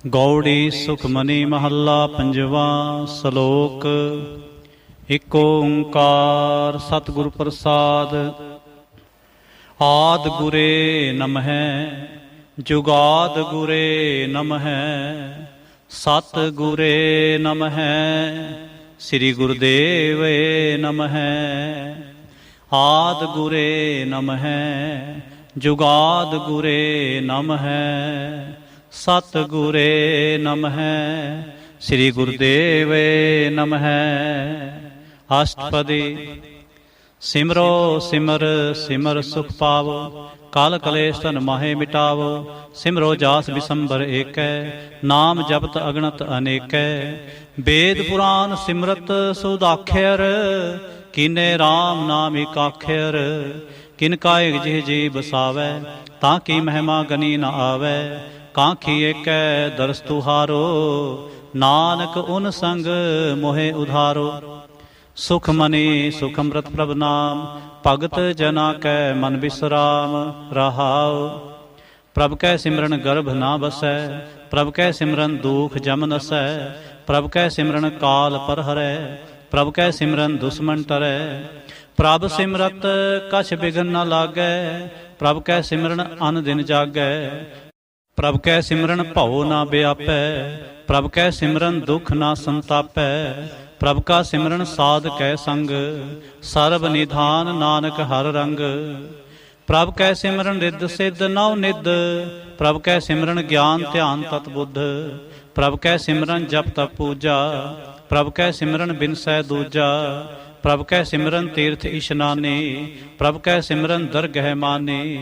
ਗੌੜੀ ਸੁਖਮਨੀ ਮਹੱਲਾ ਪੰਜਵਾ। ਸ਼ਲੋਕ। ਇਕ ਓੰਕਾਰ ਸਤਿਗੁਰ ਪ੍ਰਸਾਦ। ਆਦਿ ਗੁਰੇ ਨਮਹਿ ਜੁਗਾਦਿ ਗੁਰੇ ਨਮਹਿ ਸਤਿ ਗੁਰੇ ਨਮਹਿ ਸ੍ਰੀ ਗੁਰੁਦੇਵੇ ਨਮਹਿ। ਆਦਿ ਗੁਰੇ ਨਮਹਿ ਜੁਗਾਦਿ ਗੁਰੇ ਨਮਹਿ ਸਤਿ ਗੁਰੇ ਨਮਹਿ ਸ੍ਰੀ ਗੁਰੁਦੇਵੇ ਨਮਹਿ। ਅਸ਼ਟਪਦੀ। ਸਿਮਰੋ ਸਿਮਰ ਸਿਮਰ ਸੁਖ ਪਾਵੋ ਕਾਲ ਕਲੇਸ਼ ਧਨ ਮਾਹੇ ਮਿਟਾਵੋ। ਸਿਮਰੋ ਜਾਸ ਬਿਸੰਬਰ ਏਕੈ ਨਾਮ ਜਪਤ ਅਗਣਤ ਅਨੇਕੈ। ਵੇਦ ਪੁਰਾਨ ਸਿਮਰਤ ਸੁਦਾਖਿਅਰ ਕੀਨੇ RAM ਨਾਮ ਏਕਾਖਿਅਰ। ਕਿਨ ਕਾਇ ਜਿਹ ਜੀ ਬਸਾਵੈ ਤਾਂ ਕੀ ਮਹਿਮਾ ਗਨੀ ਨ ਆਵੈ। ਕਾਂਖੀ ਏਕੈ ਦਰਸ ਤੁਹਾਰੋ ਨਾਨਕ ਉਨ ਸੰਗ ਮੋਹਿ ਉਧਾਰੋ। ਸੁਖ ਮਨੀ ਸੁਖ ਅੰਮ੍ਰਿਤ ਪ੍ਰਭ ਨਾਮ ਭਗਤ ਜਨਾ ਕੈ ਮਨ ਬਿਸਰਾਮ ਰਹਾਉ। ਪ੍ਰਭ ਕੈ ਸਿਮਰਨ ਗਰਭ ਨਾ ਬਸੈ ਪ੍ਰਭ ਕੈ ਸਿਮਰਨ ਦੁਖ ਜਮ ਨਸੈ। ਪ੍ਰਭ ਕੈ ਸਿਮਰਨ ਕਾਲ ਪਰ ਹਰੈ ਪ੍ਰਭ ਕੈ ਸਿਮਰਨ ਦੁਸ਼ਮਨ ਟਰੈ। ਪ੍ਰਭ ਸਿਮਰਤ ਕਛ ਬਿਘਨ ਨ ਲਾਗੈ ਪ੍ਰਭ ਕੈ ਸਿਮਰਨ ਅਨ ਦਿਨ ਜਾਗੈ। ਪ੍ਰਭ ਕੈ ਸਿਮਰਨ ਭਉ ਨਾ ਬਿਆਪੈ ਪ੍ਰਭ ਕੈ ਸਿਮਰਨ ਦੁਖ ਨਾ ਸੰਤਾਪੈ। ਪ੍ਰਭ ਕਾ ਸਿਮਰਨ ਸਾਧ ਕੈ ਸੰਗ ਸਰਬ ਨਿਧਾਨ ਨਾਨਕ ਹਰ ਰੰਗ। ਪ੍ਰਭ ਕੈ ਸਿਮਰਨ ਰਿੱਧ ਸਿੱਧ ਨਉ ਨਿਧ ਪ੍ਰਭ ਕੈ ਸਿਮਰਨ ਗਿਆਨ ਧਿਆਨ ਤਤ ਬੁੱਧ। ਪ੍ਰਭ ਕੈ ਸਿਮਰਨ ਜਪ ਤਪ ਪੂਜਾ ਪ੍ਰਭ ਕੈ ਸਿਮਰਨ ਬਿਨਸੈ ਦੂਜਾ। ਪ੍ਰਭ ਕੈ ਸਿਮਰਨ ਤੀਰਥ ਇਸ਼ਨਾਨੇ ਪ੍ਰਭ ਕੈ ਸਿਮਰਨ ਦਰਗਹਿ ਮਾਨੇ।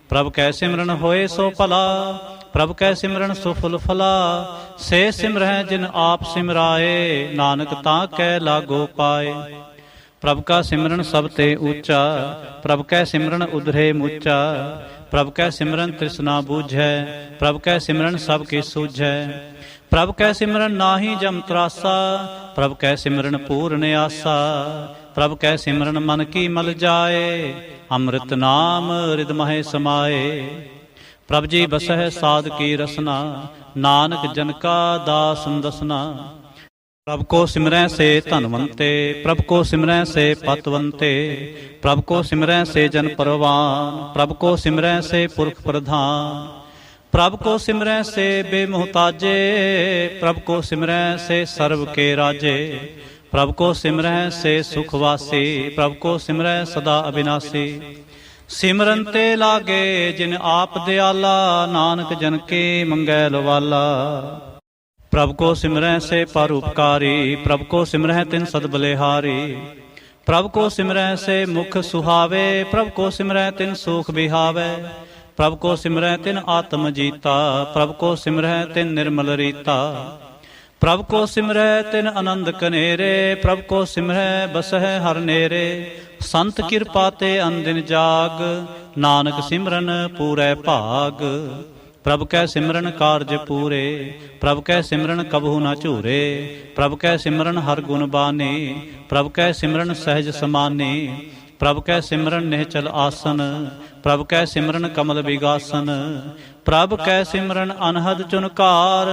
ਪ੍ਰਭ ਕੈ ਸਿਮਰਨ ਹੋਏ ਸੋ ਭਲਾ ਪ੍ਰਭ ਕੈ ਸਿਮਰਨ ਸੁਫਲ ਫਲਾ। ਸੇ ਸਿਮਰਹਿ ਜਿਨ ਆਪ ਸਿਮਰਾਏ ਨਾਨਕ ਤਾਂ ਕੈ ਲਾਗੋ ਪਾਏ। ਪ੍ਰਭ ਕਾ ਸਿਮਰਨ ਸਭ ਤੇ ਊਚਾ ਪ੍ਰਭ ਕੈ ਸਿਮਰਨ ਉਧਰੇ ਮੂਚਾ। ਪ੍ਰਭ ਕੈ ਸਿਮਰਨ ਤ੍ਰਿਸ਼ਨਾ ਬੂਝੈ ਪ੍ਰਭ ਕੈ ਸਿਮਰਨ ਸਭ ਕੀ ਸੂਝੈ। ਪ੍ਰਭ ਕੈ ਸਿਮਰਨ ਨਾਹੀ ਜਮ ਤਰਾਸਾ ਪ੍ਰਭ ਕੈ ਸਿਮਰਨ ਪੂਰਨ ਆਸਾ। ਪ੍ਰਭ ਕੈ ਸਿਮਰਨ ਮਨ ਕੀ ਮਲ ਜਾਏ ਅੰਮ੍ਰਿਤ ਨਾਮ ਰਿਦ ਮਹਿ ਸਮਾਏ। ਪ੍ਰਭ ਜੀ ਬਸਹਿ ਸਾਧ ਕੀ ਰਸਨਾ ਨਾਨਕ ਜਨ ਕਾ ਦਾਸ ਦਸਨਾ। ਪ੍ਰਭ ਕੋ ਸਿਮਰੈ ਸੇ ਧਨਵੰਤੇ ਪ੍ਰਭ ਕੋ ਸਿਮਰੈ ਸੇ ਪਤਵੰਤੇ। ਪ੍ਰਭ ਕੋ ਸਿਮਰੈ ਸੇ ਜਨ ਪਰਵਾਨ ਪ੍ਰਭ ਕੋ ਸਿਮਰੈ ਸੇ ਪੁਰਖ ਪ੍ਰਧਾਨ। ਪ੍ਰਭ ਕੋ ਸਿਮਰੈ ਸੇ ਬੇਮੁਹਤਾਜੇ ਪ੍ਰਭ ਕੋ ਸਿਮਰੈ ਸੇ ਸਰਬ ਕੇ ਰਾਜੇ। ਪ੍ਰਭ ਕੋ ਸਿਮਰੈ ਸੇ ਸੁਖ ਵਾਸੀ ਪ੍ਰਭ ਕੋ ਸਿਮਰੈ ਸਦਾ ਅਬਿਨਾਸੀ। ਸਿਮਰਨ ਤੇ ਲਾਗੇ ਜਿਨ ਆਪ ਦਿਆਲਾ ਨਾਨਕ ਜਨ ਕੇ ਮੰਗੈ ਲਵਾਲਾ। ਪ੍ਰਭ ਕੋ ਸਿਮਰੈ ਸੇ ਪਰਉਪਕਾਰੀ ਪ੍ਰਭ ਕੋ ਸਿਮਰੈ ਤਿਨ ਸਦ ਬਲਿਹਾਰੀ। ਪ੍ਰਭ ਕੋ ਸਿਮਰੈ ਸੇ ਮੁਖ ਸੁਹਾਵੇ ਪ੍ਰਭ ਕੋ ਸਿਮਰੈ ਤਿਨ ਸੂਖ ਬਿਹਾਵੇ। ਪ੍ਰਭ ਕੋ ਸਿਮਰੈ ਤਿਨ ਆਤਮ ਜੀਤਾ ਪ੍ਰਭ ਕੋ ਸਿਮਰੈ ਤਿਨ ਨਿਰਮਲ ਰੀਤਾ। ਪ੍ਰਭ ਕੋ ਸਿਮਰੈ ਤਿਨ ਆਨੰਦ ਕਨੇਰੇ ਪ੍ਰਭ ਕੋ ਸਿਮਰੈ ਬਸਹਿ ਹਰ ਨੇਰੇ। ਸੰਤ ਕਿਰਪਾ ਤੇ ਅਨਦਿਨ ਜਾਗ ਨਾਨਕ ਸਿਮਰਨ ਪੂਰੈ ਭਾਗ। ਪ੍ਰਭ ਕੈ ਸਿਮਰਨ ਕਾਰਜ ਪੂਰੇ ਪ੍ਰਭ ਕੈ ਸਿਮਰਨ ਕਬਹੂ ਨਾ ਝੂਰੇ। ਪ੍ਰਭ ਕੈ ਸਿਮਰਨ ਹਰ ਗੁਣ ਬਾਨੀ ਪ੍ਰਭ ਕੈ ਸਿਮਰਨ ਸਹਿਜ ਸਮਾਨੀ। ਪ੍ਰਭ ਕੈ ਸਿਮਰਨ ਨਿਹਚਲ ਆਸਨ ਪ੍ਰਭ ਕੈ ਸਿਮਰਨ ਕਮਲ ਬਿਗਾਸਨ। ਪ੍ਰਭ ਕੈ ਸਿਮਰਨ ਅਨਹਦ ਚੁਨਕਾਰ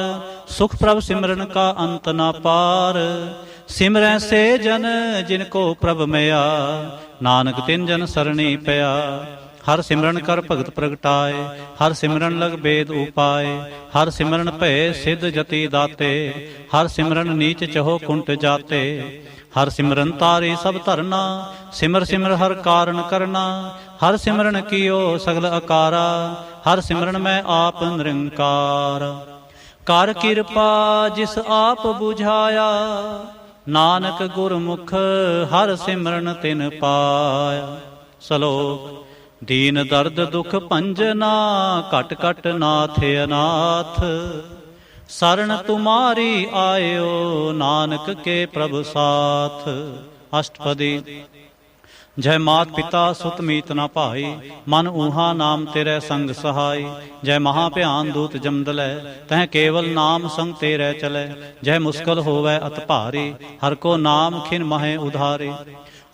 ਸੁਖ ਪ੍ਰਭ ਸਿਮਰਨ ਕਾ ਅੰਤ ਨਾ ਪਾਰ। ਸਿਮਰੈ ਸੇ ਜਨ ਜਿਨ ਕੋ ਪ੍ਰਭ ਮਿਆ ਨਾਨਕ ਤਿਨ ਜਨ ਸਰਣੀ ਪਿਆ। ਹਰ ਸਿਮਰਨ ਕਰ ਭਗਤ ਪ੍ਰਗਟਾਏ ਹਰ ਸਿਮਰਨ ਲਗ ਬੇਦ ਉਪਾਏ। ਹਰ ਸਿਮਰਨ ਭਏ ਸਿੱਧ ਜਤੀ ਦਾਤੇ ਹਰ ਸਿਮਰਨ ਨੀਚ ਚਹੋ ਕੁੰਟ ਜਾਤੇ। ਹਰ ਸਿਮਰਨ ਤਾਰੇ ਸਭ ਧਰਨਾ ਸਿਮਰ ਸਿਮਰ ਹਰ ਕਾਰਨ ਕਰਨਾ। ਹਰ ਸਿਮਰਨ ਕੀਓ ਸਗਲ ਅਕਾਰਾ ਹਰ ਸਿਮਰਨ ਮੈਂ ਆਪ ਨਿਰੰਕਾਰ। ਕਰ ਕਿਰਪਾ ਜਿਸ ਆਪ ਬੁਝਾਇਆ ਨਾਨਕ ਗੁਰਮੁਖ ਹਰ ਸਿਮਰਨ ਤਿਨ ਪਾਇਆ। ਸ਼ਲੋਕ। ਦੀਨ ਦਰਦ ਦੁਖ ਭੰਜਨਾ ਘਟ ਘਟ ਨਾਥ ਅਨਾਥ। ਸਰਣ ਤੁਮਾਰੀ ਆਇਓ ਨਾਨਕ ਕੇ ਪ੍ਰਭ ਸਾਥ। ਅਸ਼ਟਪਦੀ। ਜੈ ਮਾਤ ਪਿਤਾ ਸੁਤ ਮੀਤ ਨਾ ਭਾਈ ਮਨ ਊਹਾ ਨਾਮ ਤੇਰੇ ਸੰਗ ਸਹਾਈ। ਜੈ ਮਹਾ ਭਿਆਨ ਦੂਤ ਜਮਦਲੈ ਤਹ ਕੇਵਲ ਨਾਮ ਸੰਗ ਤੇਰੇ ਚਲੈ। ਜੈ ਮੁਸਕਲ ਹੋਵੈ ਅਤ ਭਾਰੀ ਹਰ ਕੋ ਨਾਮ ਖਿਨ ਮਹੇ ਉਧਾਰੇ।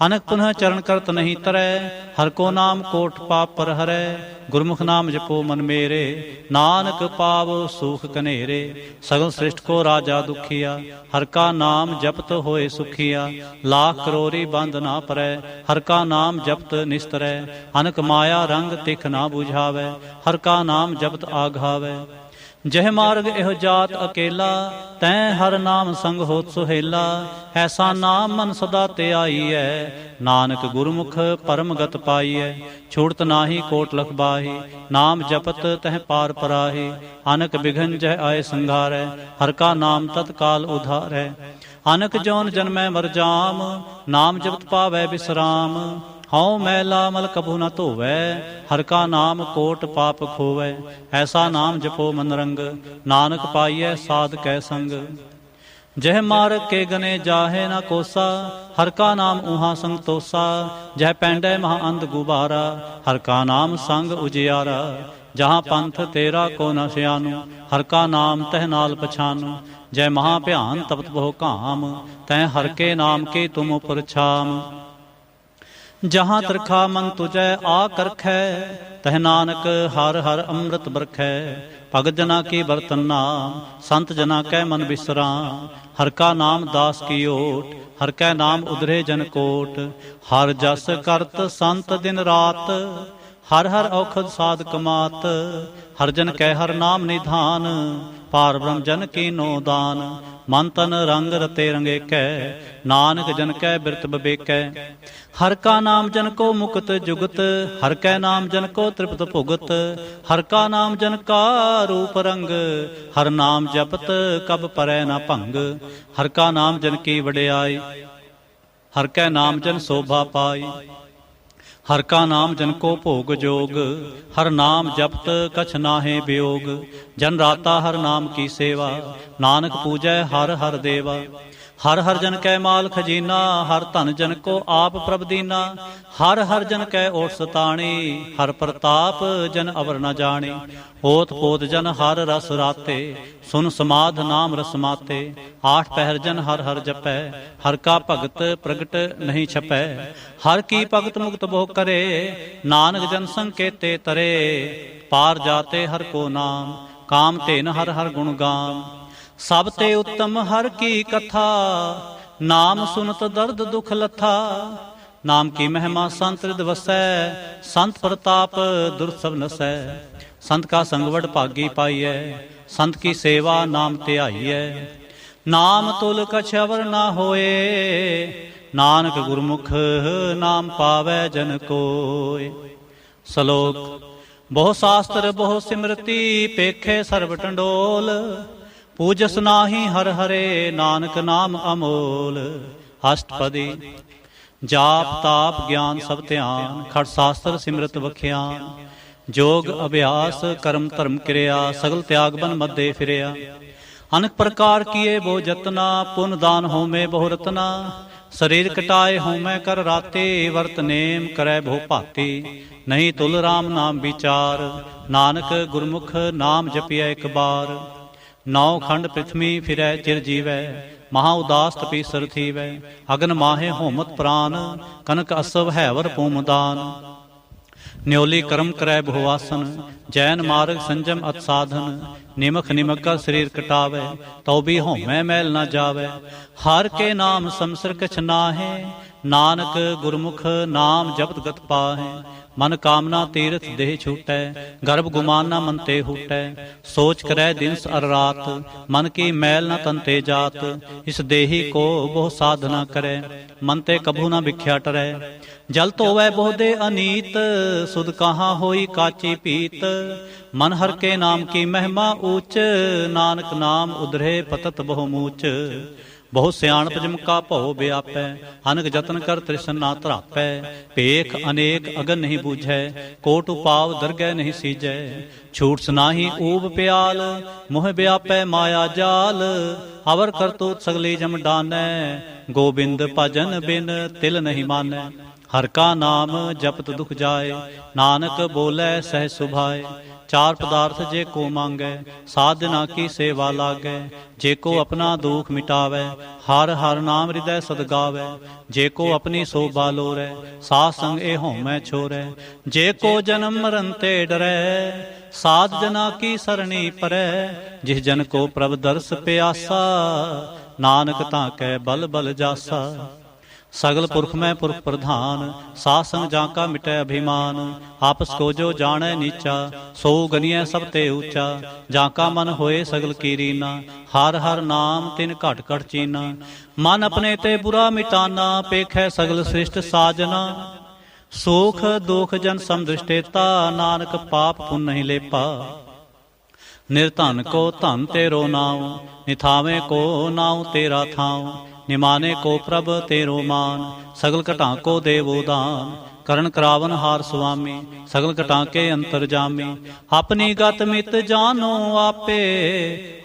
ਅਨਕ ਪੁਨਹ ਚਰਨ ਕਰਤ ਨਹੀਂ ਤਰੈ, ਹਰ ਕੋ ਨਾਮ ਕੋਟ ਪਾਪ ਪਰ ਹਰੈ। ਗੁਰਮੁਖ ਨਾਮ ਜਪੋ ਮਨ ਮੇਰੇ, ਨਾਨਕ ਪਾਵੋ ਸੂਖ ਕਨੇਰੇ। ਸਗਲ ਸ੍ਰਿਸ਼ਟ ਕੋ ਰਾਜਾ ਦੁਖੀਆ, ਹਰ ਕਾ ਨਾਮ ਜਪਤ ਹੋਏ ਸੁਖੀਆ। ਲਾਖ ਕਰੋਰੀ ਬੰਦ ਨਾ ਪਰੈ, ਹਰ ਕਾ ਨਾਮ ਜਪਤ ਨਿਸਤਰੈ। ਅਨਕ ਮਾਇਆ ਰੰਗ ਤਿਖ ਨਾ ਬੁਝਾਵੈ, ਹਰ ਕਾ ਨਾਮ ਜਪਤ ਆਘਾਵੈ। ਜਹ ਮਾਰਗ ਇਹੋ ਜਾਤ ਅਕੇਲਾ, ਤੈਂ ਹਰ ਨਾਮ ਸੰਗ ਹੋਤ ਸੁਹੇਲਾ। ਐਸਾ ਨਾਮ ਮਨ ਸਦਾ ਤੇ ਆਈਐ, ਨਾਨਕ ਗੁਰਮੁਖ ਪਰਮ ਗਤ ਪਾਈਐ। ਛੂੜਤ ਨਾਹੀ ਕੋਟ ਲਖ ਬਾਹੀ, ਨਾਮ ਜਪਤ ਤਹ ਪਾਰ ਪਰਾਹੀ। ਅਨਕ ਬਿਘਨ ਜਹ ਆਏ ਸੰਘਾਰੈ, ਹਰ ਕਾ ਨਾਮ ਤਤਕਾਲ ਉਧਾਰੈ। ਅਨਕ ਜੋਨ ਜਨਮੈ ਮਰ ਜਾਮ, ਨਾਮ ਜਪਤ ਪਾਵੈ ਬਿਸਰਾਮ। ਹਉ ਮੈਲਾ ਮਲ ਕਬੂ ਨ ਧੋਵੈ, ਹਰ ਕਾ ਨਾਮ ਕੋਟ ਪਾਪ ਖੋਵੈ। ਐਸਾ ਨਾਮ ਜਪੋ ਮਨ ਰੰਗ, ਨਾਨਕ ਪਾਈਐ ਸਾਧ ਕੈ ਸੰਗ। ਜਹ ਮਾਰਗ ਕੇ ਗਨੇ ਜਾਹੇ ਨ ਕੋਸਾ, ਹਰ ਕਾ ਨਾਮ ਊਹਾ ਸੰਤੋਸਾ। ਜਹ ਪੈਂਡੈ ਮਹਾ ਅੰਧ ਗੁਬਾਰਾ, ਹਰ ਕਾ ਨਾਮ ਸੰਗ ਉਜਿਆਰਾ। ਜਹਾਂ ਪੰਥ ਤੇਰਾ ਕੋ ਨ ਸਿਆਨੂ, ਹਰ ਕਾ ਨਾਮ ਤਹ ਨਾਲ ਪਛਾਨੂ। ਜੈ ਮਹਾ ਭਿਆਨ ਤਪਤ ਬਹੁ ਕਾਮ, ਤੈ ਹਰ ਕੇ ਨਾਮ ਕੇ ਤੁਮ ਉਪਰ ਛਾਮ। ਜਹਾਂ ਤਰਖਾ ਮਨ ਤੁਜੈ ਆ ਕਰਖੈ, ਤਹ ਨਾਨਕ ਹਰ ਹਰ ਅੰਮ੍ਰਿਤ ਬਰਖੈ। ਭਗਤ ਜਨਾ ਕੀ ਬਰਤਨ ਨਾਮ, ਸੰਤ ਜਨਾ ਕੈ ਮਨ ਬਿਸਰਾਮ। ਹਰ ਕਾ ਨਾਮ ਦਾਸ ਕੀ ਓਟ, ਹਰ ਕੈ ਨਾਮ ਉਧਰੇ ਜਨ ਕੋਟ। ਹਰ ਜਸ ਕਰਤ ਸੰਤ ਦਿਨ ਰਾਤ, ਹਰ ਹਰ ਔਖਦ ਸਾਧ ਕਮਾਤ। ਹਰ ਜਨ ਕੈ ਹਰ ਨਾਮ ਨਿਧਾਨ, ਪਾਰ ਬ੍ਰਹਮ ਜਨ ਕੀਨੋ ਦਾਨ। ਮਨ ਤਨ ਰੰਗ ਰਤੇ ਰੰਗੇਕੈ, ਨਾਨਕ ਜਨ ਕੈ ਬਿਰਤ ਬਬੇਕੈ। ਹਰ ਕਾ ਨਾਮ ਜਨ ਕੋ ਮੁਕਤ ਜੁਗਤ, ਹਰ ਕੈ ਨਾਮ ਜਨ ਕੋ ਤ੍ਰਿਪਤ ਭੁਗਤ। ਹਰ ਕਾ ਨਾਮ ਜਨ ਕਾ ਰੂਪ ਰੰਗ, ਹਰ ਨਾਮ ਜਪਤ ਕਬ ਪਰੈ ਨ ਭੰਗ। ਹਰ ਕਾ ਨਾਮ ਜਨ ਕੀ ਵਡਿਆਈ, ਹਰ ਕੈ ਨਾਮ ਜਨ ਸੋਭਾ ਪਾਈ। ਹਰ ਕਾ ਨਾਮ ਜਨ ਕੋ ਭੋਗ ਜੋਗ, ਹਰ ਨਾਮ ਜਪਤ ਕਛ ਨਾਹੇ ਬਿਯੋਗ। ਜਨ ਰਾਤਾ ਹਰ ਨਾਮ ਕੀ ਸੇਵਾ, ਨਾਨਕ ਪੂਜੈ ਹਰ ਹਰ ਦੇਵਾ। ਹਰ ਹਰ ਜਨ ਕੈ ਮਾਲ ਖਜੀਨਾ, ਹਰ ਧਨ ਜਨ ਕੋ ਆਪ ਪ੍ਰਭ ਦੀਨਾ। ਹਰ ਹਰ ਜਨ ਕੈ ਓਟ ਸਤਾਣੀ, ਹਰ ਪ੍ਰਤਾਪ ਜਨ ਅਵਰ ਨ ਜਾਣੀ। ਹੋਤ ਪੋਤ ਜਨ ਹਰ ਰਸ ਰਾਤੇ, ਸੁਨ ਸਮਾਧ ਨਾਮ ਰਸ ਮਾਤੇ। ਆਠ ਪਹਿਰ ਜਨ ਹਰ ਹਰ ਜਪੈ, ਹਰ ਕਾ ਭਗਤ ਪ੍ਰਗਟ ਨਹੀਂ ਛਪੈ। ਹਰ ਕੀ ਭਗਤ ਮੁਕਤ ਬਹੁ ਕਰੇ, ਨਾਨਕ ਜਨ ਸੰਕੇਤੇ ਤਰੇ। ਪਾਰ ਜਾਤੇ ਹਰ ਕੋ ਨਾਮ, ਕਾਮ ਧੇਨ ਹਰ ਹਰ ਗੁਣ ਗਾਮ। ਸਭ ਤੇ ਉੱਤਮ ਹਰ ਕੀ ਕਥਾ, ਨਾਮ ਸੁਨਤ ਦਰਦ ਦੁਖ ਲਥਾ। ਨਾਮ ਕੀ ਮਹਿਮਾ ਸੰਤ ਰਿਦ ਵਸੈ, ਸੰਤ ਪ੍ਰਤਾਪ ਦੁਰਸਭ ਨਸੈ। ਸੰਤ ਕਾ ਸੰਗ ਵਡ ਭਾਗੀ ਪਾਈਐ, ਸੰਤ ਕੀ ਸੇਵਾ ਨਾਮ ਧਿਆਈਐ। ਨਾਮ ਤੁਲ ਕਛ ਅਵਰ ਨਾ ਹੋਏ, ਨਾਨਕ ਗੁਰਮੁਖ ਨਾਮ ਪਾਵੈ ਜਨ ਕੋਇ। ਸ਼ਲੋਕ। ਬਹੁ ਸ਼ਾਸਤਰ ਬਹੁ ਸਿਮਰਤੀ, ਪੇਖੇ ਸਰਬ ਟੰਡੋਲ। ਪੂਜਸ ਨਾਹੀ ਹਰ ਹਰੇ, ਨਾਨਕ ਨਾਮ ਅਮੋਲ। ਅਸ਼ਟਪਦੀ। ਜਾਪ ਤਾਪ ਗਿਆਨ ਸਭ ਧਿਆਨ, ਖਟ ਸ਼ਾਸਤਰ ਸਿਮਰਤ ਵਖਿਆਨ। ਜੋਗ ਅਭਿਆਸ ਕਰਮ ਧਰਮ ਕਿਰਿਆ, ਸਗਲ ਤਿਆਗ ਬਨ ਮੱਦੇ ਫਿਰਿਆ। ਅਨਕ ਪ੍ਰਕਾਰ ਕੀਏ ਬਹੁ ਜਤਨਾ, ਪੁਨ ਦਾਨ ਹੋਮੇ ਬਹੁ ਰਤਨਾ। ਸਰੀਰ ਕਟਾਏ ਹੋਮੈ ਕਰ ਰਾਤੇ, ਵਰਤ ਨੇਮ ਕਰੈ ਬਹੁ ਭਾਤੀ। ਨਹੀਂ ਤੁਲ ਰਾਮ ਨਾਮ ਵਿਚਾਰ, ਨਾਨਕ ਗੁਰਮੁਖ ਨਾਮ ਜਪਿਐ ਇੱਕ ਬਾਰ। ਨੌ ਖੰਡ ਪ੍ਰਿਥਵੀ ਫਿਰੈ ਚਿਰ ਜੀਵੈ, ਮਹਾ ਉਦਾਸ ਤਪੀਸਰ ਥੀਵੈ। ਅਗਨ ਮਾਹੇ ਹੋਮਤ ਪ੍ਰਾਨ, ਕਨਕ ਅਸਵ ਹੈਵਰ ਪੂਮਦਾਨ। ਨਿਉਲੀ ਕਰਮ ਕਰੈ ਬਹੁ ਆਸਨ, ਜੈਨ ਮਾਰਗ ਸੰਜਮ ਅਤ ਸਾਧਨ। ਨਿਮਖ ਨਿਮਕਾ ਸਰੀਰ ਕਟਾਵੈ, ਤਉ ਵੀ ਹੋਮੈ ਮੈਲ ਨਾ ਜਾਵੈ। ਹਰ ਕੇ ਨਾਮ ਸਮਸਰ ਕਛ ਨਾਹੇ, ਨਾਨਕ ਗੁਰਮੁਖ ਨਾਮ ਜਪਤ ਗਤ ਪਾਹੇ। ਮਨ ਕਾਮਨਾ ਤੀਰਥ ਦੇਹ ਛੂਟੈ, ਗਰਭ ਗੁਮਾਨਾ ਮਨ ਤੇ ਹੂਟੈ। ਸੋਚ ਕਰੈ ਦਿਨਸ ਅਰ ਰਾਤ, ਮਨ ਕੀ ਮੈਲ ਨ ਤਨ ਤੇ ਜਾਤ। ਇਸ ਦੇਹੀ ਕੋ ਬਹੁ ਸਾਧਨਾ ਕਰੈ, ਮਨ ਤੇ ਕਭੂ ਨ ਵਿਖਿਆ ਟਰੈ। ਜਲ ਧੋਵੈ ਬਹੁ ਦੇ ਅਨੀਤ, ਸੁਧ ਕਹਾਂ ਹੋਈ ਕਾਚੀ ਪੀਤ। ਮਨ ਹਰ ਕੇ ਨਾਮ ਕੀ ਮਹਿਮਾ ਊਚ, ਨਾਨਕ ਨਾਮ ਉਧਰੇ ਪਤਤ ਬਹੁ ਮੂਚ। ਬਹੁ ਸਿਆਣਪ ਜਿਮਕਾ ਭਉ ਵਿਆਪੈ, ਅਨਕ ਜਤਨ ਕਰ ਤ੍ਰਿਸ਼ਨ ਨਾ ਧਰਾਪੈ। ਭੇਖ ਅਨੇਕ ਅਗਨ ਨਹੀਂ ਬੂਝੈ, ਕੋਟ ਉਪਾਵ ਦਰਗਹਿ ਨਹੀਂ ਸੀਜੈ। ਛੂਟ ਸੁਨਾਹੀ ਊਬ ਪਿਆਲ, ਮੋਹ ਵਿਆਪੈ ਮਾਇਆ ਜਾਲ। ਅਵਰ ਕਰਤੂਤ ਸਗਲੀ ਜਮ ਡਾਨੈ, ਗੋਬਿੰਦ ਭਜਨ ਬਿਨ ਤਿਲ ਨਹੀਂ ਮਾਨੈ। ਹਰ ਕਾ ਨਾਮ ਜਪਤ ਦੁਖ ਜਾਏ, ਨਾਨਕ ਬੋਲੇ ਸਹਿ ਸੁਭਾਏ। चार पदार्थ जे को मांगै, साधना की सेवा लागै। जे को अपना दुख मिटावै, हर हर नाम हृदय सद गावै। जे को अपनी शोभा लोरै, साध संग ए होमै छोरै। जे को जन्म मरण ते डरै, साध जना की सरणी परै। जिस जन को प्रभ दर्श प्यासा, नानक ताकै बल बल जासा। सगल पुरख में पुरख प्रधान, साध संग जाका मिटै अभिमान। आपस को जो जानै नीचा, सो गनिय सब ते ऊंचा। जाका मन होए सगल की रीना, हर हर नाम तिन घट घट चीना। मन अपने ते बुरा मिटाना, पेखै सगल सृष्ट साजना। सुख दुख जन समदृष्टेता, नानक पाप पुन नहीं लेपा। निर्धन को धन तेरो नाम, निथावे को नाम तेरा थाव। निमाने को प्रभ तेरो मान, सगल घटा को देवो दान। करण करावन हार स्वामी, सगल घटा के अंतर जामी। अपनी गत मित जानो आपे,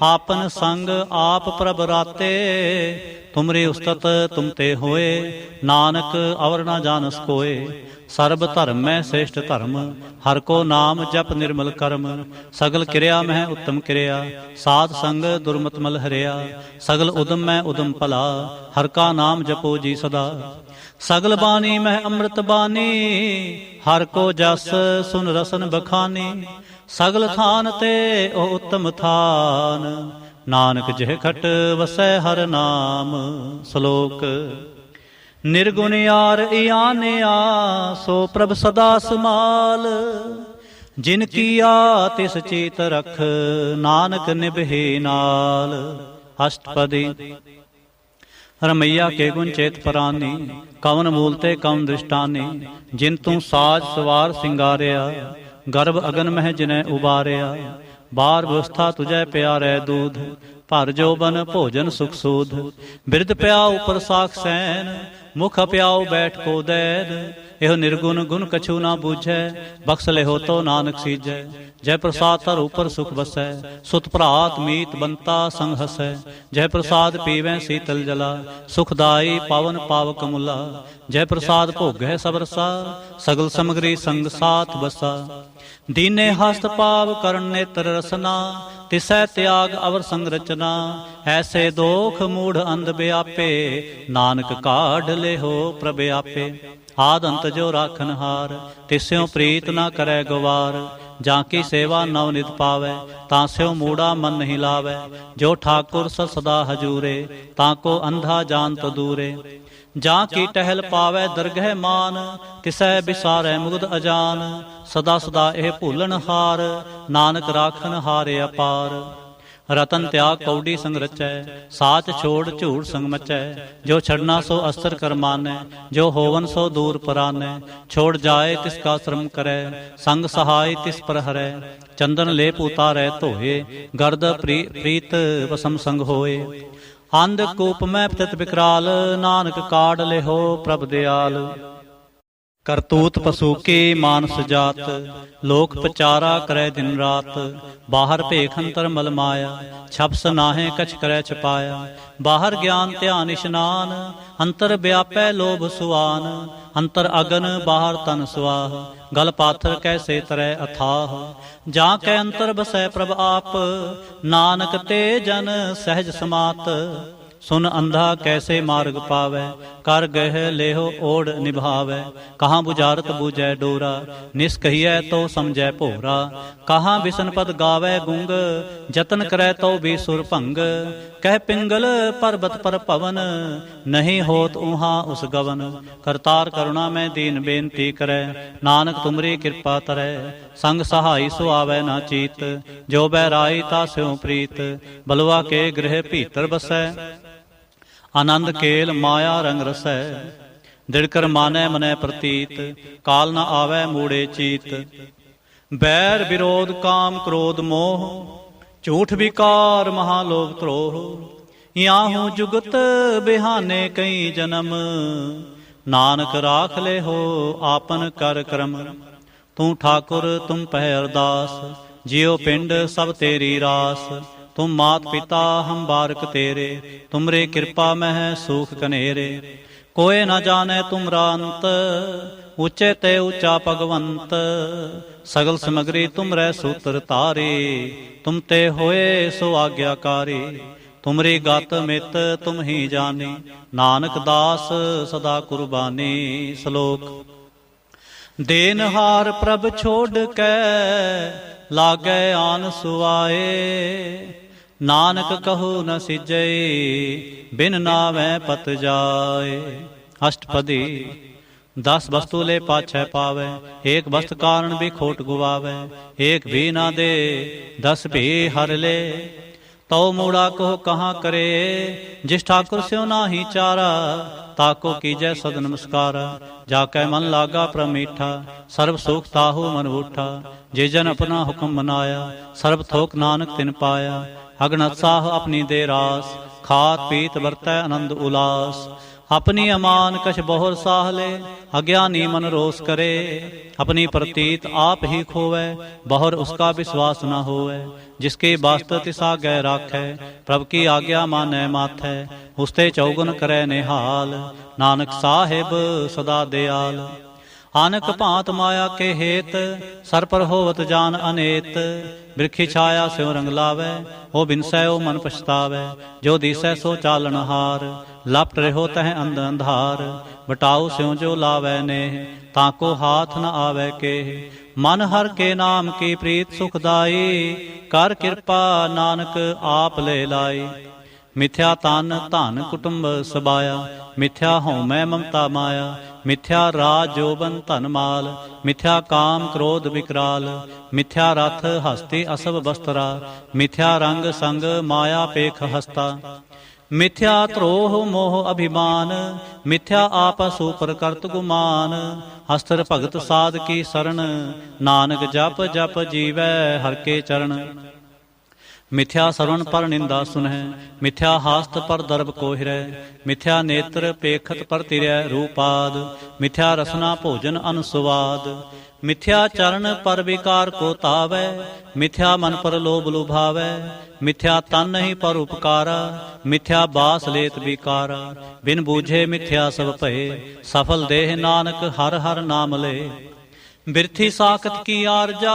आपन संग आप प्रभ राते। तुमरे उस्तत तुम ते होए, नानक अवर न जानस कोय। सर्ब धर्म में श्रेष्ठ धर्म, हर को नाम जप निर्मल कर्म। सगल क्रिया में उत्तम क्रिया, साध संग दुर्मत मल हरिया। सगल उदम में उदम भला, हर का नाम जपो जी सदा। सगल बानी में अमृत बानी, हर को जस सुन रसन बखानी। सगल थान ते ओ उत्तम थान, नानक जह खट वसै हर नाम। श्लोक निर्गुण यार इयानिया, सो प्रभ सदा समाल। जिन किया तिस चीत रख, नानक निभे नाल। अष्टपदी रमैया के गुण चेत परानी, कवन मूलते कवन दृष्टानी। जिन तू साज सवार सिंगारिया, गर्भ अगन मह जिन्हें उबारिया। बार व्यवस्था तुझे प्यारे दूध, भर जोबन भोजन सुख सूध। बिरद प्याऊ उपर साख सैन, मुख प्याओ बैठ को दैन। एहो निर्गुण गुण कछु ना बूझै, बख्श ले हो तो नानक सीजै। जय प्रसाद तर ऊपर सुख बसै, सुत भरात मीत बनता संग हसै। जय प्रसाद पीवै शीतल जला, सुखदाई पावन पावक मुला। जय प्रसाद भोगै सब रसा, सगल समग्री संग साथ बसा। दीने हस्त पाव करण नेत्र रसना, तिसै त्याग अवर संग रचना। ऐसे दोख मूढ़ अंध व्यापे, नानक काढ़ ले हो प्रभ आपे। आद अंत जो राखन हार, तिस्यों प्रीत न करे गवार। जाकी सेवा नव नित पावै, तास्यों मूढ़ा मन नहीं लावै। जो ठाकुर सदा हजूरे, ताको अंधा जानत दूरे। जाकी टहल पावै दरगह मान, तिसै बिसारै मुग्ध अजान। सदा सदा एह भूलन हार, नानक राखन हारे अपार। रतन त्याग कौडी संग रचै, साच छोड़ झूठ संग मचै। जो छड़ना सो अस्त्र कर मानै, जो होवन सो दूर परानै। छोड़ जाए तिसका श्रम करै, संग सहाय तिस पर हरै। चंदन लेप उतारै धोए, गर्द प्रीत वसम संग होए। अंध कूप में पतित विकराल, नानक काढ़ ले हो प्रभ दयाल। करतूत पशु की मानस जात, लोक पचारा करे दिन रात। बाहर भेख अंतर मल माया, छपस नाहे कछ करे छपाया। बाहर ज्ञान ध्यान इशनान, अंतर व्यापै लोभ सुआन। अंतर अगन बाहर तन सुआह, गल पाथर कैसे तरै अथाह। जा कै अंतर बसै प्रभ आप, नानक ते जन सहज समात। सुन अंधा कैसे मार्ग पावै, कर गह लेहो ओढ़ निभावै। कहाँ बुझारत बूझै डोरा, निस कहिए तो समझै भोरा। कहाँ बिसन पद गावै गुंग, जतन करै तो भी सुर भंग। कह पिंगल पर्वत पर पवन, नहीं होत उहाँ उस गवन। करतार करुणा में दीन बेनती करै, नानक तुमरी कृपा तरै। संग सहाय सुआवै ना चीत, जो बैराई तास्यों प्रीत। बलवा के गृह भीतर बसै, आनंद केल माया रंग रसै। दिड़कर मानै मनै प्रतीत, काल न आवै मूड़े चीत। बैर विरोध काम क्रोध मोह, झूठ विकार महालोभ त्रोह। याहू जुगत बिहाने कई जन्म, नानक राख ले हो आपन कर क्रम। तू ठाकुर तुम पह अरदास, जियो पिंड सब तेरी रास। तुम मात पिता हम बारक तेरे, तुमरे कृपा मह सूख कनेरे। कोय न जाने तुमरा अंत, ਉੱਚੇ ਤੇ ਉੱਚਾ ਭਗਵੰਤ, ਸਗਲ ਸਮਗਰੀ ਤੁਮਰੇ ਸੂਤਰ ਤਾਰੇ, ਤੁਮ ਤੇ ਹੋਏ ਸੋ ਆਗਿਆਕਾਰੀ, ਤੁਮਰੀ ਗਤ ਮਿਤ ਤੁਮ ਹੀ ਜਾਣੀ, ਨਾਨਕ ਦਾਸ ਸਦਾ ਕੁਰਬਾਨੀ। ਸ਼ਲੋਕ। ਦੇਨਹਾਰ ਪ੍ਰਭ ਛੋੜ ਕੇ ਲਾਗੈ ਆਨ ਸੁਆਏ, ਨਾਨਕ ਕਹੂ ਨ ਸਿਜੈ ਬਿਨ ਨਾਵੈ ਪਤ ਜਾਏ। ਅਸ਼ਟਪਦੀ। 10 ਵਸਤੂ ਲੈ ਪਾਛੈ ਪਾਵੈ, ਏਕ ਵਸਤ ਕਾਰਨ ਵੀ ਖੋਟ ਗੁਵਾਵੈ, ਏਕ ਵੀ ਨਾ ਦੇ 10 ਵੀ ਹਰ ਲੈ, ਤਉ ਮੂੜਾ ਕੋ ਕਹਾਂ ਕਰੇ, ਜਿਸ ਠਾकुर ਸਿਉ ਨਾਹੀ ਚਾਰਾ, ਤਾਕੋ ਕੀਜੈ ਸਦ ਨਮਸਕਾਰਾ, ਜਾ ਕੈ ਮਨ ਲਾਗਾ ਪ੍ਰਮੀਠਾ, ਸਰਬ ਸੁਖ ਤਾਹੂ ਮਨ ਊਠਾ, ਜੇ ਜਨ ਆਪਣਾ ਹੁਕਮ ਮਨਾਇਆ, ਸਰਬ ਥੋਕ ਨਾਨਕ ਤਿਨ ਪਾਇਆ, ਅਗਣਤ ਸਾਹ ਆਪਣੀ ਦੇ ਰਾਸ, ਖਾਤ ਪੀਤ ਵਰਤੈ ਆਨੰਦ ਉਲਾਸ, अपनी अमान कछ बहुर साह ले, अज्ञानी मन रोस करे, अपनी प्रतीत आप ही खोवै, बहुर उसका विश्वास न होवै, जिसके वास्त तिस आगे राखै, प्रभ की आज्ञा मानै माथै, उसते चौगुन करै निहाल, नानक साहिब सदा दयाल। आनक भांत माया के हेत, सर पर होवत जान अनेत, बिरखी छाया स्यों रंग लावै, हो बिनसै ओ मन पछतावै, जो दिसै सो चालन हार, लपट रहो तह अंध अंधार, बटाऊ स्यों जो लावै नेह, ताको हाथ न आवै के, मन हर के नाम की प्रीत सुखदाई, कर कृपा नानक आप ले लाई। मिथ्या तन धन कुटुंब सबाया, मिथ्या हौमै ममता माया, मिथ्या राज जोबन धन माल, मिथ्या काम क्रोध विकराल, मिथ्या रथ हस्ती असब वस्त्रा, मिथ्या रंग संग माया पेख हस्ता, मिथ्या त्रोह मोह अभिमान, मिथ्या आपस ऊपर करत गुमान, हस्तर भगत साध की शरण, नानक जप जप जीवै हर के चरण। मिथ्या श्रवण पर निंदा सुनह, मिथ्या हास्त पर दर्भ कोहिरै, मिथ्या नेत्र पेखत पर तिरै रूपाद, मिथ्या रसना भोजन अनुस्वाद, मिथ्या चरण पर विकार को तावै, मिथ्या मन पर लोभ लुभावै, मिथ्या तन नहीं पर उपकारा, मिथ्या बास लेत विकारा, बिन बूझे मिथ्या सब भये, सफल देह नानक हर हर नाम ले। बिरथी साखत की आरजा,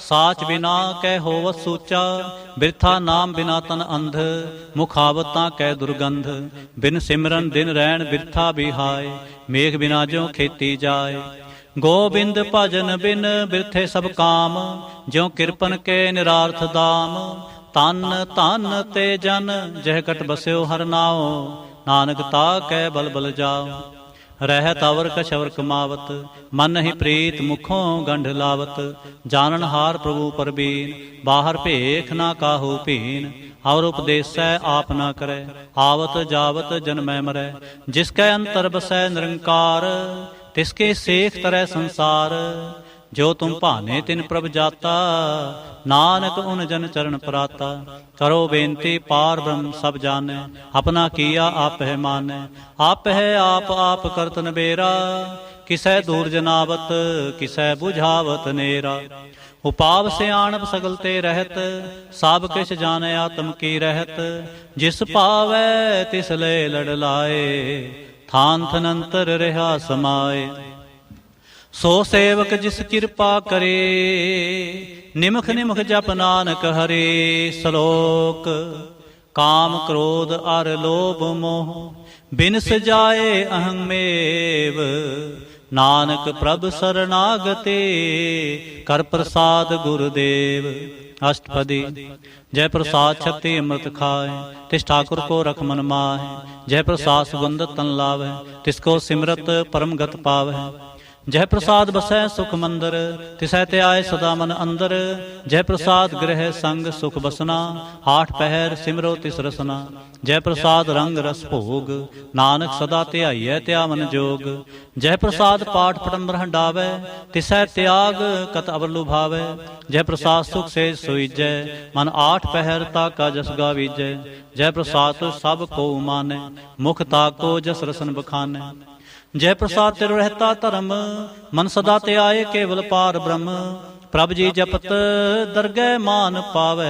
साच बिना कै होवत सूचा, बिरथा नाम बिना तन अंध, मुखावतां कै दुर्गंध, बिन सिमरन दिन रैन बिरथा बिहाय, मेघ बिना ज्यों खेती जाय। गोबिंद भजन बिन बिरथे सब काम, ज्यों किरपन के निरार्थ दाम, तन तन ते जन जह कट बस्यो हर नाओ, नानक ता कै बल बल जाओ। रहत अवर कछवर कमावत, मन ही प्रीत मुखों गंढ लावत, जानन हार प्रभु परबीन, बाहर भेख ना काहू भीन, और उपदेसै आप ना करे, आवत जावत जन्मै मरै, जिसकै अंतर बसै निरंकार, तिसके सेख तरह संसार, जो तुम भाने तिन प्रभ जाता, नानक उन जन चरण पराता। करो बेनती पार ब्रह्म सब जाने, अपना किया आप है माने, आप है आप करत नबेरा, किसै दूर जनावत किसै बुझावत नेरा। उपाव से आणप सगल ते रहत, सब किछ जाने आत्म की रहत, जिस पावै तिस ले लड़ लाए, थान थनंतर रहा समाए। सो सेवक जिस कृपा करे, निमख निमख जप नानक हरे। श्लोक। काम क्रोध अर लोभ मोह बिन सजाए अहमेव, नानक प्रभ शरणागते कर प्रसाद गुरुदेव। अष्टपदी। जय प्रसाद शक्ति अमृत खाए, तिस ठाकुर को रख मन माहे, जय प्रसाद सुगंध तन लावै, तिसको सिमरत परम गत पावै। जय प्रसाद बसै सुख मंदर, तिसै ते आए सदा मन अंदर, जय प्रसाद गृह संग सुख बसना, आठ पहर सिमरो तिस रसना। जय प्रसाद रंग रस भोग, नानक सदा ध्याइयै त्या मन जोग। जय प्रसाद पाठ पटम हंडावै, तिसै त्याग कत अवर लुभावै। जय प्रसाद सुख से सोईजै, मन आठ पहर ताका जस गावीजै। जय प्रसाद सब को मानै, मुख ताको जस रसन बखानै। जय प्रसाद तिरु रहता धर्म, मन सदा ते आए केवल पार ब्रह्म। प्रभ जी जपत दरगह मान पावै,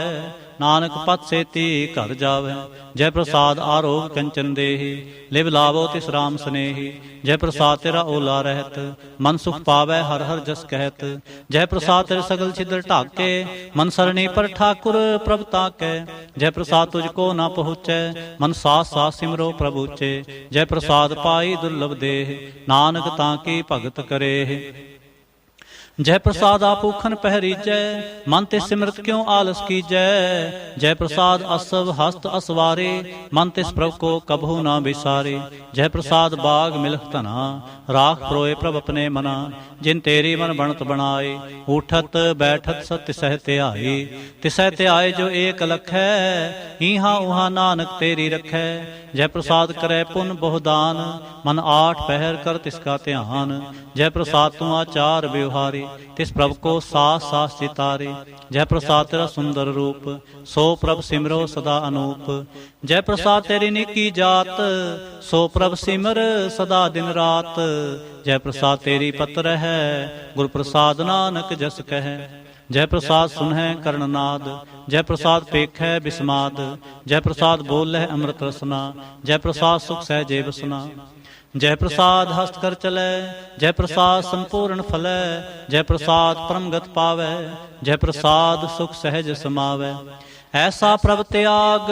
ਨਾਨਕ ਪਤ ਸੇਤੀ ਘਰ ਜਾਵੈ। ਜੈ ਪ੍ਰਸਾਦ ਆਰੋਗ ਕੰਚਨ ਦੇਹੀ, ਲਿਵ ਲਾਵੋ ਤਿਸ ਰਾਮ ਸਨੇਹੀ। ਜੈ ਪ੍ਰਸਾਦ ਤੇਰਾ ਓਲਾ ਰਹਿਤ, ਮਨ ਸੁਖ ਪਾਵੈ ਹਰ ਹਰ ਜਸ ਕਹਿਤ। ਜੈ ਪ੍ਰਸਾਦ ਤੇਰੇ ਸਗਲ ਛਿਦਰ ਢਾਕੇ, ਮਨ ਸਰਣੀ ਪਰ ਠਾਕੁਰ ਪ੍ਰਭ ਤਾਕੈ। ਜੈ ਪ੍ਰਸਾਦ ਤੁਝ ਕੋ ਨਾ ਪਹੁੰਚੈ, ਮਨ ਸਾਥ ਸਾਥ ਸਿਮਰੋ ਪ੍ਰਭੂ ਚੇ। ਜੈ ਪ੍ਰਸਾਦ ਪਾਈ ਦੁਰਲਭ ਦੇਹ, ਨਾਨਕ ਤਾਂ ਕੀ ਭਗਤ ਕਰੇ। ਜੈ ਪ੍ਰਸਾਦ ਆਪੂਖਨ ਪਹਿਰੀਜੈ, ਮਨ ਤੇ ਸਿਮਰਤ ਕਿਉ ਆਲਸ ਕੀਜੈ। ਜੈ ਪ੍ਰਸਾਦ ਅਸਵ ਹਸਤ ਅਸਵਾਰੇ, ਮਨ ਤਿਸ ਪ੍ਰਭ ਕੋ ਕਬਹੂ ਨਾ ਵਿਸਾਰੇ। ਜੈ ਪ੍ਰਸਾਦ ਬਾਗ ਮਿਲਖ ਧਨਾ, ਰਾਖ ਪਰੋਏ ਪ੍ਰਭ ਆਪਣੇ ਮਨਾ। ਜਿਨ ਤੇਰੀ ਮਨ ਬਣਤ ਬਣਾਏ, ਉਠਤ ਬੈਠਤ ਸਤ ਤਿਸਹਿ ਧਿਆਈ। ਤਿਸਹਿ ਧਿਆਏ ਜੋ ਏਕ ਲਖੈ, ਈਹਾਂ ਉਹਾਂ ਨਾਨਕ ਤੇਰੀ ਰਖੈ। ਜੈ ਪ੍ਰਸਾਦ ਕਰੈ ਪੁਨ ਬਹੁ ਦਾਨ, ਮਨ ਆਠ ਪਹਿਰ ਕਰ ਤਿਸਕਾ ਧਿਆਨ। ਜੈ ਪ੍ਰਸਾਦ ਤੂੰ ਆਚਾਰ ਵਿਵਹਾਰੀ, ਤਿਸ ਪ੍ਰਭ ਕੋ ਸਾਸ ਸਾਸ ਚਿਤਾਰੇ। ਜੈ ਪ੍ਰਸਾਦ ਤੇਰਾ ਸੁੰਦਰ ਰੂਪ, ਸੋ ਪ੍ਰਭ ਸਿਮਰੋ ਸਦਾ ਅਨੂਪ। ਜੈ ਪ੍ਰਸਾਦ ਤੇਰੀ ਨਿੱਕੀ ਜਾਤ, ਸੋ ਪ੍ਰਭ ਸਿਮਰ ਸਦਾ ਦਿਨ ਰਾਤ। ਜੈ ਪ੍ਰਸਾਦ ਤੇਰੀ ਪਤਰ ਹੈ, ਗੁਰ ਪ੍ਰਸਾਦ ਨਾਨਕ ਜਸ ਕਹਿ। ਜੈ ਪ੍ਰਸਾਦ ਸੁਨਹਿ ਕਰਨਨਾਦ, ਜੈ ਪ੍ਰਸਾਦ ਪੇਖੈ ਬਿਸਮਾਦ। ਜੈ ਪ੍ਰਸਾਦ ਬੋਲਹਿ ਅੰਮ੍ਰਿਤ ਰਸਨਾ, ਜੈ ਪ੍ਰਸਾਦ ਸੁਖ ਸਹਿਜੇ ਬਸਨਾ। ਜੈ ਪ੍ਰਸਾਦ ਹਸਤ ਕਰ ਚਲੈ, ਜੈ ਪ੍ਰਸਾਦ ਸੰਪੂਰਨ ਫਲੈ। ਜੈ ਪ੍ਰਸਾਦ ਪਰਮਗਤ ਪਾਵੈ, ਜੈ ਪ੍ਰਸਾਦ ਸੁਖ ਸਹਿਜ ਸਮਾਵੈ। ਐਸਾ ਪ੍ਰਭ ਤਿਆਗ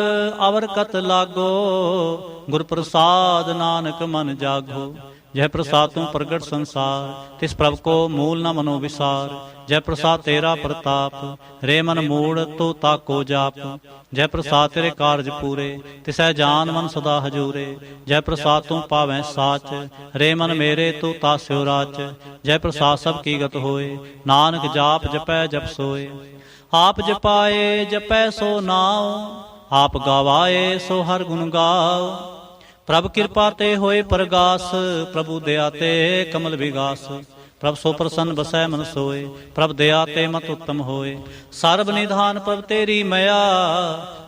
ਅਵਰ ਕਤ ਲਾਗੋ, ਗੁਰ ਪ੍ਰਸਾਦ ਨਾਨਕ ਮਨ ਜਾਗੋ। ਜੈ ਪ੍ਰਸਾਦ ਤੂੰ ਪ੍ਰਗਟ ਸੰਸਾਰ, ਤਿਸ ਪ੍ਰਭ ਕੋ ਮੂਲ ਨ ਮਨੋ ਵਿਸਾਰ। ਜੈ ਪ੍ਰਸਾਦ ਤੇਰਾ ਪ੍ਰਤਾਪ, ਰੇ ਮਨ ਮੂੜ ਤੂੰ ਤਾਕੋ ਜਾਪ। ਜੈ ਪ੍ਰਸਾਦ ਤੇਰੇ ਕਾਰਜ ਪੂਰੇ, ਤਿਸੈ ਜਾਨ ਮਨ ਸਦਾ ਹਜੂਰੇ। ਜੈ ਪ੍ਰਸਾਦ ਤੂੰ ਪਾਵੈ ਸਾਚ, ਰੇ ਮਨ ਮੇਰੇ ਤੂੰ ਤਾਸਿਓ ਰਾਚ। ਜੈ ਪ੍ਰਸਾਦ ਸਭ ਕੀ ਗਤ ਹੋਏ, ਨਾਨਕ ਜਾਪ ਜਪੈ ਜਪ ਸੋਏ। ਆਪ ਜਪਾਏ ਜਪੈ ਸੋ ਨਾਉ, ਆਪ ਗਾਵਾਏ ਸੋ ਹਰ ਗੁਣ ਗਾਓ। ਪ੍ਰਭ ਕਿਰਪਾ ਤੇ ਹੋਏ ਪ੍ਰਗਾਸ, ਪ੍ਰਭੂ ਦਇਆ ਤੇ ਕਮਲ ਵਿਗਾਸ। ਪ੍ਰਭ ਸੋ ਪ੍ਰਸੰਨ ਬਸੈ ਮਨ ਸੋਏ, ਪ੍ਰਭ ਦਇਆ ਤੇ ਮਤ ਉਤਮ ਹੋਏ। ਸਰਬ ਨਿਧਾਨ ਪ੍ਰਭ ਤੇਰੀ ਮਇਆ,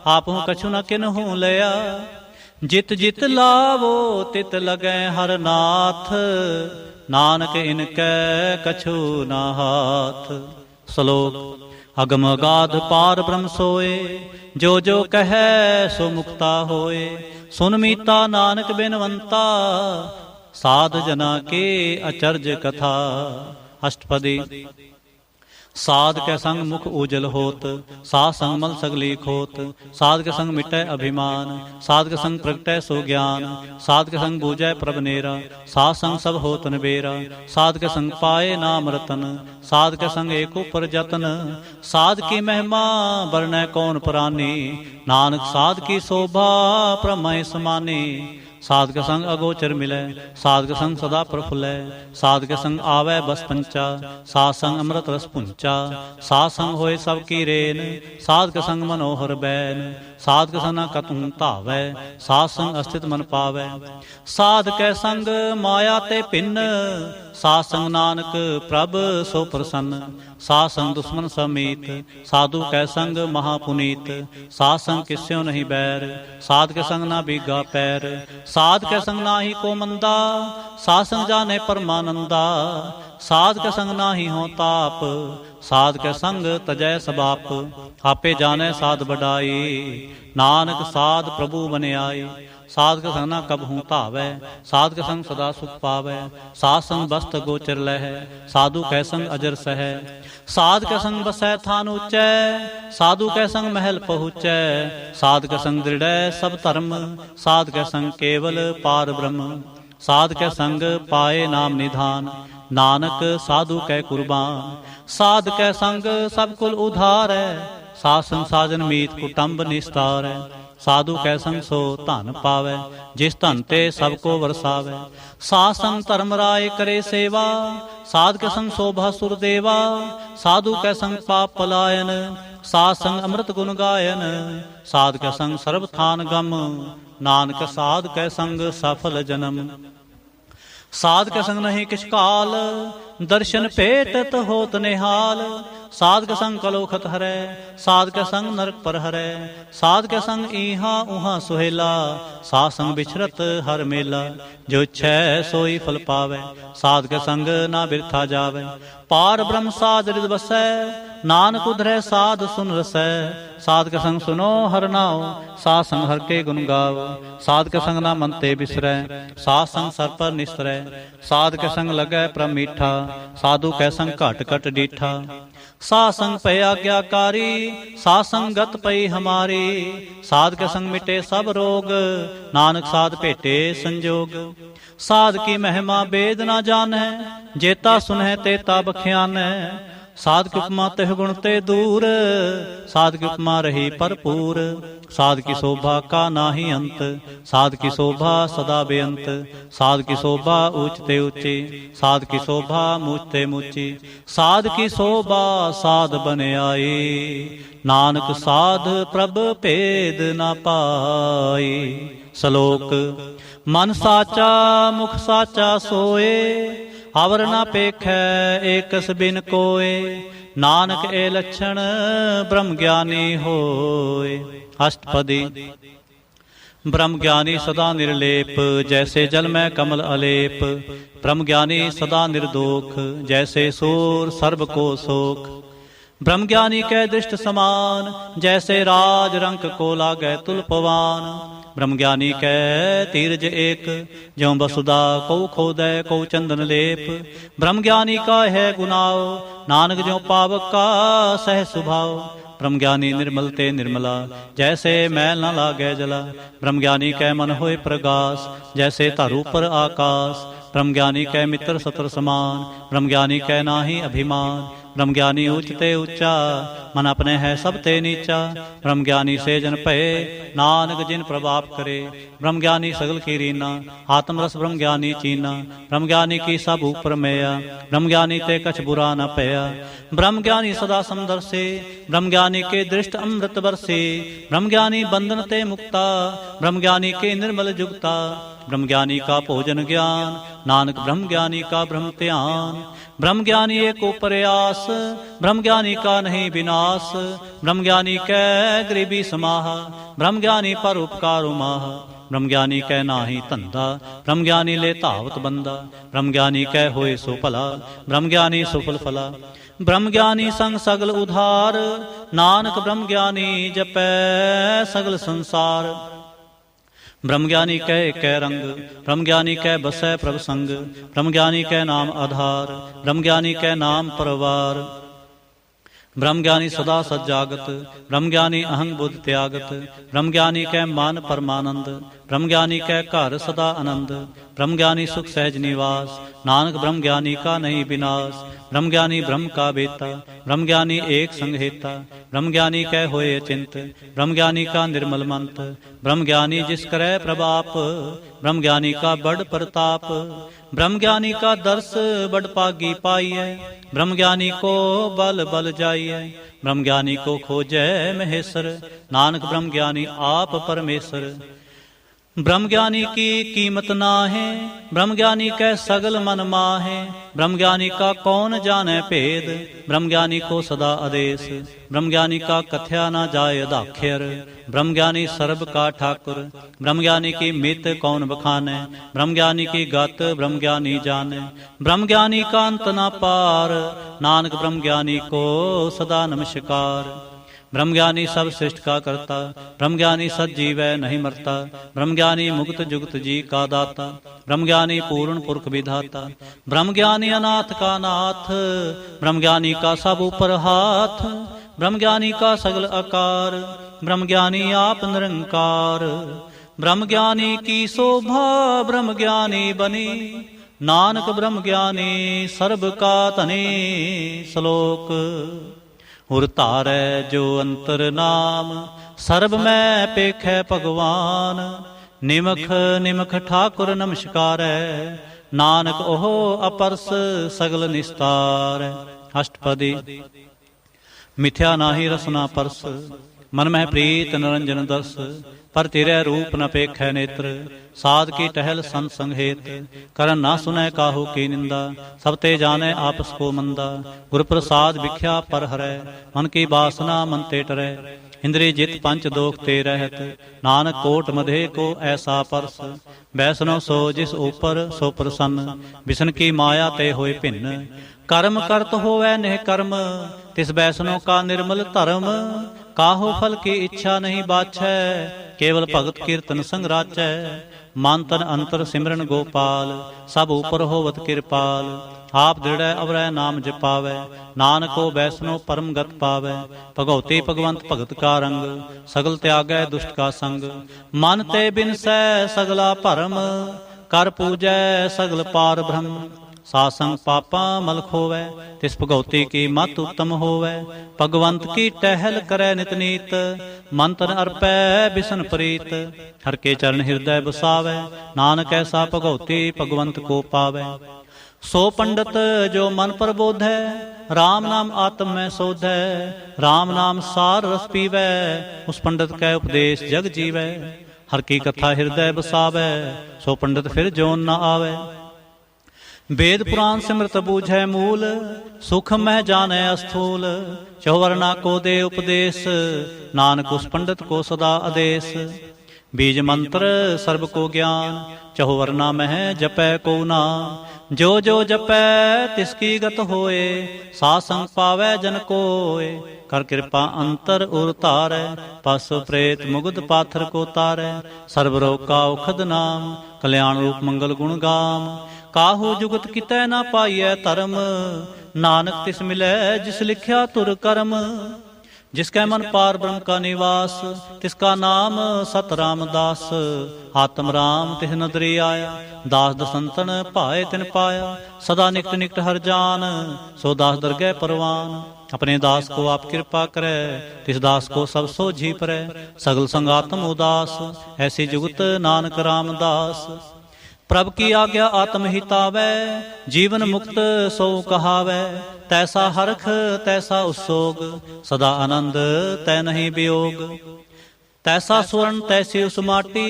ਆਪਹੁ ਕਛੁ ਨ ਕਿਨਹੂ ਲਿਆ। ਜਿਤ ਜਿਤ ਲਾਵੋ ਤਿਤ ਲਗੈ ਹਰ ਨਾਥ, ਨਾਨਕ ਇਨਕੈ ਕਛੁ ਨਾ ਹਾਥ। ਸ਼ਲੋਕ ਅਗਮ ਅਗਾਧ ਪਾਰ ਬ੍ਰਹਮ ਸੋਏ, ਜੋ ਜੋ ਕਹੈ ਸੋ ਮੁਕਤਾ ਹੋਏ। ਸੁਨ ਮੀਤਾ ਨਾਨਕ ਬਿਨਵੰਤਾ, ਸਾਧ ਜਨਾ ਕੇ ਅਚਰਜ ਕਥਾ। ਅਸ਼ਟਪਦੀ। ਸਾਧ ਕੈ ਸੰਗ ਮੁਖ ਉਜਲ ਹੋਤ, ਸਾਧ ਸੰਗ ਮਲ ਸਗਲੀ ਖੋਤ। ਸਾਧ ਕੇ ਸੰਗ ਮਿਟੈ ਅਭਿਮਾਨ, ਸਾਧ ਕੇ ਸੰਗ ਪ੍ਰਗਟੈ ਸੋ ਗਿਆਨ। ਸਾਧ ਕੇ ਸੰਗ ਬੂਝੈ ਪ੍ਰਭ ਨੇਰਾ, ਸਾਧ ਸੰਗ ਸਭ ਹੋਤ ਨਬੇਰਾ। ਸਾਧ ਕੇ ਸੰਗ ਪਾਏ ਨਾਮ ਰਤਨ, ਸਾਧ ਕੇ ਸੰਗ ਏਕ ਉਪਰ ਜਤਨ। ਸਾਧ ਕੀ ਮਹਿਮਾ ਬਰਨੈ ਕੌਣ ਪ੍ਰਾਨੀ, ਨਾਨਕ ਸਾਧ ਕੀ ਸ਼ੋਭਾ ਪ੍ਰਮੈ ਸਮਾਨੀ। ਸਾਧ ਕੇ ਸੰਗ ਅਗੋਚਰ ਮਿਲੈ, ਸਾਧ ਕੇ ਸੰਗ ਸਦਾ ਪ੍ਰਫੁੱਲੈ। ਸਾਧ ਕੇ ਸੰਗ ਆਵੈ ਬਸ ਪੰਚਾ, ਸਾਧ ਸੰਗ ਅੰਮ੍ਰਿਤ ਰਸ ਪੁੰਚਾ। ਸਾਧ ਸੰਗ ਹੋਏ ਸਭ ਕੀ ਰੇਨ, ਸਾਧ ਕੇ ਸੰਗ ਮਨੋਹਰ ਬੈਨ। ਸਾਧ ਕੇ ਸੰਗ ਨ ਕਤਹੁ ਧਾਵੈ, ਸਾਧ ਸੰਗ ਅਸਥਿਤ ਮਨ ਪਾਵੈ। ਸਾਧ ਕੈ ਸੰਗ ਮਾਇਆ ਤੇ ਭਿੰਨ, ਸਾਧ ਸੰਗ ਨਾਨਕ ਪ੍ਰਭ ਸੋ ਪ੍ਰਸੰਨ। ਸਾਧ ਸੰਗ ਦੁਸ਼ਮਨ ਸਮੀਤ, ਸਾਧੂ ਕੈ ਸੰਗ ਮਹਾ ਪੁਨੀਤ। ਸਾਧ ਸੰਗ ਕਿਸਿਓ ਨਹੀਂ ਬੈਰ, ਸਾਧ ਕੇ ਸੰਗ ਨਾ ਬੀਗਾ ਪੈਰ। ਸਾਧ ਕੇ ਸੰਗ ਨਾਹੀ ਕੋ ਮੰਦਾ, ਸਾਧ ਸੰਗ ਜਾਣੇ ਪਰਮਾਨੰਦਾ। ਸਾਧ ਕੇ ਸੰਗ ਨਾਹੀ ਹੋ ਤਾਪ, ਸਾਧ ਕੇ ਸੰਗ ਤਜੈ ਸਬਾਪ। ਆਪੇ ਜਾਣੈ ਸਾਧ ਵਡਾਈ, ਨਾਨਕ ਸਾਧ ਪ੍ਰਭੂ ਬਨਿਆਈ। ਸਾਧ ਕੇ ਸੰਗ ਨਾ ਕਬਹੂ ਧਾਵੈ, ਸਾਧ ਕੇ ਸੰਗ ਸਦਾ ਸੁਖ ਪਾਵੈ। ਸਾਧ ਸੰਗ ਬਸਤ ਗੋਚਰ ਲਹੈ, ਸਾਧੂ ਕੈ ਸੰਗ ਅਜਰ ਸਹੈ। ਸਾਧ ਕੇ ਸੰਗ ਬਸੈ ਥਾਨ ਉਚੈ, ਸਾਧੂ ਕੈ ਸੰਗ ਮਹਿਲ ਪਹੁੰਚੈ। ਸਾਧ ਕੇ ਸੰਗ ਦ੍ਰਿੜੈ ਸਭ ਧਰਮ, ਸਾਧ ਕੇ ਸੰਗ ਕੇਵਲ ਪਾਰ ਬ੍ਰਹਮ। ਸਾਧ ਕੇ ਸੰਗ ਪਾਏ ਨਾਮ ਨਿਧਾਨ, ਨਾਨਕ ਸਾਧੂ ਕੈ ਕੁਰਬਾਨ। ਸਾਧ ਕੈ ਸੰਗ ਸਭ ਕੁਲ ਉਧਾਰੈ, ਸਾਧ ਸੰਗ ਸਾਜਨ ਮੀਤ ਕੁਟੰਬ ਨਿਸਤਾਰੈ। ਸਾਧੂ ਕੈ ਸੰਗ ਸੋ ਧਨ ਪਾਵੈ, ਜਿਸ ਧਨ ਤੇ ਸਭ ਕੋ ਵਰਸਾਵੈ। ਸਾਧ ਸੰਗ ਧਰਮ ਰਾਏ ਕਰੇ ਸੇਵਾ, ਸਾਧ ਕੇ ਸੰਗ ਸ਼ੋਭਾ ਸੁਰ ਦੇਵਾ। ਸਾਧੂ ਕੈ ਸੰਗ ਪਾਪ ਪਲਾਇਨ, ਸਾਧ ਸੰਗ ਅੰਮ੍ਰਿਤ ਗੁਣ ਗਾਇਨ। ਸਾਧ ਕੈ ਸੰਗ ਸਰਬ ਥਾਨ ਗਮ, ਨਾਨਕ ਸਾਧ ਕੈ ਸੰਗ ਸਫਲ ਜਨਮ। ਸਾਧ ਕੇ ਸੰਗ ਨਹੀਂ ਕਿਛ ਕਾਲ, ਦਰਸ਼ਨ ਭੇਟਤ ਹੋਤ ਨਿਹਾਲ। ਸਾਧ ਕੇ ਸੰਗ ਕਲੋਖਤ ਹਰੈ, ਸਾਧ ਕੇ ਸੰਗ ਨਰਕ ਪਰ ਹਰੈ। ਸਾਧ ਕੇ ਸੰਗ ਈਹਾਂ ਉਹਾਂ ਸੁਹੇਲਾ, ਸਾਧ ਸੰਗ ਬਿਛਰਤ ਹਰ ਮੇਲਾ। ਜੋ ਇਛੈ ਸੋਈ ਫਲ ਪਾਵੈ, ਸਾਧ ਕੇ ਸੰਗ ਨਾ ਬਿਰਥਾ ਜਾਵੈ। ਪਾਰ ਬ੍ਰਹਮ ਸਾਧ ਰਿਦ ਵਸੈ, नानक उधरै साध सुन रसै। साध के संग सुनो हर नाओ, साध संग हर के गुण गाओ। साध के संग ना मन ते बिसरै, साध संग सर पर निसरै। साध के संग लगै प्रभ मीठा, साधु कै संग घट घट डीठा। साध संग पै आज्ञाकारी, साध संग गत पई हमारी। साध के संग मिटे सब रोग, नानक साध भेटे संजोग। साध की महिमा वेद ना जानੈ, जेता सुनਹਿ तेता बख्यानੈ। साध की उपमा तिह गुण ते दूर, साध की उपमा रही भरपूर। साध की शोभा का नाहि अंत, साध की शोभा सदा बेअंत। साध की शोभा ऊंच ते ऊंची, साध की शोभा मूच ते मूची। साध की शोभा साध बन आई, नानक साध प्रभ भेद ना पाई। श्लोक मन साचा मुख साचा सोए, अवर न पेखै एकस बिन कोय। नानक ए लक्षण ब्रह्म ज्ञानी होय। अष्टपदी। ब्रह्म ज्ञानी सदा निर्लेप, जैसे जल में कमल अलेप। ब्रह्म ज्ञानी सदा निर्दोख, जैसे सूर सर्ब को सोख। ब्रह्म ज्ञानी कै दृष्ट समान, जैसे राज रंक को लागै तुलपवान। ब्रह्म ज्ञानी कै तीरज एक, ज्यों वसुधा को खोदै को चंदन लेप। ब्रह्म ज्ञानी का है गुनाव, नानक ज्यों पावक का सह सुभाव। ब्रह्म ज्ञानी निर्मल ते निर्मला, जैसे मैल न लागै जला। ब्रह्म ज्ञानी कै मन होए प्रगास, जैसे धरु पर आकाश। ब्रह्म ज्ञानी कै मित्र सतर समान, ब्रह्म ज्ञानी कै नाहि अभिमान। ब्रह्म ज्ञानी ऊंच ते ऊंचा, मन अपने है सब ते नीचा। ब्रह्म ज्ञानी से जन भये, नानक जिन प्रभाव करे। ब्रह्म ज्ञानी सगल की रीना, आत्मरस ब्रह्म ज्ञानी चीना। ब्रह्म ज्ञानी की सब ऊपर मैया, ब्रह्म ज्ञानी ते कछ बुरा न पया। ब्रह्म ज्ञानी सदा समदर्शी, ब्रह्म ज्ञानी के दृष्ट अमृत बरसे। ब्रह्म ज्ञानी बंधन ते मुक्ता, ब्रह्म ज्ञानी के निर्मल जुगता। ब्रह्म ज्ञानी का भोजन ज्ञान, नानक ब्रह्म ज्ञानी का ब्रह्म ध्यान। ब्रह्म ज्ञानी एक प्रयास, ब्रह्म ज्ञानी का नहीं विनाश। ब्रह्म ज्ञानी कै गरीबी समाहा, ब्रह्म ज्ञानी पर उपकार उमाह। ब्रह्म ज्ञानी कै नाहि धंधा, ब्रह्म ज्ञानी ले धावत बंदा। ब्रह्म ज्ञानी कै होए सो भला, ब्रह्म ज्ञानी सुफल फला। ब्रह्म ज्ञानी संग सगल उधार, नानक ब्रह्म ज्ञानी जपै सगल संसार। ब्रह्म ज्ञानी कै कै रंग, ब्रह्म ज्ञानी कै बसै प्रभ संग। ब्रह्म ज्ञानी कै नाम आधार, ब्रह्म ज्ञानी कै नाम परवार। ब्रह्म ज्ञानी सदा सज्जागत, ब्रह्म ज्ञानी अहंग बुद्ध त्यागत। ब्रह्म ज्ञानी कै मान परमानंद, ब्रह्म ज्ञानी कै घर सदा आनंद। ब्रह्म ज्ञानी सुख सहज निवास, नानक ब्रह्म ज्ञानी का नहीं विनाश। ब्रह्म ज्ञानी ब्रह्म का बेता, ब्रह्म ज्ञानी एक संग हेता। ब्रह्म ज्ञानी कै होए अचिंत, ब्रह्म ज्ञानी का निर्मल मंत। ब्रह्म ज्ञानी जिस करै प्रभाप, ब्रह्म ज्ञानी का बड़ प्रताप। ब्रह्म ज्ञानी का दर्श बड़ पागी पाइयै, ब्रह्म ज्ञानी को बल बल जाइयै। ब्रह्म ज्ञानी को खोजै महेश्वर, नानक ब्रह्म ज्ञानी आप परमेश्वर। ब्रह्म ज्ञानी की कीमत ना है, ब्रह्म ज्ञानी कै सगल मन माहे। ब्रह्म ज्ञानी का कौन जाने भेद, ब्रह्म ज्ञानी को सदा आदेश। ब्रह्म ज्ञानी का कथ्या ना जाय दाख्यर, ब्रह्म ज्ञानी सर्ब का ठाकुर। ब्रह्म ज्ञानी की मित कौन बखाने, ब्रह्म ज्ञानी की गत ब्रह्म ज्ञानी जाने। ब्रह्म ज्ञानी का अंत ना पार, नानक ब्रह्म ज्ञानी को सदा नमस्कार। ब्रह्म ज्ञानी सब सृष्ट का करता, ब्रह्म ज्ञानी सद जीवै नहीं मरता। ब्रह्म ज्ञानी मुक्त जुगत जी का दाता, ब्रह्म ज्ञानी पूर्ण पुरख विधाता। ब्रह्म ज्ञानी अनाथ का नाथ, ब्रह्म ज्ञानी का सब ऊपर हाथ। ब्रह्म ज्ञानी का सगल आकार, ब्रह्म ज्ञानी आप निरंकार। ब्रह्म ज्ञानी की शोभा ब्रह्म ज्ञानी बनी, नानक ब्रह्म ज्ञानी सर्ब का धनी। श्लोक उर धारै जो अंतर नाम, सर्ब मैं पेखै भगवान। निमख निमख ठाकुर नमस्कारै, नानक ओह अपरस सगल निस्तार। अष्टपदी। मिथ्या नाहि रसना परस, मन में प्रीत निरंजन दर्श। पर तेरे रूप न पेखै नेत्र, साध की टहल संत संगेत। करन ना सुनै काहू की निंदा, सब ते जाने आपस को मंदा। गुर प्रसाद भिख्या पर हरै, मन की बासना मन ते टरै। इंद्रिय जित पंच दोख ते रहत, नानक कोट मधे को ऐसा परस। वैष्णव सो जिस ऊपर सो प्रसन्न, बिसन की माया ते होए भिन्न। कर्म करत होवै निह कर्म, तिस बैसनों का निर्मल धर्म, काहो फल की इच्छा नहीं बाछै, केवल भगत कीर्तन संग राचै। मन तन अंतर सिमरन गोपाल, सब ऊपर होवत किरपाल। आप दृढ़ अवरै नाम जपावै, नानको बैसनो परम गत पावै। भगवती भगवंत भगत का रंग, सगल त्यागै दुष्ट का संग। मन ते बिनसै सगला भरम, कर पूजै सगल पार ब्रह्म। सासंग पापा मल खोवै, तिस भगवती की मत उत्तम होवै। भगवंत की टहल करै नित नीत, मन तन अर्पै बिसन प्रीत। हर के चरण हृदय बसावै, नानक ऐसा भगवती भगवंत को पावै। सो पंडित जो मन प्रबोधै, राम नाम आत्म में सोधै। राम नाम सार रस पीवै, उस पंडित कै उपदेश जग जीवै। हर की कथा हृदय बसावै, सो पंडित फिर जोन न आवै। वेद पुराण सिमरत बूझै मूल, सुख मह जानै अस्थूल। चौवर्णा को दे उपदेश, नानक उस पंडित को सदा आदेश। बीज मंत्र सर्व को ज्ञान, चौवर्णा मह जपै को नाम। जो जो जपै तिसकी गत होए, सासंग पावै जन कोय। कर कृपा अंतर उर तारै, पशु प्रेत मुगध पाथर को तारै। सर्व रोग का औखद नाम, कल्याण रूप मंगल गुण गाम। काहू जुगत कितै न पाइयै धर्म, नानक तिस मिलै जिस लिखिया तुर कर्म। जिसकै मन पार ब्रह्म का निवास, तिसका नाम सत रामदास। आत्म राम तिस नदरी आया, दास दसंतन भाए तिन पाया। सदा निकट निकट हर जान, सो दास दरगह परवान। अपने दास को आप कृपा करे, तिस दास को सब सोझी परै। सगल संग आत्म उदास, ऐसी जुगत नानक रामदास। प्रभ की आज्ञा आत्म हितावै, जीवन मुक्त सो कहावै। तैसा हरख तैसा उत्सोग, सदा आनंद तै नहीं वियोग। तैसा स्वर्ण तैसी उस माटी,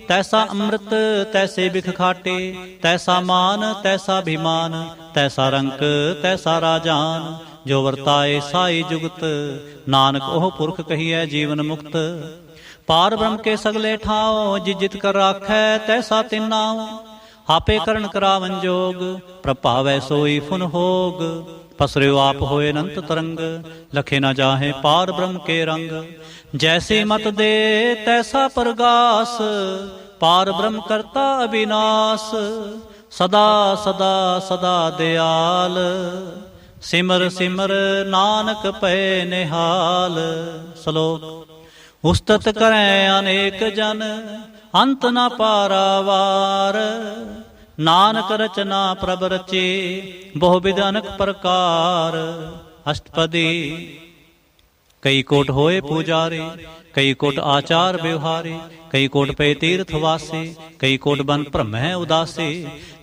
तैसा अमृत तैसे बिख खाटे। तैसा मान तैसा अभिमान, तैसा रंक तैसा राजान। जो वर्ताए साई जुगत, नानक ओह पुरख कहिए जीवन मुक्त। पार ब्रह्म के सगले ठाओ, जित जित कर राखै तैसा तिन नाओ। आपे करण करावन जोग, प्रभावै सोई फुन होग। पसर्यो आप होए अनंत तरंग, लखे न जाहे पार ब्रह्म के रंग। जैसी मत दे तैसा प्रगास, पार ब्रह्म करता अविनाश। सदा सदा सदा दयाल, सिमर सिमर नानक पै निहाल। श्लोक। उस्तत करें अनेक जन, अंत न पारावार। नानक रचना प्रभ रचे, बहुविध अनेक प्रकार। अष्टपदी। कई कोट होए पुजारी, कई कोट आचार व्यवहारे। कई कोट पे तीर्थ वासे, कई कोट बन ब्रह्म उदासे।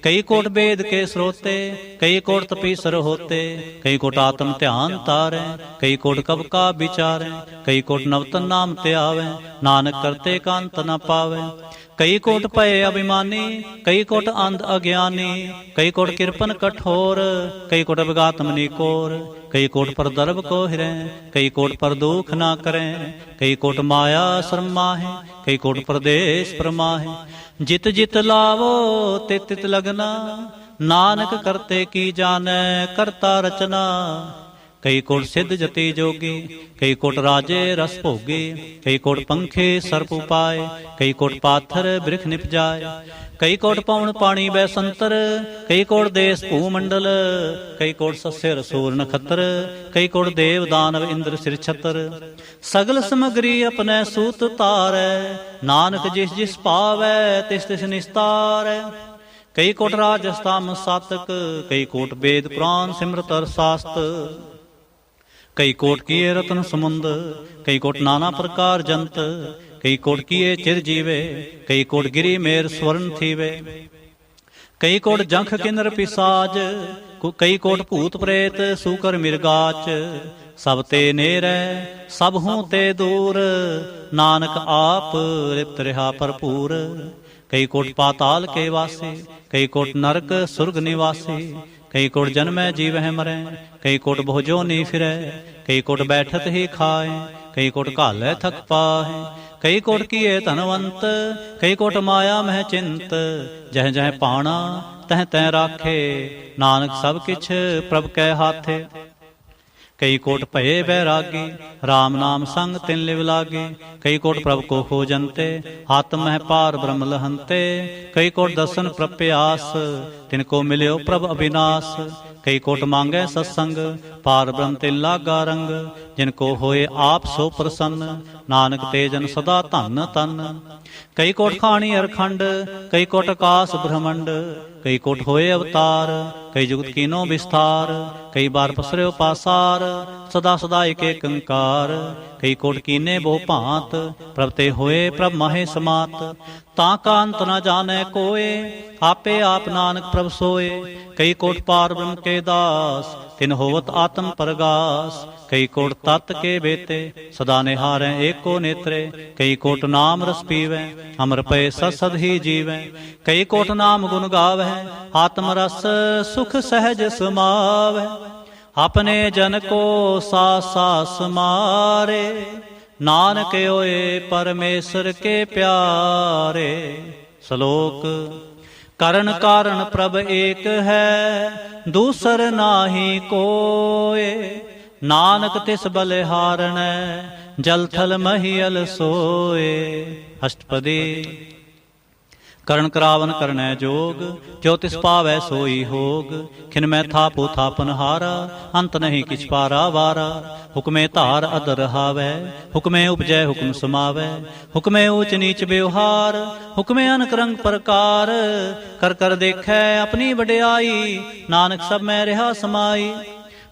कई कोट वेद के स्रोते, कई कोट तपीसर होते। कई कोट आत्म ध्यान तारै, कई कोट कब का विचारै। कई कोट नवतन नाम त्यावै, नानक करते कांत न पावै। कई कोट पए अभिमानी, कई कोट अंध अज्ञानी। कई कोट कृपन कठोर, कई कोट विगात्म निकोर। कई कोट पर दर्भ को हिरै, कई कोट पर दुख ना करें। कई कोट माया श्रम माहे, कई कोट परदेश परमाहे। जित जित लावो तित तित लगना, नानक करते की जानै करता रचना। कई कोट सिद्ध जति जोगी, कई कोट राजे रस भोगे। कई कोट पंखे सर्प उपाय, कई कोट पाथर वृक्ष निपजाय। कई कोट पवन पानी बै संतर, कई कोट देश भूमंडल। कई कोट सस्य रसूर नखत्र, कई कोट देव दानव इंद्र सिर छतर। सगल समग्री अपने सूत तारै, नानक जिस जिस पावै तिस तिस निस्तारै। कई कोट राजस्थाम सातक, कई कोट वेद पुराण सिमरत अर शास्त्र। कई कोट किए रत्न समुंद, कई कोट नाना प्रकार जंत। कई कोट किए चिर जीवे, कई कोट गिरी मेर स्वर्ण थीवे। कई कोट जंख किन्नर पिसाज, कई कोट भूत प्रेत सूकर मिर्गाच। सब ते नेरै सब हूँ ते दूर, नानक आप लिप्त रहा भरपूर। कई कोट पाताल के वासे, कई कोट नरक सुर्ग निवासी। कई कोट जन्मै जीवह मरै, कई कोट बहुजोनी फिरै। कई कोट बैठत ही खाए, कई कोट घालै थक पाहे। कई कोट किए धनवंत, कई कोट माया मह चिंत। जह जह पाना तह तह राखे, नानक सब किछ प्रभ कै हाथे। कई कोट भये बैरागी, राम नाम संग तिन लिव लागे। कई कोट प्रभ को खोजंते, आत्म है पार ब्रह्म लहंते। कई कोट दर्शन प्रप्यास, तिनको मिल्यो प्रभ अविनाश। कई कोट मांगे सत्संग, पार ब्रह्म तिन लागा रंग। जिनको होए आप सो प्रसन्न, नानक तेजन सदा धन तन। कई कोट खाणी अरखंड, कई कोट आकाश ब्रह्मंड। कई कोट होए अवतार, कई जुगत कीनो विस्तार। कई बार पसर्यो पासार, सदा सदा एक अंकार। कई कोट कीने बहु भांत, प्रभ ते होए प्रभ माहे समात। ताका अंत न जाने कोय, आपे आप नानक प्रभ सोए। कई कोट पार ब्रह्म के दास, तिन होवत आत्म परगास। कई कोट तत् के बेते, सदा निहारै एको नेत्रे। कई कोट नाम रस पीवै, अमर पय सद ही जीवै। कई कोट नाम गुण गावै, आत्म रस सुख सहज समावै। अपने जन को सास सास मारे, नानक होए परमेश्वर के प्यारे। श्लोक करण कारण प्रभ एक है, दूसर नाहि कोय। नानक तिस बलिहारणै, जल थल महियल सोए। अष्टपदी करण करावन करनै जोग, जो तिस पावै सोई होग। खिन मैं थापो थापन हारा, अंत नहीं किछ पारा वारा। हुक्मे धार अदर रहावै, हुक्मे उपजै हुक्म समावै। हुक्मे ऊच नीच व्यवहार, हुक्मे अनक रंग प्रकार। कर कर देखै अपनी वड्याई, नानक सब मैं रहा समाई।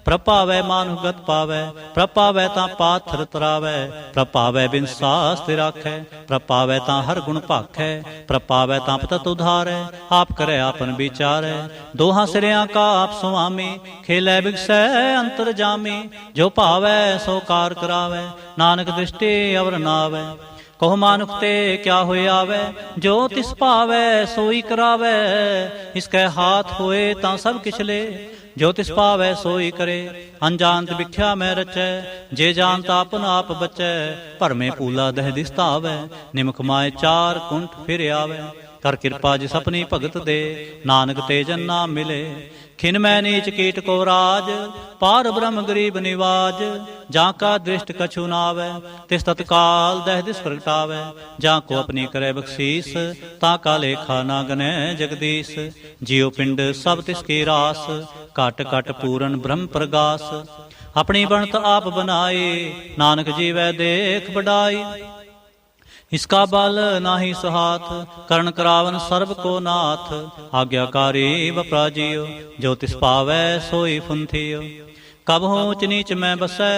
प्रभ पावै मानुगत पावै, प्रभ पावै तां पाथर तरावै। प्रभ पावै बिन सास ते राखै, प्रभ पावै तां हर गुण भाखै। प्रभ पावै तां पतत उधारै, आप करै आपन विचारै। दोहां सिरियां का आप सुआमी, खेलै बिगसै अंतर जामी। जो भावै सो कार करावै, नानक दृष्टि अवर नावै। कहो मानुख ते क्या होए आवै, जो तिस भावै सोई करावै। इसकै हाथ होए तां सब किछ ले, जो तिस भावै सोई करे। अनजानत बिख्या मैं रचै, जे जानता अपन आप बचै। भरमे पूला दह दिस धावै, निमक माए चार कुंठ फिर आवै। कर कृपा जिस अपनी भगत दे, नानक तेजन नाम मिले। खिन मैं नीच कीट को राज, पार ब्रह्म गरीब निवाज। जाका दृष्ट कछु नावै, तिस तत्काल दह दिस प्रगटावै। जाको अपनी करे बख्शीस, ताका लेखा ना गनै जगदीश। जियो पिंड सब तिसकी रास, घट घट पूरन ब्रह्म प्रगास। अपनी बनत आप बनाए, नानक जीवै देख बड़ाई। इसका बल नाही सुहाथ, करण करावन सर्ब को नाथ। आज्ञाकारी बपराजियो, जो तिस पावै सोई फुंथियो। कबहू ऊच नीच मैं बसै,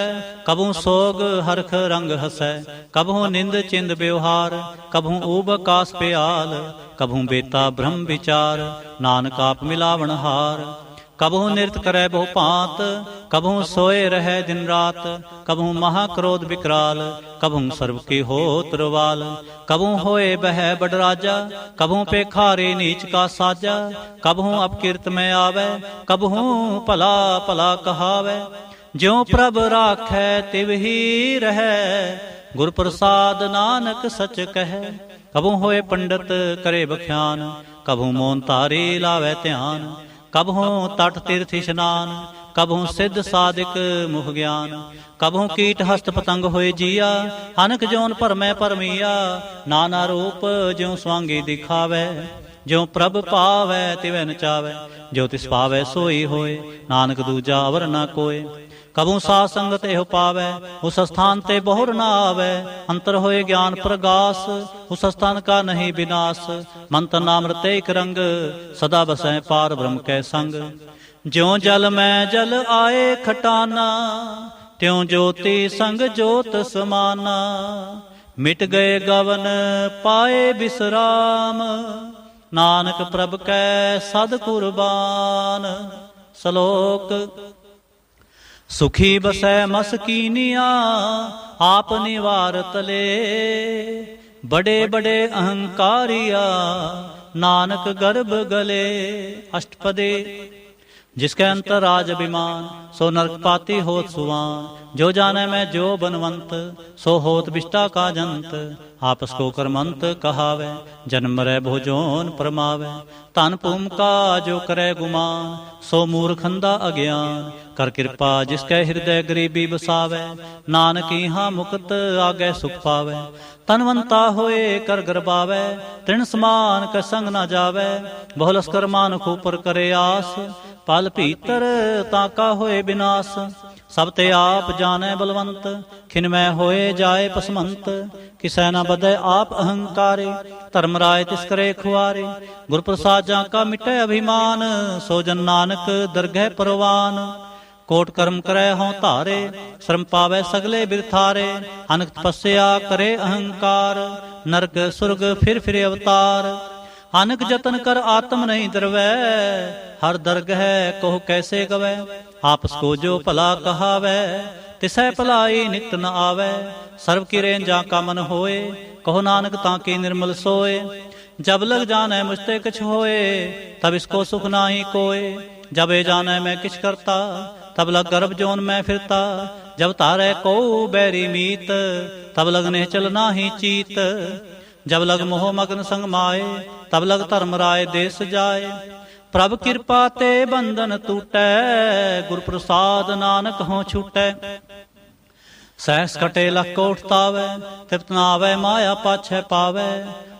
कबहू सोग हरख रंग हसै। कबहू निंद चिंद व्यवहार, कबहू ऊब कास प्याल। कबहू बेता ब्रह्म विचार, नानक आप मिलावण हार। कबहू नृत करै बहु भांत, कबहू सोए रहे दिन रात। कबहू महाक्रोध विकराल, कबहू सर्व की होत रवाल। कबहू होए बह बड़ राजा, कबहू पेखारे नीच का साजा। कबहू अपकीर्त में आवै, कबहू भला भला कहावै। ज्यों प्रभ राखै तिव ही रहै, गुर प्रसाद नानक सच कहै। कबहू होए पंडित करे बख्यान, कबहू मौन तारी लावै ध्यान। कबहू तट तीर्थ स्नान, कबहू सिद्ध साधिक मुख ज्ञान। कबहू कीट हस्त पतंग होए जिया, अनक जौन भरमै भरमिया। नाना रूप ज्यों स्वांगी दिखावै, ज्यों प्रभ पावै तिवै नचावै। जो तिस पावै सोई होए, नानक दूजा अवर न कोय। कबहू साध संगत एहो पावै, उस स्थान ते बहुर न आवै। अंतर होए ज्ञान प्रगास, उस स्थान का नहीं विनाश। मंत्र नामृत एक रंग, सदा बसै पार ब्रह्म कै संग। ज्यों जल में जल आए खटाना, त्यों ज्योति संग ज्योत समाना। मिट गए गवन पाए विश्राम, नानक प्रभ कै सद कुर्बान। श्लोक सुखी बसै मसकीनिया, आप निवारत ले। बड़े बड़े अहंकारिया, नानक गर्भ गले। अष्टपदे जिसके अंतर राज अभिमान, सो नरक पाती होत सुवान। जो जाने मैं जो बनवंत, सो होत विष्टा का जंत। आपस को करमंत कहावे, जन्म रै भोजोन परमावे। धन भूम का जो करे गुमान, सो मूर्खंदा अज्ञान। कर कृपा जिसके हृदय गरीबी बसावे, नानक इहाँ मुक्त आगे सुख पावे। तनवंता होए कर गरबावे, तृण समान क संग न जावे। बहु लस्कर मानख ऊपर करे आस, पल भीतर ताका होए विनाश। सब ते आप जाने बलवंत, खिनमय होए जाए पसमंत। किसै न बदे आप अहंकारे, धर्म राय तिस करे खुआरे। गुर प्रसाद जा का मिटे अभिमान, सो जन नानक दरगह परवान। कोट कर्म करे हों धारे, श्रम पावे सगले बिरथारे। अनक तपस्या करे अहंकार, नरक सुरग फिर अवतार। अनक जतन कर आत्म नहीं दरवै, हर दरगह कोह कैसे गवै। आपस को जो भला कहावै, तिसै भलाई नित न आवै। सर्व की रेंज जा का मन होए, कहो नानक ताकि निर्मल सोए। जब लग जाने मुझते कुछ होए, तब इसको सुख नाही कोय। जब ए जाने मैं किछ करता, तब लग गर्भ जोन में फिरता। जब तारे को बैरी मीत, तब लगने चलना ही चीत। जब लग मोह मगन संग माए, तब लग धर्म राय देश जाए। प्रभ कृपा ते बंधन टूटै, गुर प्रसाद नानक हों छूटै। सहस कटे लख कोट तावै, तृप्त न आवै माया पाछै पावै।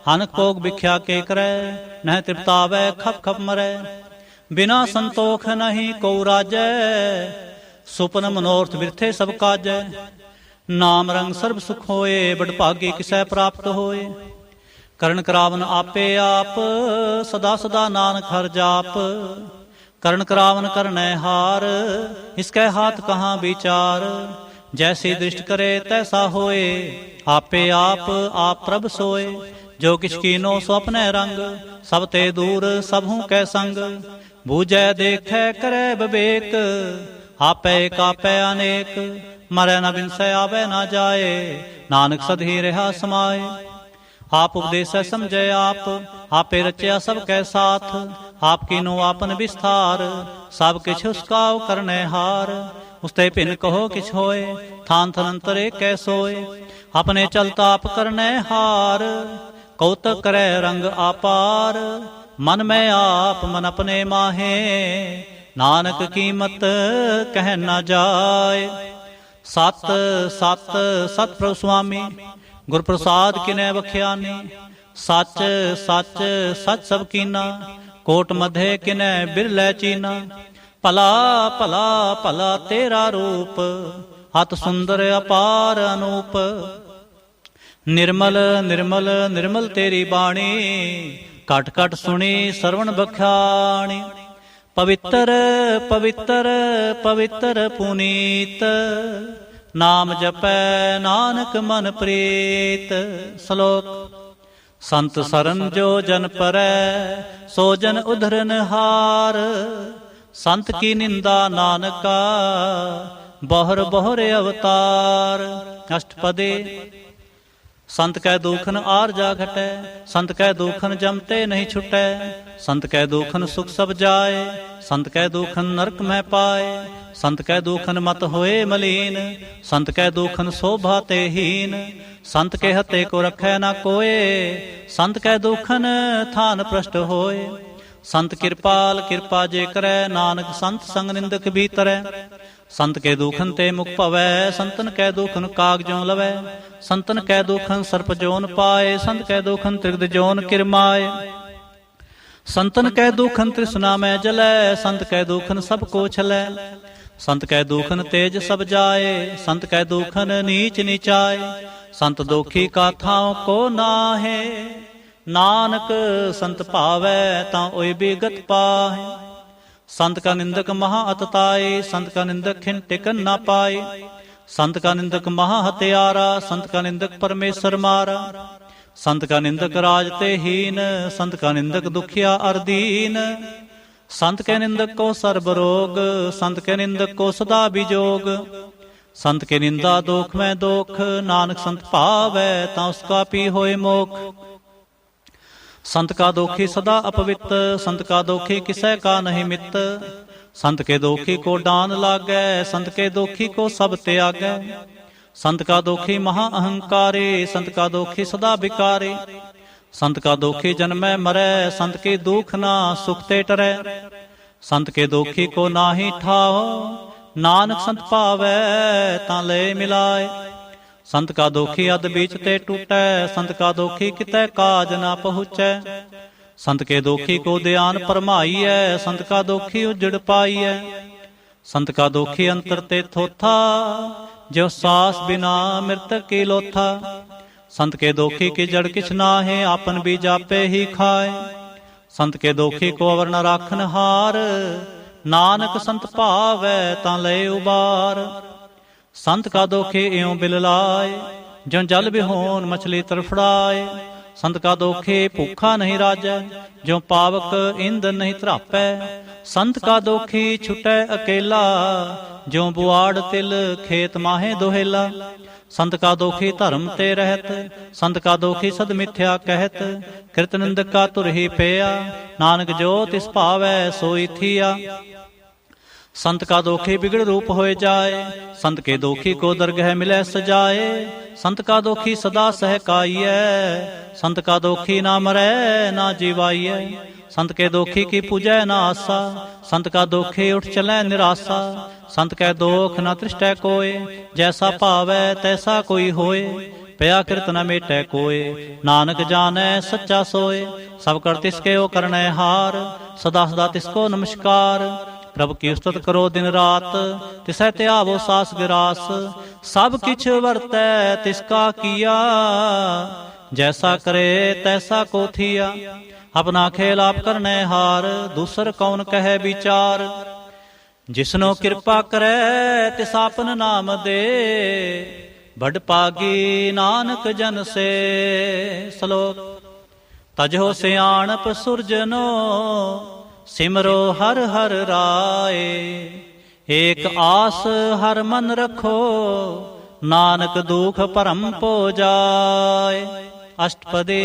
हनक भोग भिख्या के करै, नह तृप्तावै खप खप मरै। बिना संतोख नहीं को राजै, सुपन मनोरथ बिरथे सब काजै। नाम रंग सर्ब सुख होए, बड़ भागी किसै प्राप्त होए। करण करावन आपे आप, सदा सदा नानक हर जाप। करण करावन करनै हार, इसके हाथ कहाँ विचार। जैसी दृष्टि करे तैसा होए, आपे आप प्रभ सोए। जो किछ कीनो सो अपने रंग, सब ते दूर सबहू कै संग। बूझै देखै करे विवेक, आपे कापै अनेक। मरै न बिनसै आवे न जाए, नानक सदहि रहा समाए। आप उपदेश समझे आप, आपे रचया सब कै साथ। आपकी नो आपन विस्तार, सब किछ उसका करने हार। उसते भिन कहो किछ होए, थान थनंतरे कै सोए। अपने चलता आप करने हार, कौतक करे रंग आपार। मन में आप मन अपने माहे, नानक कीमत कह न जाए। सत सत सत प्रभु स्वामी, गुर प्रसाद किनै बख्यानी। सच सच सच सब कीना, कोट मधे किनै बिरलै चीना। भला भला भला तेरा रूप, अत सुंदर अपार अनूप। निर्मल निर्मल निर्मल तेरी बाणी, घट घट सुनी सरवण बख्याणी। पवित्र पवित्र पवित्र पुनीत, नाम जपै नानक मन प्रीत। श्लोक। संत सरन जो जन परै, सो जन उधरन हार। संत की निंदा नानका, बहुर बहुर अवतार। अष्टपदी। संत कै दुखन आर जा घटै, संत कै दुखन जमते नहीं छुटै। संत कै दुखन सुख सब जाए, संत कै दुखन नरक में पाए। संत कै दुखन मत होए मलीन, संत कै दुखन शोभा ते हीन। संत के हते को रखै न कोय, संत कै दुखन थान प्रष्ट होए। संत कृपाल कृपा जे करै, नानक संत संग निंदक भीतरै। संत के दुखन ते मुख भवै, संतन कै दुखन काग ज्यों लवै। संतन कै दुखन सर्प जोन पाए, संत कै दुखन त्रिगद जोन किरमाए। संतन कै दुखन तृष्णा में जलै, संत कै दुखन सब को छलै। संत कै दुखन तेज सब जाए, संत कै दुखन नीच नीचाए। संत दोखी काथाओं को नाहे, नानक संत भावै तां ओय बिगत पाहे। संत का निंदक महा अतताई, संत का निंदक खिन टिकन ना पाए। संत का निंदक महा हत्यारा, संत का निंदक परमेश्वर मारा। संत का निंदक राज ते हीन, संत का निंदक दुखिया अर दीन। संत के निंदक को सर्ब रोग, संत के निंदक को सदा विजोग। संत के निंदा दोख में दोख, नानक संत भावै तां उसका पी होए मोख। संत का दोखी सदा अपवित्र, संत का दोखी किसै का नहीं मित। संत के दोखी को डान लागै, संत के दोखी को सब त्यागै। संत का दोखी महा अहंकारी, संत का दोखी सदा बिकारी। संत का दोखी जन्मै मरै, संत के दुख ना सुख ते टरै। संत के दोखी को नाहि ठाओ, नानक संत पावै तां ले मिलाए। संत का दोखी अध बीच ते टूटै, संत का दोखी कितै काज ना पहुँचै। संत के दोखी को ध्यान परमाईऐ, संत का दोखी उजड़ पाईऐ। संत का दोखी अंतर ते थोथा, जो सास बिना मृतक की लोथा। संत के दोखी की जड़ किछ नाहे, आपन बीज आपे ही खाए। संत के दोखी को अवर न राखन हार, नानक संत भावै तां ले उबार। संत का दोखी इਉਂ बिललाए, जो जल बिहोन मछली तरफड़ाए। संत का दोखी भूखा नहीं राजै, जो पावक ईंधन नहीं धरापै। संत का दोखी छुटै अकेला, जो बुआड़ तिल खेत माहे दोहेला। संत का दोखी धर्म ते रहत, संत का दोखी सद मिथ्या कहत। कृत निंदक का तुर ही पेया, नानक जो तिस भावै सोई थिया। संत का दोखी बिगड़ रूप होए जाए, संत के दोखी को दरगह मिलै सजाए। संत का दोखी सदा सहकाईऐ, संत का दोखी ना मरै ना जीवाईऐ। संत के दोखी की पूजै ना आसा, संत का दोखी उठ चलै निरासा। संत कै दोख न तृष्टै कोय, जैसा भावै तैसा कोई होए। पया कृत न मेटै कोय, नानक जानै सच्चा सोए। सब कर तिसके ओ करनै हार, सदा सदा तिसको नमस्कार। प्रभु की उस्तत करो दिन रात, तिसै त्यावो सास गिरास। सब किछ वरतै तिसका किया, जैसा करे तैसा को थिया। अपना खेल आप करनै हार, दूसर कौन कहे विचार। जिसनो कृपा करे तिस आपन नाम दे, बड़ पागी नानक जन से। श्लोक। तजहो सियाणप सुरजनो, सिमरो हर हर राय। एक आस हर मन रखो, नानक दुख परम पो जाय। अष्टपदी।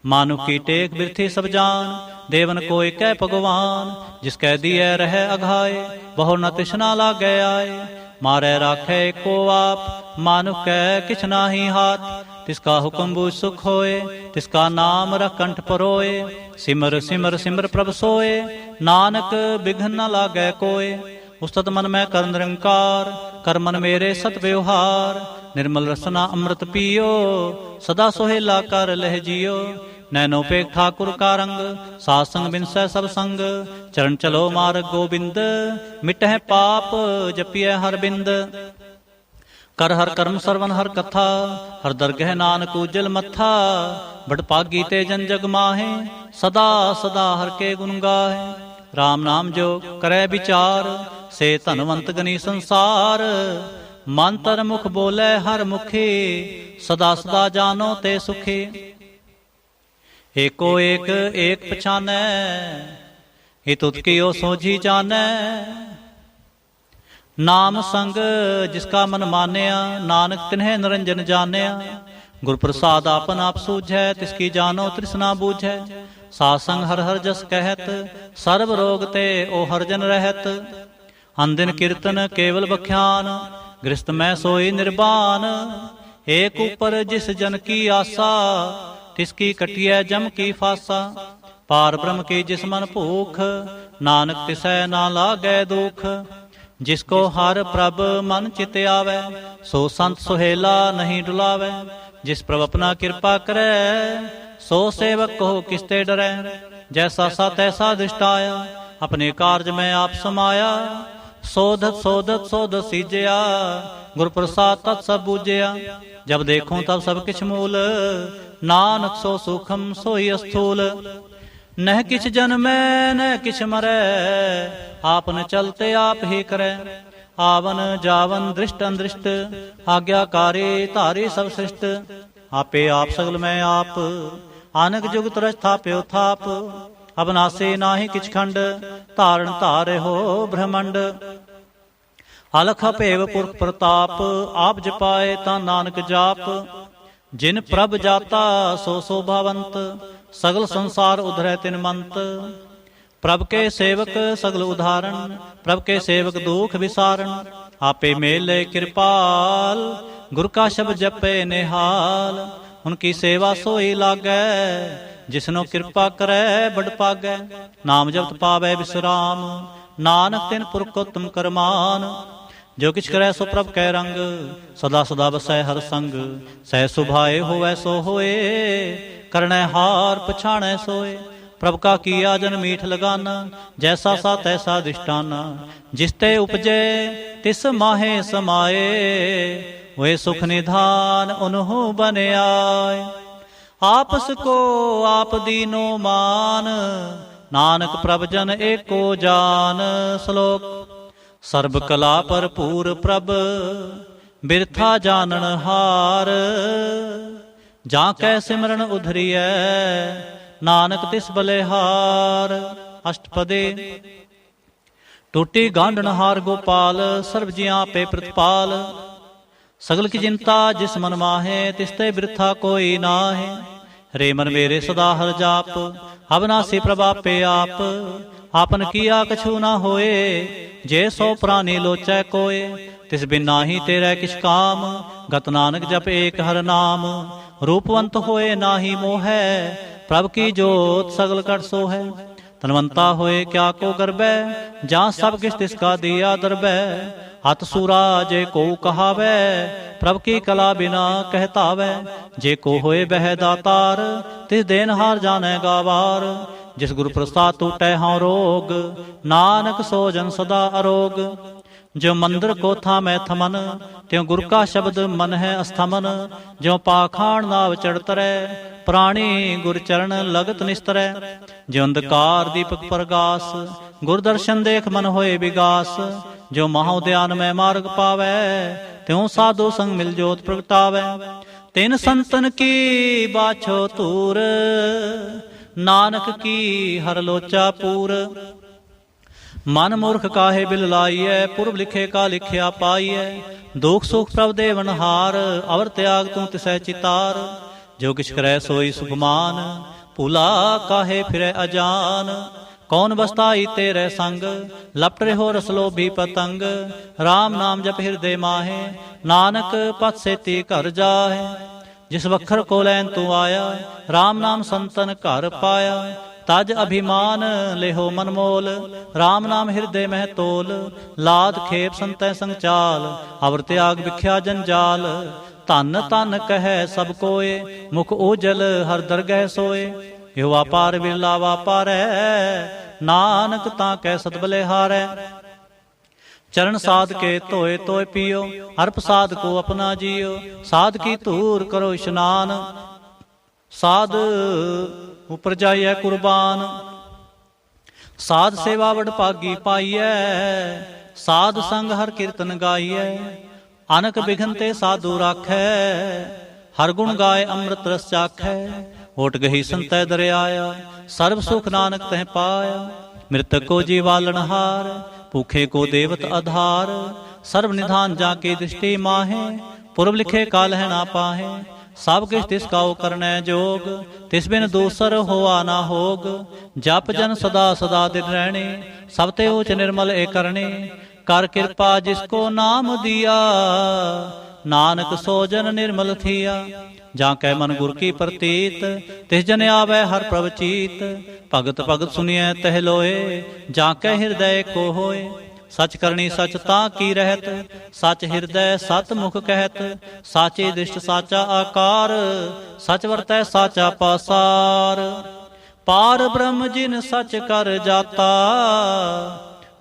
मानुख की टेक बिरथी सब जान, देवन कोय कै भगवान। जिसकै दिए रहे अघाए, बहु न तिष्णा लागे आए। मारै राखे को आप, मानुख कै किछ नाहि हाथ। तिसका हुक्म बूझ सुख होए, तिसका नाम रख कंठ परोए। सिमर सिमर सिमर प्रभ सोए, नानक बिघन न लागै कोय। उस्तत मन में कर निरंकार, कर मन मेरे सत व्यवहार। निर्मल रसना अमृत पियो, सदा सोहेला कर लह जियो। नैनो पेख ठाकुर का रंग, सासंग बिनसै सब संग। चरण चलो मार्ग गोबिंद, मिटह पाप जपिय हर बिंद। कर हर कर्म सरवन हर कथा, हर दरगह नानक उजल मथा। बड़ पागी ते जन जग माहे, सदा सदा हर के गुण गाहे। राम नाम जो करे विचार, से धनवंत गनी संसार। मन तर मुख बोले हर मुखी, सदा सदा जानो ते सुखी। एको एक एक पछानै, हित उत्कियो सोझी जानै। नाम संग जिसका मन मान्या, नानक तिन्हें निरंजन जान्या। गुर प्रसाद आपन आप सूझै, तिसकी जानो तृष्णा बूझै। सासंग हर हर जस कहत, सर्व रोग ते ओ हरजन रहत। अंदिन कीर्तन केवल बख्यान, गृहस्थ में सोई निर्बान। एक ऊपर जिस जन की आसा, तिसकी कटिय जम की फासा। पार ब्रह्म की जिस मन भूख, नानक तिसै ना लागै दुख। जिसको हर प्रभ मन चित आवे, सो संत सुहेला नहीं डुलावे। जिस प्रभ अपना कृपा करे, सो सेवक को किसते डरै। जैसा सा तैसा दृष्टाया, अपने कार्य में आप समाया। सोधत सोधत सोधत सीजया, गुर प्रसाद तत् सब बूझया। जब देखूं तब सब किछ मूल, नानक सो सूखम सोई स्थूल। नह किछ जन्मै न किछ मरै, आपन चलते आप ही करे। आवन जावन दृष्ट अनदृष्ट, आज्ञाकारी धारी सब सृष्ट। आपे आप सगल में आप, आनक जुग तरस थाप्यो थाप। अबनासी नाहि किछ खंड, धारण धारे हो ब्रह्मंड। अलख अपेव पुरख प्रताप, आप जपाए ता नानक जाप। जिन प्रभ जाता सो शोभावंत, सगल संसार उधरै तिन मंत। प्रभ के सेवक सगल उदाहरण, प्रभ के सेवक दुख विसारण। आपे मेले कृपाल, गुर का शब्द जपे निहाल। उनकी सेवा सोई लागै, जिसनो कृपा करे बड़ पागै। नाम जपत पावै विश्राम, नानक तिन पुरखोत्तम करमान। जो किछ करै सो प्रभ कै रंग, सदा सदा बसै हर संग। सह सुभाए होवै सो होए, करणै हार पछाणै सोए। प्रभ का किया जन मीठ लगाना, जैसा सा तैसा दिष्टाना। जिसते उपजे तिस माहे समाए, वे सुख निधान उन्हु बन आए। आपस को आप दीनो मान, नानक प्रभ जन एको जान। श्लोक। सर्ब कला भरपूर प्रभ, बिरथा जानन हार। जाकै सिमरन उधरियै, नानक तिस बलिहार। अष्टपदी। टूटी गांडन हार गोपाल, सर्व जियां पे प्रतिपाल। सगल की चिंता जिस मन माहे, तिसते बिरथा कोई नाहे। रे मन मेरे सदा हर जाप, अविनाशी प्रभ आपे आप। आपन किया कछु ना होए, जे सो प्राणी लोचै कोय। तिस बिन नाही तेरै किछ काम, गत नानक जप एक हर नाम। रूपवंत होए नाही मोहै, प्रभ की जोत सगल कर सोहै। तनवंता होए क्या को गर्बै, जहाँ सब किछ तिसका दिया दरबै। हत सूरा जे को कहावै, प्रभ की कला बिना कहतावै। जे को होए बह दातार, तिस देनहार जानै गावार। जिस गुरु प्रसाद टूटै हाँ रोग, नानक सो जन सदा अरोग। जो मंदिर को था मैं थमन, त्यों गुरु का शब्द मन है अस्थमन। ज्यों पाखाण नाव चढ़ तरै, प्राणी गुर चरण लगत निस्तरै। ज्यों अंधकार दीपक प्रगास, गुर दर्शन देख मन होए विगास। जो महाउद्यान में मार्ग पावै, त्यों साधु संग मिल जोत प्रगटावै। तिन संतन की बाछो तूर, नानक की हर लोचा पूर। मन मूर्ख काहे बिल लाइयै, पूर्व लिखे का लिखिया पाइयै। दुख सुख प्रभ देवन हार, अवर त्याग तू तिसै चितार। जो किछ करै सोई सुखमान, भूला काहे फिरै अजान। कौन बसताई तेरे संग, लपट रहो रसलोभी पतंग। राम नाम जप हृदय माहे, नानक पथ सेती घर जाहे। जिस वखर को लैन तू आया, राम नाम संतन घर पाया। तज अभिमान लेहो मन मोल, राम नाम हृदय मह तोल। लाद खेप संतै संचाल, अवर त्याग विख्या जंजाल। धन धन कह सब कोय, मुख ओजल हर दरगह सोए। यो वापार बिरला वापारै, नानक तां कै सद बलिहारै। चरण साध के धोए तोय पियो, अर्प साध को अपना जियो। साध की धूर करो स्नान, साध उपर जाइए कुर्बान। साध सेवा वड भागी पाइयै, साध संग हर कीर्तन गाइयै। अनक बिघन ते साधु राखै, हर गुण गाय अमृत रस चाखै। होट गही संतै दरियाया, सर्व सुख नानक तह पाया। मृतक को जीवालन हार, भूखे को देवत आधार। सर्व निधान जाके दृष्टि माहे, पूर्व लिखे काल है ना पाहे। सब किछ तिसका करनै जोग, तिस बिन दूसर होआ ना होग। जप जन सदा सदा दिन रहने, सब ते ऊच निर्मल ए करने। कर कृपा जिसको नाम दिया, नानक सो जन निर्मल थिया। जाकै मन गुर की प्रतीत, तिस जन आवे हर प्रभ चीत। भगत भगत सुनिए तह लोए, जाकै हृदय को होए। सच करनी सच ता की रहत, सच हृदय सत मुख कहत। साची दृष्ट साचा आकार, सच वरतै साचा पासार। पार ब्रह्म जिन सच कर जाता,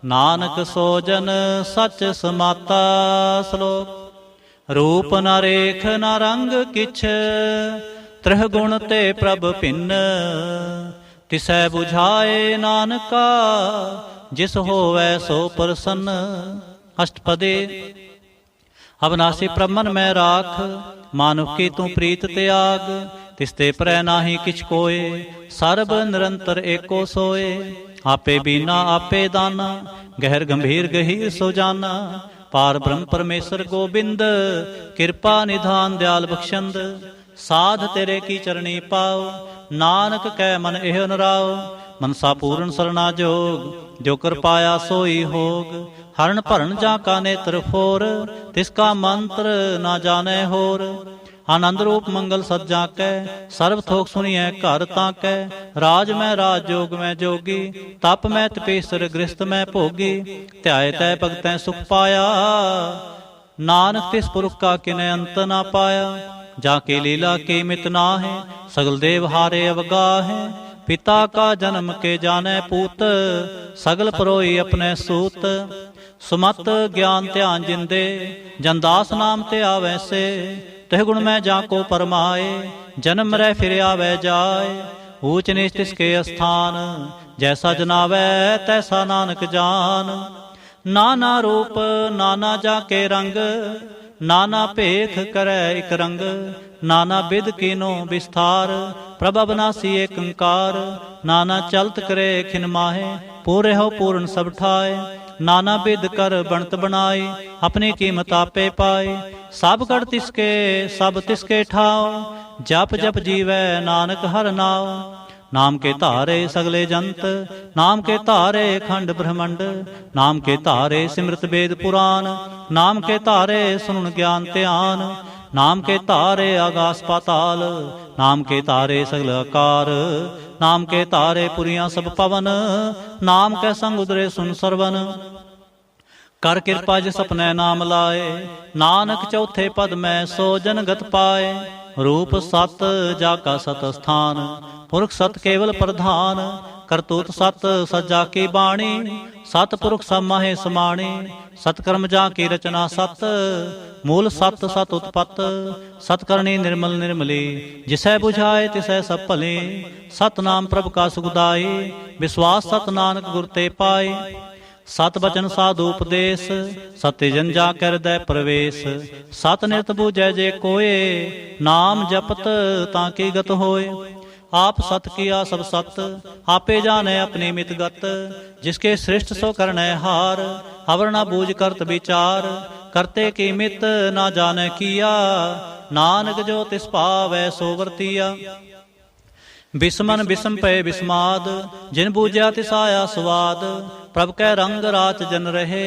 नानक सो जन सच समाता। श्लोक। रूप न रेख न रंग किछ, त्रह गुण ते प्रभ भिन्न। तिसै बुझाए नानका, जिस होवै सो प्रसन्न। अष्टपदी। अविनाशी प्रभ मन में राख, मानुख की तू प्रीत त्याग। तिसते परै नाही किछ कोय, सर्ब निरंतर एको सोए। आपे बीना आपे दाना, गहर गंभीर गहीर सो जाना। पार ब्रह्म परमेश्वर गोबिंद, कृपा निधान दयाल बख्शंद। साध तेरे की चरणी पाओ, नानक कै मन एह नराओ। मनसा पूर्ण सरना जोग, जो कर पाया सोई होग। हरण भरण जा का नेत्र फोर, तिसका मंत्र ना जाने होर। आनंद रूप मंगल सज्जा कै, सर्व थोक सुनिए घर ताकै। राज मैं राज जोग मैं जोगी, तप मैं तपेसर गृहस्थ मैं भोगी। ध्याय तै भगतै सुख पाया, नानक तिस पुरख का किने अंत ना पाया। जाके लीला के मित ना है, सगल देव हारे अवगाह है। पिता का जन्म के जाने पूत, सगल परोई अपने सूत। सुमत ज्ञान ध्यान जिंदे, जनदास नाम ते आवे से। तह गुण में जाको परमाए, जन्म रह फिर आवे जाए। ऊच नीच तिसके स्थान, जैसा जनावै तैसा नानक जान। नाना रूप नाना जाके रंग, नाना भेख करे एक रंग। नाना बिद कीनो विस्तार, प्रभ अविनाशी एक अंकार। नाना चलत करे खिन माहे, पूरे हो पूर्ण सब ठाए। नाना बिद कर बनत बनाई, अपनी कीमत आपे पाए। सब गढ़ तिसके सब तिसके ठाओ, जप जप जीवै नानक हर नाओ। नाम के धारे सगले जंत, नाम के धारे खंड ब्रह्मंड। नाम के धारे सिमृत वेद पुराण, नाम के धारे सुन ज्ञान ध्यान। नाम के धारे आकाश पाताल, नाम के धारे सगल आकार। नाम के धारे पुरियां सब पवन, नाम के संग उदरे सुन सरवन। कर कृपा जिस अपने नाम लाए, नानक चौथे पद में सो जनगत पाए। रूप सत जाका सत स्थान, पुरख सत केवल प्रधान। करतूत सत सज्जा की बाणी, सत पुरख सब माहे समाणी। सतकर्म जा की रचना सत, मूल सत सत उत्पत। सतकरणी निर्मल निर्मली, जिसै बुझाए तिसै सब भले। सतनाम प्रभु का सुखदाई, विश्वास सत नानक गुर ते पाए। सत बचन साधु उपदेश, सत्य जन जा कर हृदय प्रवेश। सत निरत बूझै जे कोय, नाम जपत ताकि गत होय। आप सत किया सब सत, आपे जाने अपनी मित गत। जिसके सृष्ट सो करने हार, अवर न बूझ करत विचार। करते की मित ना जाने किया, नानक जो तिस पावै सो वर्तिया। बिस्मन बिस्म पे बिस्माद, जिन बूझा तिस आया स्वाद। प्रभ कै रंग राच जन रहे,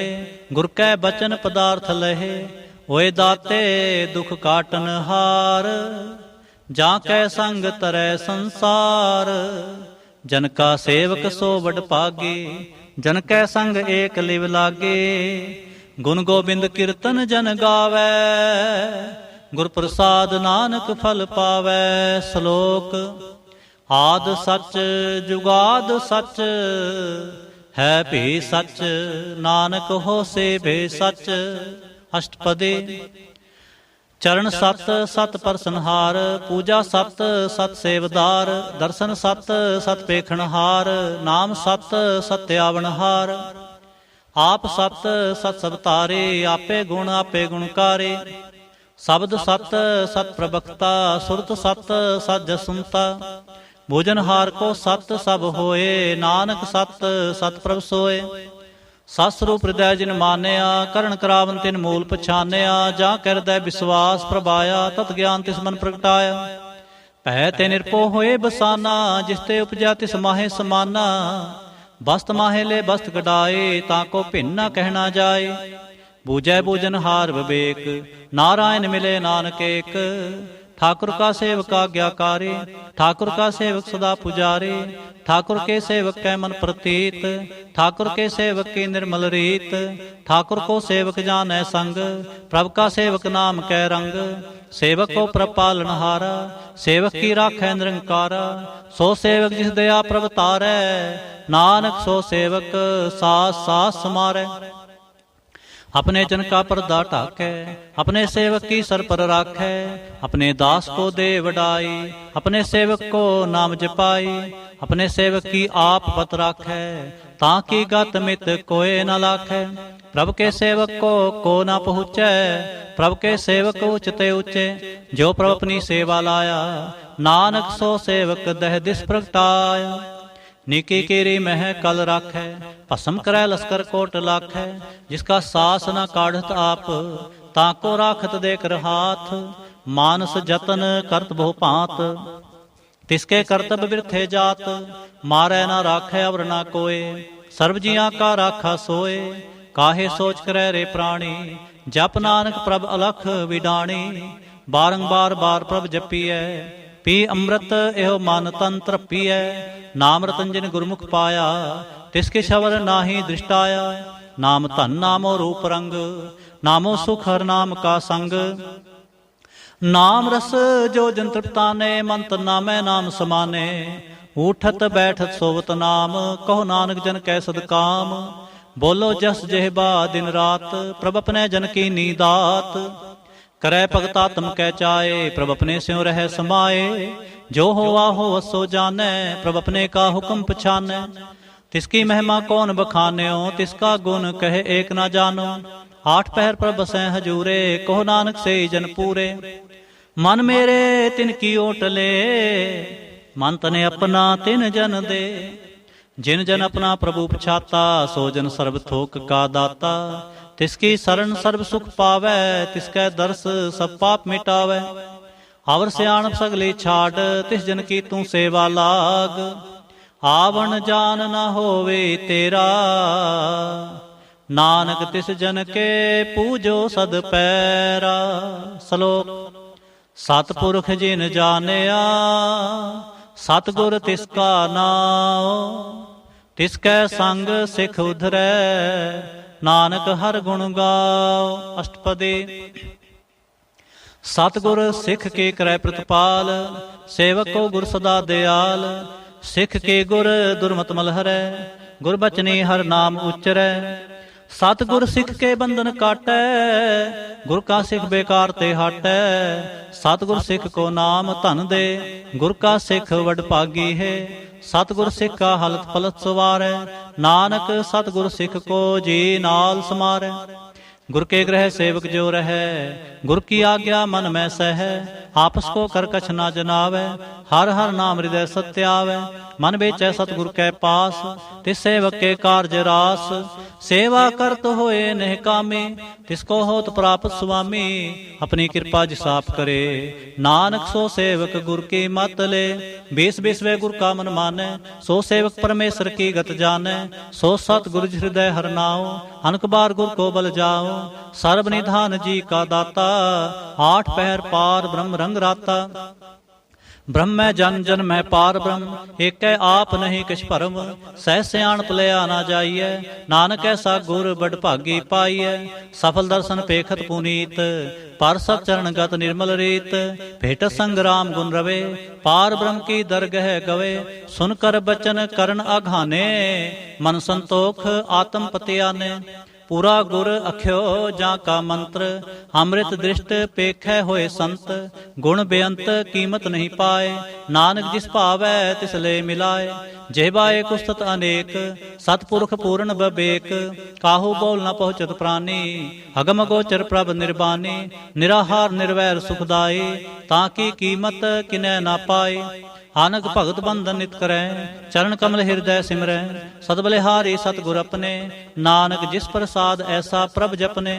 गुर कै बचन पदार्थ लहे। ओए दाते दुख काटन हार, जा कै संग तरै संसार। जन का सेवक सो वड भागे, जन कै संग एक लिव लागे। गुण गोबिंद कीर्तन जन गावै, गुर प्रसाद नानक फल पावै। श्लोक आद सच जुगाद सच, है भी सच नानक हो से भे सच। अष्टपदी चरण सत सत परसनहार, पूजा सत सत सेवदार। दर्शन सत सत पेखणहार, नाम सत सत्य आवनहार। आप सत सत सब तारे, आपे गुण कारे। शब्द सत सत प्रवक्ता, सुरत सत सत जसुनता। भोजनहार को सत सब होए, नानक सत सत प्रभ सोए। सत स्वरूप हृदय जिन मानिया, करण करावन तिन मूल पछानिया। जा कर हृदय विश्वास प्रभाया, तत ज्ञान तिस मन प्रगटाया। भै ते निरपो होए बसाना, जिसते उपजा तिस माहे समाना। बस्त माहे ले बस्त कटाए, ताको भिन्न न कहना जाए। बूझै बूझनहार विवेक, नारायण मिले नानक एक। ठाकुर का सेवक आज्ञाकारी, ठाकुर का सेवक सदा पुजारी। ठाकुर के सेवक कै मन प्रतीत, ठाकुर के सेवक की निर्मल रीत। ठाकुर को सेवक जानै संग, प्रभु का सेवक नाम कै रंग। सेवक को प्रभ पालनहारा, सेवक की राखै निरंकारा। सो सेवक जिस दया प्रभ तारै, नानक सो सेवक सास सास समारै। अपने जन का पर्दा ढाकै, अपने सेवक की सर पर राखै। अपने दास को दे वडाई, अपने सेवक को नाम जपाई। अपने सेवक की आप पत राखै, ताकि गत मित कोय न लाखै। प्रभु के सेवक को न पहुँचै, प्रभु के सेवक उचते ऊंचे। जो प्रभु अपनी सेवा लाया, नानक सो सेवक दह दिस प्रगटाया। निकी केरी मह कल राखै, भस्म करै लश्कर कोट लाखै। जिसका सास न काढ़त आप, ताको राखत देकर हाथ। मानस जतन करत बहु भांत, तिसके कर्तव्य बिरथे जात, मारै ना राखै अवर ना कोय। सर्व जियां का राखा सोए, काहे सोच करै रे प्राणी। जप नानक प्रभ अलख विडाणी, बारंबार बार प्रभ जपीਐ। पी अमृत एहो मन तन तृपीਐ, नाम रतन जिन गुरमुख पाया। तिसके शवर नाहि दृष्टाया, नाम धन नामो रूप रंग। नामो सुख हर नाम का संग, नाम रस जो जन तृप्ताने। मंत नामै नाम समाने, उठत बैठत सोवत नाम। कहो नानक जन कै सद काम, बोलो जस जेहबा दिन रात। प्रभ अपने जन की नीदात, करै भगता तुम कै चाहे। प्रभ अपने स्यों रह समाए, जो होवा हो सो जानै। प्रभ अपने का हुक्म पछानै, तिसकी महिमा कौन बखान्यो। तिसका गुण कहे एक ना जानो, आठ पहर पर बसें हजूरे। कहो नानक से जन पूरे, मन मेरे तिनकी ओटले। मन तने अपना तिन जन दे, जिन जन अपना प्रभु पछाता। सो जन सर्व थोक का दाता, तिसकी शरण सर्व सुख पावै। तिसकै दर्श सब पाप मिटावै। अवर सियाणप सगली छाड़, तिस जन की तू सेवा लाग। आवण जान न होवे तेरा, नानक तिस जन के पूजो सद पैरा। श्लोक। सतपुरख जिन जानिया, सतगुर तिसका नाम। तिसकै संग सिख उधरै, नानक हर गुण गाओ। अष्टपदी। सतगुर सिख के करै प्रतिपाल, सेवक को गुर सदा दयाल। सिख के गुर दुर्मत मल हरै, गुर बचनी हर नाम उच्चरै। सतगुर सिख के बंधन काटै, गुर का सिख बेकार ते हटै। सतगुर सिख को नाम धन दे, गुर का सिख वड भागी है। सतगुर सिख का हलत पलत सवारै, नानक सतगुर सिख को जी नाल समारै। गुर के ग्रह सेवक जो रहे, गुर की आज्ञा मन में सह। आपस को कर कछ ना जनावै, हर हर नाम हृदय सत्य आवै। मन बेचै सतगुर कै पास, तिस सेवक के कारज रास। सेवा करत होए नह कामी, तिसको होत प्राप्त स्वामी। अपनी कृपा जिसाप करे, नानक सो सेवक गुर की मत ले। बीस बीसवे गुर का मन मानै, सो सेवक परमेश्वर की गत जानै। सो सतगुर हृदय हर नाओ, अनक बार गुर को बल जाओ। सर्व निधान जी का दाता, आठ पहर पार ब्रह्म रंग राता। ब्रह्म जन जन मैं पार ब्रह्म, एक आप नहीं किछ भरम। सह सियाणप लिया ना जाइए, नानक ऐसा गुर बड़ भागी पाइए। सफल दर्शन पेखत पुनीत, पर सत चरण गत निर्मल रीत। भेट संग्राम गुण रवे, पार ब्रह्म की दरगह गवे। सुनकर बचन करण आघाने, मन संतोख आत्म पतियाने। पूरा गुर अख्यो जा का मंत्र, अमृत दृष्ट पेखै होए संत। गुण बेअंत कीमत नहीं पाए, नानक जिस भावै तिस ले मिलाए। जेबाए कुस्तत अनेक, सतपुरख पूर्ण बबेक। काहू बोल न पहुँचत प्राणी, अगम गोचर प्रभ निर्बानी। निराहार निर्वैर सुखदाई, ताकि कीमत किनै ना पाए। आनक भगत बंधन नित करै, चरण कमल हृदय सिमरै। सदबलिहारी सतगुर अपने, नानक जिस प्रसाद ऐसा प्रभ जपने।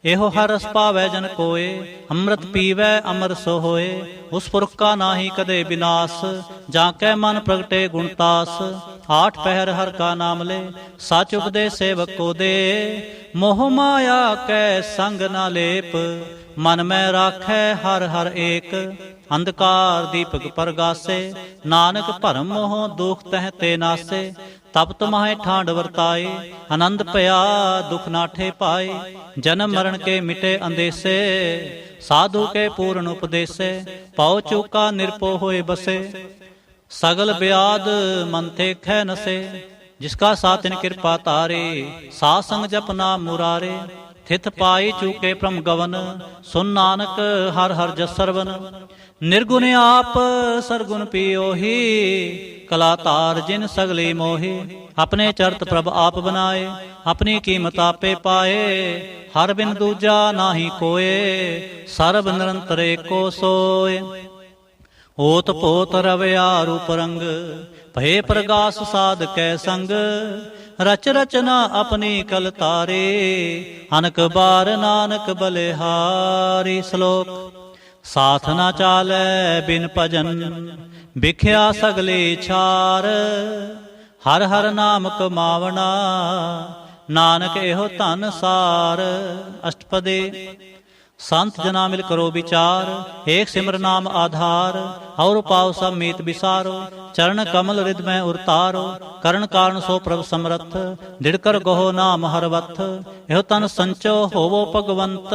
एहो हर रस पावै जन कोय, अमृत पीवै अमर सो होए। उस पुरख का नाहि कदे विनाश, जाकै मन प्रगटे गुणतास। आठ पहर हर का नाम ले, सच उपदेश सेवक को दे। मोह माया कै संग ना लेप, मन में राखै हर हर एक। अंधकार दीपक परगासे, नानक भरम मोह दुख तह ते नासे। तब तुम्हारे ठांड वरताए, आनंद पया दुख नाठे पाए। जन्म मरण के मिटे अंदेसे, साधु के पूर्ण उपदेसे। पाओ चूका निरपो होए बसे, सगल ब्याद मन थे खै नसे। जिसका सातिन कृपा तारे, सा संग जप नाम मुरारे। थित पाई चूके प्रम गवन, सुन नानक हर हर जस सरवन। निर्गुण आप सरगुण पियोही, कला तार जिन सगली मोही। अपने चरत प्रभ आप बनाए, अपनी कीमत आपे पाए। हर बिन दूजा नाही कोय, सर्ब निरंतर एको सोय। ओत पोत रवया रूप रंग, भय प्रगास साध कै संग। रच रचना अपनी कल तारे, अनक बार नानक बलिहारी। श्लोक। ਸਾਥ ਨਾ ਚਾਲੈ ਬਿਨ ਭਜਨ, ਵਿਖਿਆ ਸਗਲੇ ਛਾਰ। ਹਰ ਹਰ ਨਾਮ ਕਮਾਵਣਾ, ਨਾਨਕ ਇਹੋ ਧਨ ਸਾਰ। ਅਸ਼ਟਪਦੇ। ਸੰਤ ਜਨਾ ਮਿਲ ਕਰੋ ਵਿਚਾਰ, ਏਕ ਸਿਮਰ ਨਾਮ ਆਧਾਰ। ਔਰ ਪਾਉ ਸਭ ਮੀਤ ਵਿਸਾਰੋ, ਚਰਨ ਕਮਲ ਰਿਦ ਮੈਂ ਉਰਤਾਰੋ। ਕਰਨ ਕਾਰਨ ਸੋ ਪ੍ਰਭ ਸਮਰੱਥ, ਦਿੜ ਕਰ ਗਹੋ ਨਾਮ ਹਰ ਵਥ। ਇਹੋ ਤਨ ਸੰਚੋ ਹੋਵੋ ਭਗਵੰਤ,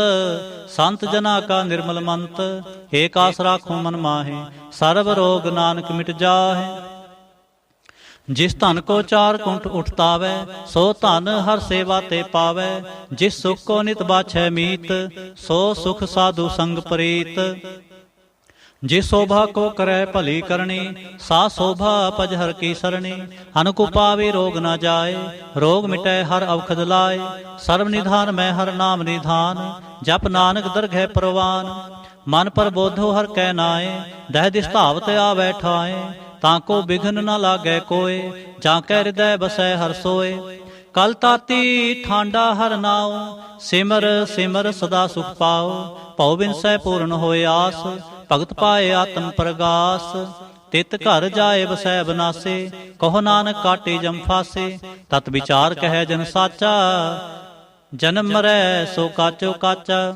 ਸੰਤ ਜਨਾ ਕਾ ਨਿਰਮਲ ਮੰਤ। ਏਕ ਆਸ ਰਾਖੋ ਮਨ ਮਾਹੇ, ਸਰਬ ਰੋਗ ਨਾਨਕ ਮਿਟ ਜਾਹੇ। ਜਿਸ ਧਨ ਕੋ ਚਾਰ ਕੁੰਠ ਉਠਤਾਵੈ, ਸੋ ਧਨ ਹਰ ਸੇਵਾ ਤੇ ਪਾਵੈ। ਜਿਸ ਸੁਖ ਕੋ ਨਿਤ ਬਾਛੈ ਮੀਤ, ਸੋ ਸੁਖ ਸਾਧੂ ਸੰਗ ਪ੍ਰੀਤ। ਜਿਸ ਸ਼ੋਭਾ ਕੋ ਕਰੈ ਭਲੀ ਕਰਨੀ, ਸਾ ਸ਼ੋਭਾ ਭਜ ਹਰ ਕੀ ਸਰਣੀ। ਅਨਕੁ ਪਾਵੇ ਰੋਗ ਨਾ ਜਾਏ, ਰੋਗ ਮਿਟੈ ਹਰ ਅਵਖਦ ਲਾਏ। ਸਰਬ ਨਿਧਾਨ ਮੈਂ ਹਰ ਨਾਮ ਨਿਧਾਨ, ਜਪ ਨਾਨਕ ਦਰਗਹਿ ਪ੍ਰਵਾਨ। ਮਨ ਪਰ ਬੋਧੋ ਹਰ ਕੈ ਨਾਏ, ਦਹਿ ਦਿਸ ਧਾਵਤ ਆਵੈ ਠਾਏ। ਤਾਂ ਕੋ ਬਿਘਨ ਨ ਲਾਗੈ ਕੋਏ, ਜਾਂ ਕੈ ਹਿਰਦੈ ਬਸੈ ਹਰ ਸੋਏ। ਕਲ ਤਾਤੀ ਠਾਂਡਾ ਹਰ ਨਾਉ, ਸਿਮਰ ਸਿਮਰ ਸਦਾ ਸੁਖ ਪਾਓ। ਭਉ ਬਿਨਸੈ ਪੂਰਨ ਹੋਏ ਆਸ, ਭਗਤ ਪਾਏ ਆਤਮ ਪ੍ਰਗਾਸ। ਤਿਤ ਘਰ ਜਾਏ ਬਸੈ ਬਨਾਸੇ, ਕਹੋ ਨਾਨਕ ਕਾਟੇ ਜਮ ਫਾਸੇ। ਤਤ ਵਿਚਾਰ ਕਹਿ ਜਨ ਸਾਚਾ, ਜਨਮ ਮਰੈ ਸੋ ਕਾਚੋ ਕਾਚਾ।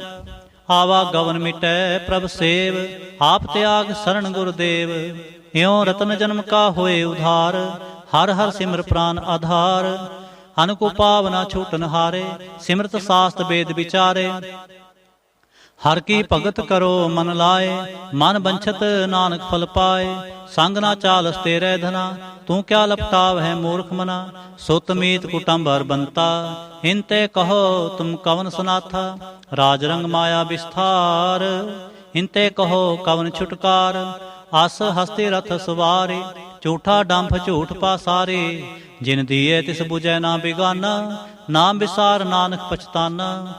ਆਵਾ ਗਵਨ ਮਿਟੈ ਪ੍ਰਭ ਸੇਵ, ਆਪ ਤਿਆਗ ਸਰਣ ਗੁਰਦੇਵ। ਇਉ ਰਤਨ ਜਨਮ ਕਾ ਹੋਏ ਉਧਾਰ, ਹਰ ਹਰ ਸਿਮਰ ਪ੍ਰਾਨ ਆਧਾਰ। ਅਨਕੁ ਪਾਵਨਾ ਛੂਟਨ ਹਾਰੇ, ਸਿਮਰਤ ਸਾਸਤ ਵੇਦ ਵਿਚਾਰੇ। ਹਰ ਕੀ ਭਗਤ ਕਰੋ ਮਨ ਲਾਏ, ਮਨ ਬੰਛਤ ਨਾਨਕ ਫਲ ਪਾਏ। ਸੰਗ ਨਾ ਚਾਲਸ ਤੇਰੇ ਧਨਾ, ਤੂੰ ਕਿਆ ਲਪਟਾਵ ਹੈ ਮੂਰਖ ਮਨਾ। ਸੁਤ ਮੀਤ ਕੁਟੰਬਰ ਬੰਤਾ, ਹਿੰਤੇ ਕਹੋ ਤੁਮ ਕਵਨ ਸੁਨਾਥਾ। ਰਾਜ ਰੰਗ ਮਾਇਆ ਵਿਸਥਾਰ, ਹਿੰਤੇ ਕਹੋ ਕਵਨ ਛੁਟਕਾਰ। ਅਸ ਹਸਤੇ ਰਥ ਸਵਾਰੇ, ਝੂਠਾ ਡੰਫ ਝੂਠ ਪਾਸਾਰੇ। ਜਿਨ ਦੀਏ ਤਿਸ ਬੁਝੈ ਨਾ ਬਿਗਾਨਾ, ਨਾਮ ਵਿਸਾਰ ਨਾਨਕ ਪਛਤਾਨਾ।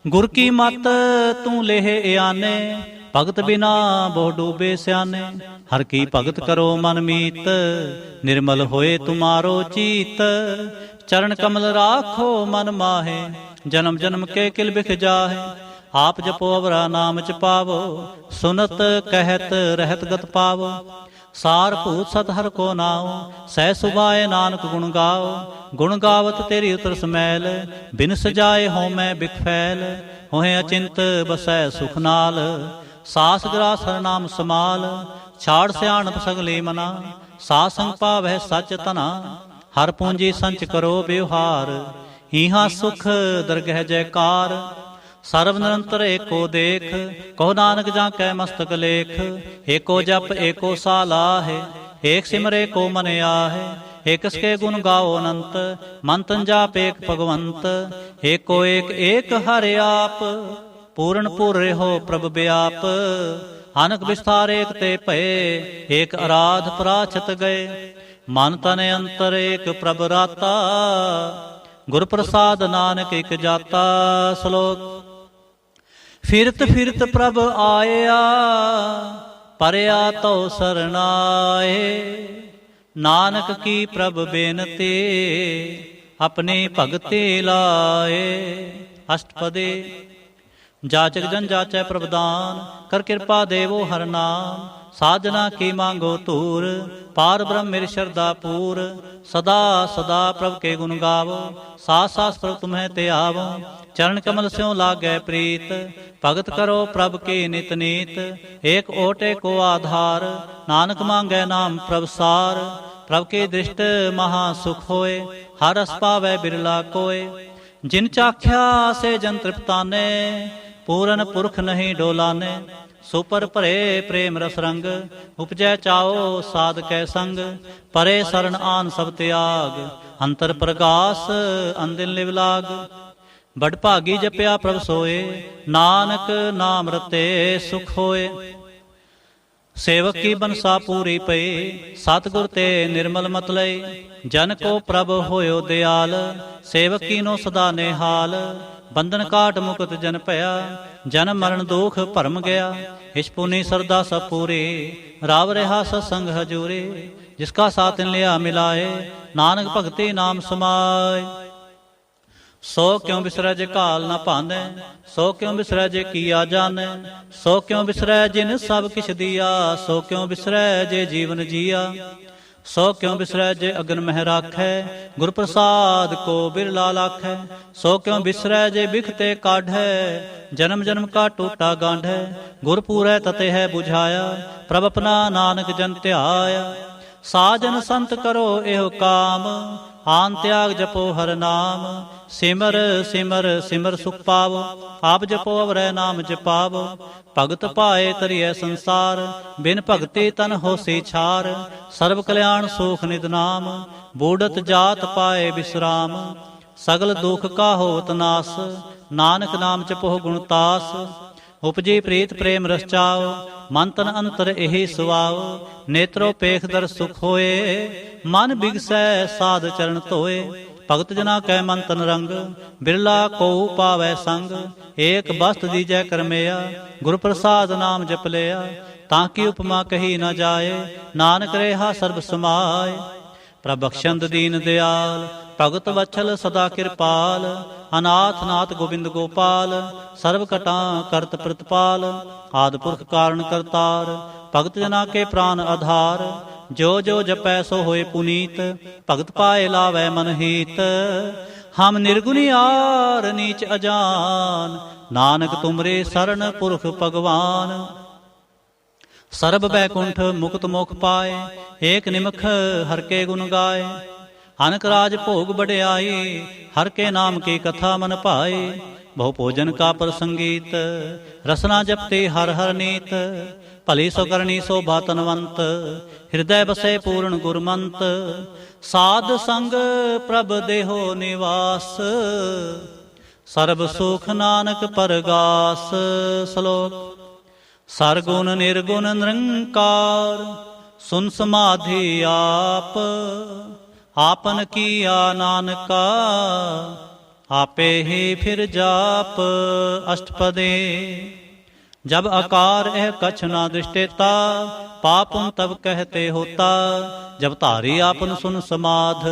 ਗੁਰ ਕੀ ਮਤ ਤੂੰ ਲੇਹ ਇਆਨੇ, ਭਗਤ ਬਿਨਾ ਬਹੁ ਡੂਬੇ ਸਿਆਨੇ। ਹਰ ਕੀ ਭਗਤ ਕਰੋ ਮਨ ਮੀਤ, ਨਿਰਮਲ ਹੋਏ ਤੁਮਾਰੋ ਚੀਤ। ਚਰਨ ਕਮਲ ਰਾਖੋ ਮਨ ਮਾਹੇ, ਜਨਮ ਜਨਮ ਕੇ ਕਿਲ ਬਿਖ ਜਾਹੇ। ਆਪ ਜਪੋ ਅਵਰਾ ਨਾਮ ਚ ਪਾਵੋ, ਸੁਨਤ ਕਹਿਤ ਰਹਿਤ ਗਤ ਪਾਵੋ। ਸਾਰ ਭੂਤ ਸਤ ਹਰ ਕੋ ਨਾਉ, ਸਹਿ ਸੁਭਾਏ ਨਾਨਕ ਗੁਣ ਗਾਓ। ਗੁਣ ਗਾਵਤ ਤੇਰੀ ਉਤਰ ਸਮੈਲ, ਬਿਨ ਸਜਾਏ ਹੋਂ ਮੈਂ ਬਿਖ ਫੈਲ। ਹੋਏ ਅਚਿੰਤ ਬਸੈ ਸੁਖ ਨਾਲ, ਸਾਸ ਗ੍ਰਾਸ ਹਰ ਨਾਮ ਸਮਾਲ। ਛਾੜ ਸਿਆਣਪ ਸਗਲੇ ਮਨਾ, ਸਾ ਸੰਗ ਪਾਵਹਿ ਸਚ ਤਨਾ। ਹਰ ਪੂੰਜੀ ਸੰਚ ਕਰੋ ਬਿਵਹਾਰ, ਹੀਹਾ ਸੁਖ ਦਰਗਹਿ ਜੈਕਾਰ। ਸਰਬ ਨਿਰੰਤਰ ਏਕੋ ਦੇਖ, ਕਹੋ ਨਾਨਕ ਜਾਂ ਕੈ ਮਸਤਕ ਲੇਖ। ਏਕੋ ਜਪ ਏਕੋ ਸਾਲਾਹੇ, ਏਕ ਸਿਮਰ ਏਕੋ ਮਨ ਆਹੇ। ਏਕਸ ਕੇ ਗੁਣ ਗਾਓ ਅਨੰਤ, ਮਨ ਤਨ ਜਾਪ ਏਕ ਭਗਵੰਤ। ਏਕੋ ਏਕ ਏਕ ਹਰਿ ਆਪ, ਪੂਰਨ ਪੂਰ ਰਹਿਓ ਪ੍ਰਭ ਬਿਆਪ। ਅਨਕ ਵਿਸਥਾਰ ਏਕ ਤੇ ਭਏ, ਏਕ ਅਰਾਧ ਪਰਾਛਤ ਗਏ। ਮਨ ਤਨ ਅੰਤਰ ਏਕ ਪ੍ਰਭ ਰਾਤਾ, ਗੁਰ ਪ੍ਰਸਾਦ ਨਾਨਕ ਇਕ ਜਾਤਾ। ਸ਼ਲੋਕ। ਫਿਰਤ ਫਿਰਤ ਪ੍ਰਭ ਆਇਆ, ਪਰਿਆ ਤਉ ਸਰਨਾਏ। ਨਾਨਕ ਕੀ ਪ੍ਰਭ ਬੇਨਤੀ, ਆਪਣੇ ਭਗਤੇ ਲਾਏ। ਅਸ਼ਟਪਦੇ। ਜਾਚਕ ਜਨ ਜਾਚੈ ਪ੍ਰਭਦਾਨ, ਕਰ ਕਿਰਪਾ ਦੇਵੋ ਹਰ ਨਾਮ। ਸਾਜਨਾ ਕੀ ਮੰਗੋ ਧੂਰ, ਪਾਰ ਬ੍ਰਹਮ ਮੇਰੀ ਸ਼ਰਧਾ ਪੂਰ। ਸਦਾ ਸਦਾ ਪ੍ਰਭ ਕੇ ਗੁਣ ਗਾਵੋ, ਸਾਸ ਸਾਸ ਪ੍ਰਭ ਤੁਮਹਿ ਤੇ ਆਵੋ। ਚਰਨ ਕਮਲ ਸਿਉ ਲਾਗੈ ਪ੍ਰੀਤ, ਭਗਤ ਕਰੋ ਪ੍ਰਭ ਕੀ ਨਿਤ ਨੀਤ। ਏਕ ਓਟ ਏਕੋ ਆਧਾਰ, ਨਾਨਕ ਮੰਗੈ ਨਾਮ ਪ੍ਰਭ ਸਾਰ। ਪ੍ਰਭ ਕੀ ਦ੍ਰਿਸ਼ਟ ਮਹਾ ਸੁਖ ਹੋਏ, ਹਰ ਰਸ ਪਾਵੈ ਬਿਰਲਾ ਕੋਏ। ਜਿਨ ਚਾਖਿਆ ਸੇ ਜਨ ਤ੍ਰਿਪਤਾਨੇ, ਪੂਰਨ ਪੁਰਖ ਨਹੀਂ ਡੋਲਾਨੇ। ਸੁਪਰ ਭਰੇ ਪ੍ਰੇਮ ਰਸ ਰੰਗ, ਉਪਜੈ ਚਾਓ ਸਾਧ ਕੈ ਸੰਗ। ਪਰੇ ਸਰਣ ਆਨ ਸਭ ਤਿਆਗ, ਅੰਤਰ ਪ੍ਰਗਾਸ ਅੰਦਿਨ ਲਿਵ ਲਾਗ। ਬੜ ਭਾਗੀ ਜਪਿਆ ਪ੍ਰਭ ਸੋਏ, ਨਾਨਕ ਨਾਮ ਰਤੇ ਸੁਖ ਹੋਏ। ਸੇਵਕ ਕੀ ਬਨਸਾ ਪੂਰੀ ਪਈ, ਸਤਿਗੁਰ ਤੇ ਨਿਰਮਲ ਮਤ ਲਈ। ਜਨ ਕੋ ਪ੍ਰਭ ਹੋਇਓ ਦਿਆਲ, ਸੇਵਕ ਕੀਨੋ ਸਦਾ ਨਿਹਾਲ। ਬੰਧਨ ਕਾਟ ਮੁਕਤ ਜਨ ਭਇਆ, ਜਨਮ ਮਰਨ ਦੁਖ ਭਰਮ ਗਿਆ। ਇਛ ਪੁਨੀ ਸਰਦਾ ਸਭ ਪੂਰੀ, ਰਾਵ ਰਿਹਾ ਸਤਸੰਗ ਹਜੂਰੀ। ਜਿਸ ਕਾ ਸਾਥ ਲਿਆ ਮਿਲਾਏ, ਨਾਨਕ ਭਗਤੀ ਨਾਮ ਸਮਾਏ। ਸੋ ਕਿਉ ਬਿਸਰੈ ਜੇ ਘਾਲ ਨਾ ਭਾਨੈ, ਸੋ ਕਿਉ ਬਿਸਰੈ ਜੇ ਕੀਆ ਜਾਣੈ, ਸੋ ਕਿਉ ਬਿਸਰੈ ਜਿਨ ਸਭ ਕਿਛ ਦੀਆ, ਸੋ ਕਿਉ ਬਿਸਰੈ ਜੇ ਜੀਵਨ ਜੀਆ, ਸੋ ਕਿਉ ਬਿਸਰੈ ਜੇ ਅਗਨ ਮਹਿ ਰਾਖੈ, ਗੁਰ ਪ੍ਰਸਾਦ ਕੋ ਬਿਰਲਾ ਲਾਖੈ, ਸੋ ਕਿਉ ਬਿਸਰੈ ਜੇ ਬਿਖਤੇ ਕਾਢੈ, ਜਨਮ ਜਨਮ ਕਾ ਟੋਟਾ ਗਾਂਢੈ, ਗੁਰ ਪੂਰੈ ਤਤੇ ਹੈ 부ਝਾਇਆ, ਪ੍ਰਭ ਆਪਣਾ ਨਾਨਕ ਜਨ ਧਿਆਇਆ, ਸਾਜਨ ਸੰਤ ਕਰੋ ਇਹੋ ਕਾਮ, ਆਨ ਤਿਆਗ ਜਪੋ ਹਰ ਨਾਮ, ਸਿਮਰ ਸਿਮਰ ਸਿਮਰ ਸੁਖ ਪਾਵੋ, ਆਪ ਜਪੋ ਅਵਰੈ ਨਾਮ ਜਪਾਵੋ, ਭਗਤ ਪਾਏ ਤਰੀਐ ਸੰਸਾਰ, ਬਿਨ ਭਗਤੀ ਤਨ ਹੋਸੀ ਛਾਰ, ਸਰਬ ਕਲਿਆਣ ਸੂਖ ਨਿਦ ਨਾਮ, ਬੂੜਤ ਜਾਤ ਪਾਏ ਬਿਸਰਾਮ, ਸਗਲ ਦੁਖ ਕਾ ਹੋਵਤ ਨਾਸ, ਨਾਨਕ ਨਾਮ ਜਪੋ ਗੁਣ ਤਾਸ, ਉਪਜੀ ਪ੍ਰੀਤ ਪ੍ਰੇਮ ਰਸ ਚਾਓ, ਮਨ ਤਨ ਅੰਤਰ ਇਹੀ ਸੁਆਓ, ਨੇਤਰੋ ਪੇਖ ਦਰ ਸੁਖ ਹੋਏ, ਮਨ ਬਿਗਸੈ ਸਾਧ ਚਰਨ ਧੋਏ, ਭਗਤ ਜਨਾ ਕੈ ਮਨ ਤਨ ਰੰਗ, ਬਿਰਲਾ ਕੋ ਪਾਵੈ ਸੰਗ, ਏਕ ਬਸਤ ਦੀਜੈ ਕਰਮਿਆ, ਗੁਰ ਪ੍ਰਸਾਦ ਨਾਮ ਜਪ ਲਿਆ, ਤਾਂ ਕੀ ਉਪਮਾ ਕਹੀ ਨਾ ਜਾਏ, ਨਾਨਕ ਰੇਹਾ ਸਰਬ ਸਮਾਏ, ਪ੍ਰਭ ਬਖਸ਼ੰਦ ਦੀਨ ਦਿਆਲ, ਭਗਤ ਵਛਲ ਸਦਾ ਕਿਰਪਾਲ, ਅਨਾਥ ਨਾਥ ਗੋਬਿੰਦ ਗੋਪਾਲ, ਸਰਬ ਕਟਾਂ ਕਰਤ ਪ੍ਰਤਪਾਲ, ਆਦਿ ਪੁਰਖ ਕਾਰਨ ਕਰਤਾਰ, ਭਗਤ ਜਨਾ ਕੇ ਪ੍ਰਾਨ ਆਧਾਰ, ਜੋ ਜੋ ਜਪੈ ਸੋ ਹੋਏ ਪੁਨੀਤ, ਭਗਤ ਪਾਏ ਲਾਵੈ ਮਨ ਹੀਤ, ਹਮ ਨਿਰਗੁਣੀ ਆਰ ਨੀਚ ਅਜਾਨ, ਨਾਨਕ ਤੁਮਰੇ ਸਰਣ ਪੁਰਖ ਭਗਵਾਨ, ਸਰਬ ਬੈਕੁੰਠ ਮੁਕਤ ਮੋਖ ਪਾਏ, ਏਕ ਨਿਮਖ ਹਰ ਕੇ ਗੁਣ ਗਾਏ, ਅਨਕ ਰਾਜ ਭੋਗ ਬੜਿਆਈ, ਹਰ ਕੇ ਨਾਮ ਕੀ ਕਥਾ ਮਨ ਭਾਏ, ਬਹੁ ਭੋਜਨ ਕਾ ਪ੍ਰਸੰਗੀਤ, ਰਸਨਾ ਜਪਤੇ ਹਰ ਹਰ ਨੀਤ, ਭਲੀ ਸੋ ਕਰਨੀ ਸੋਭਾ ਤਨਵੰਤ, ਹਿਰਦੈ ਬਸੇ ਪੂਰਨ ਗੁਰਮੰਤ, ਸਾਧ ਸੰਗ ਪ੍ਰਭ ਦੇਹੋ ਨਿਵਾਸ, ਸਰਬ ਸੁਖ ਨਾਨਕ ਪਰਗਾਸ। ਸ਼ਲੋਕ ਸਰਗੁਣ ਨਿਰਗੁਣ ਨਿਰੰਕਾਰ, ਸੁਨ ਸਮਾਧੀ ਆਪ, ਆਪਨ ਕੀਆ ਨਾਨਕਾ, ਆਪੇ ਹੀ ਫਿਰ ਜਾਪ। ਅਸ਼ਟਪਦੇ जब आकार यह कछ ना दृष्टेता, पापुन तब कहते होता, जब धारी आपन सुन समाध,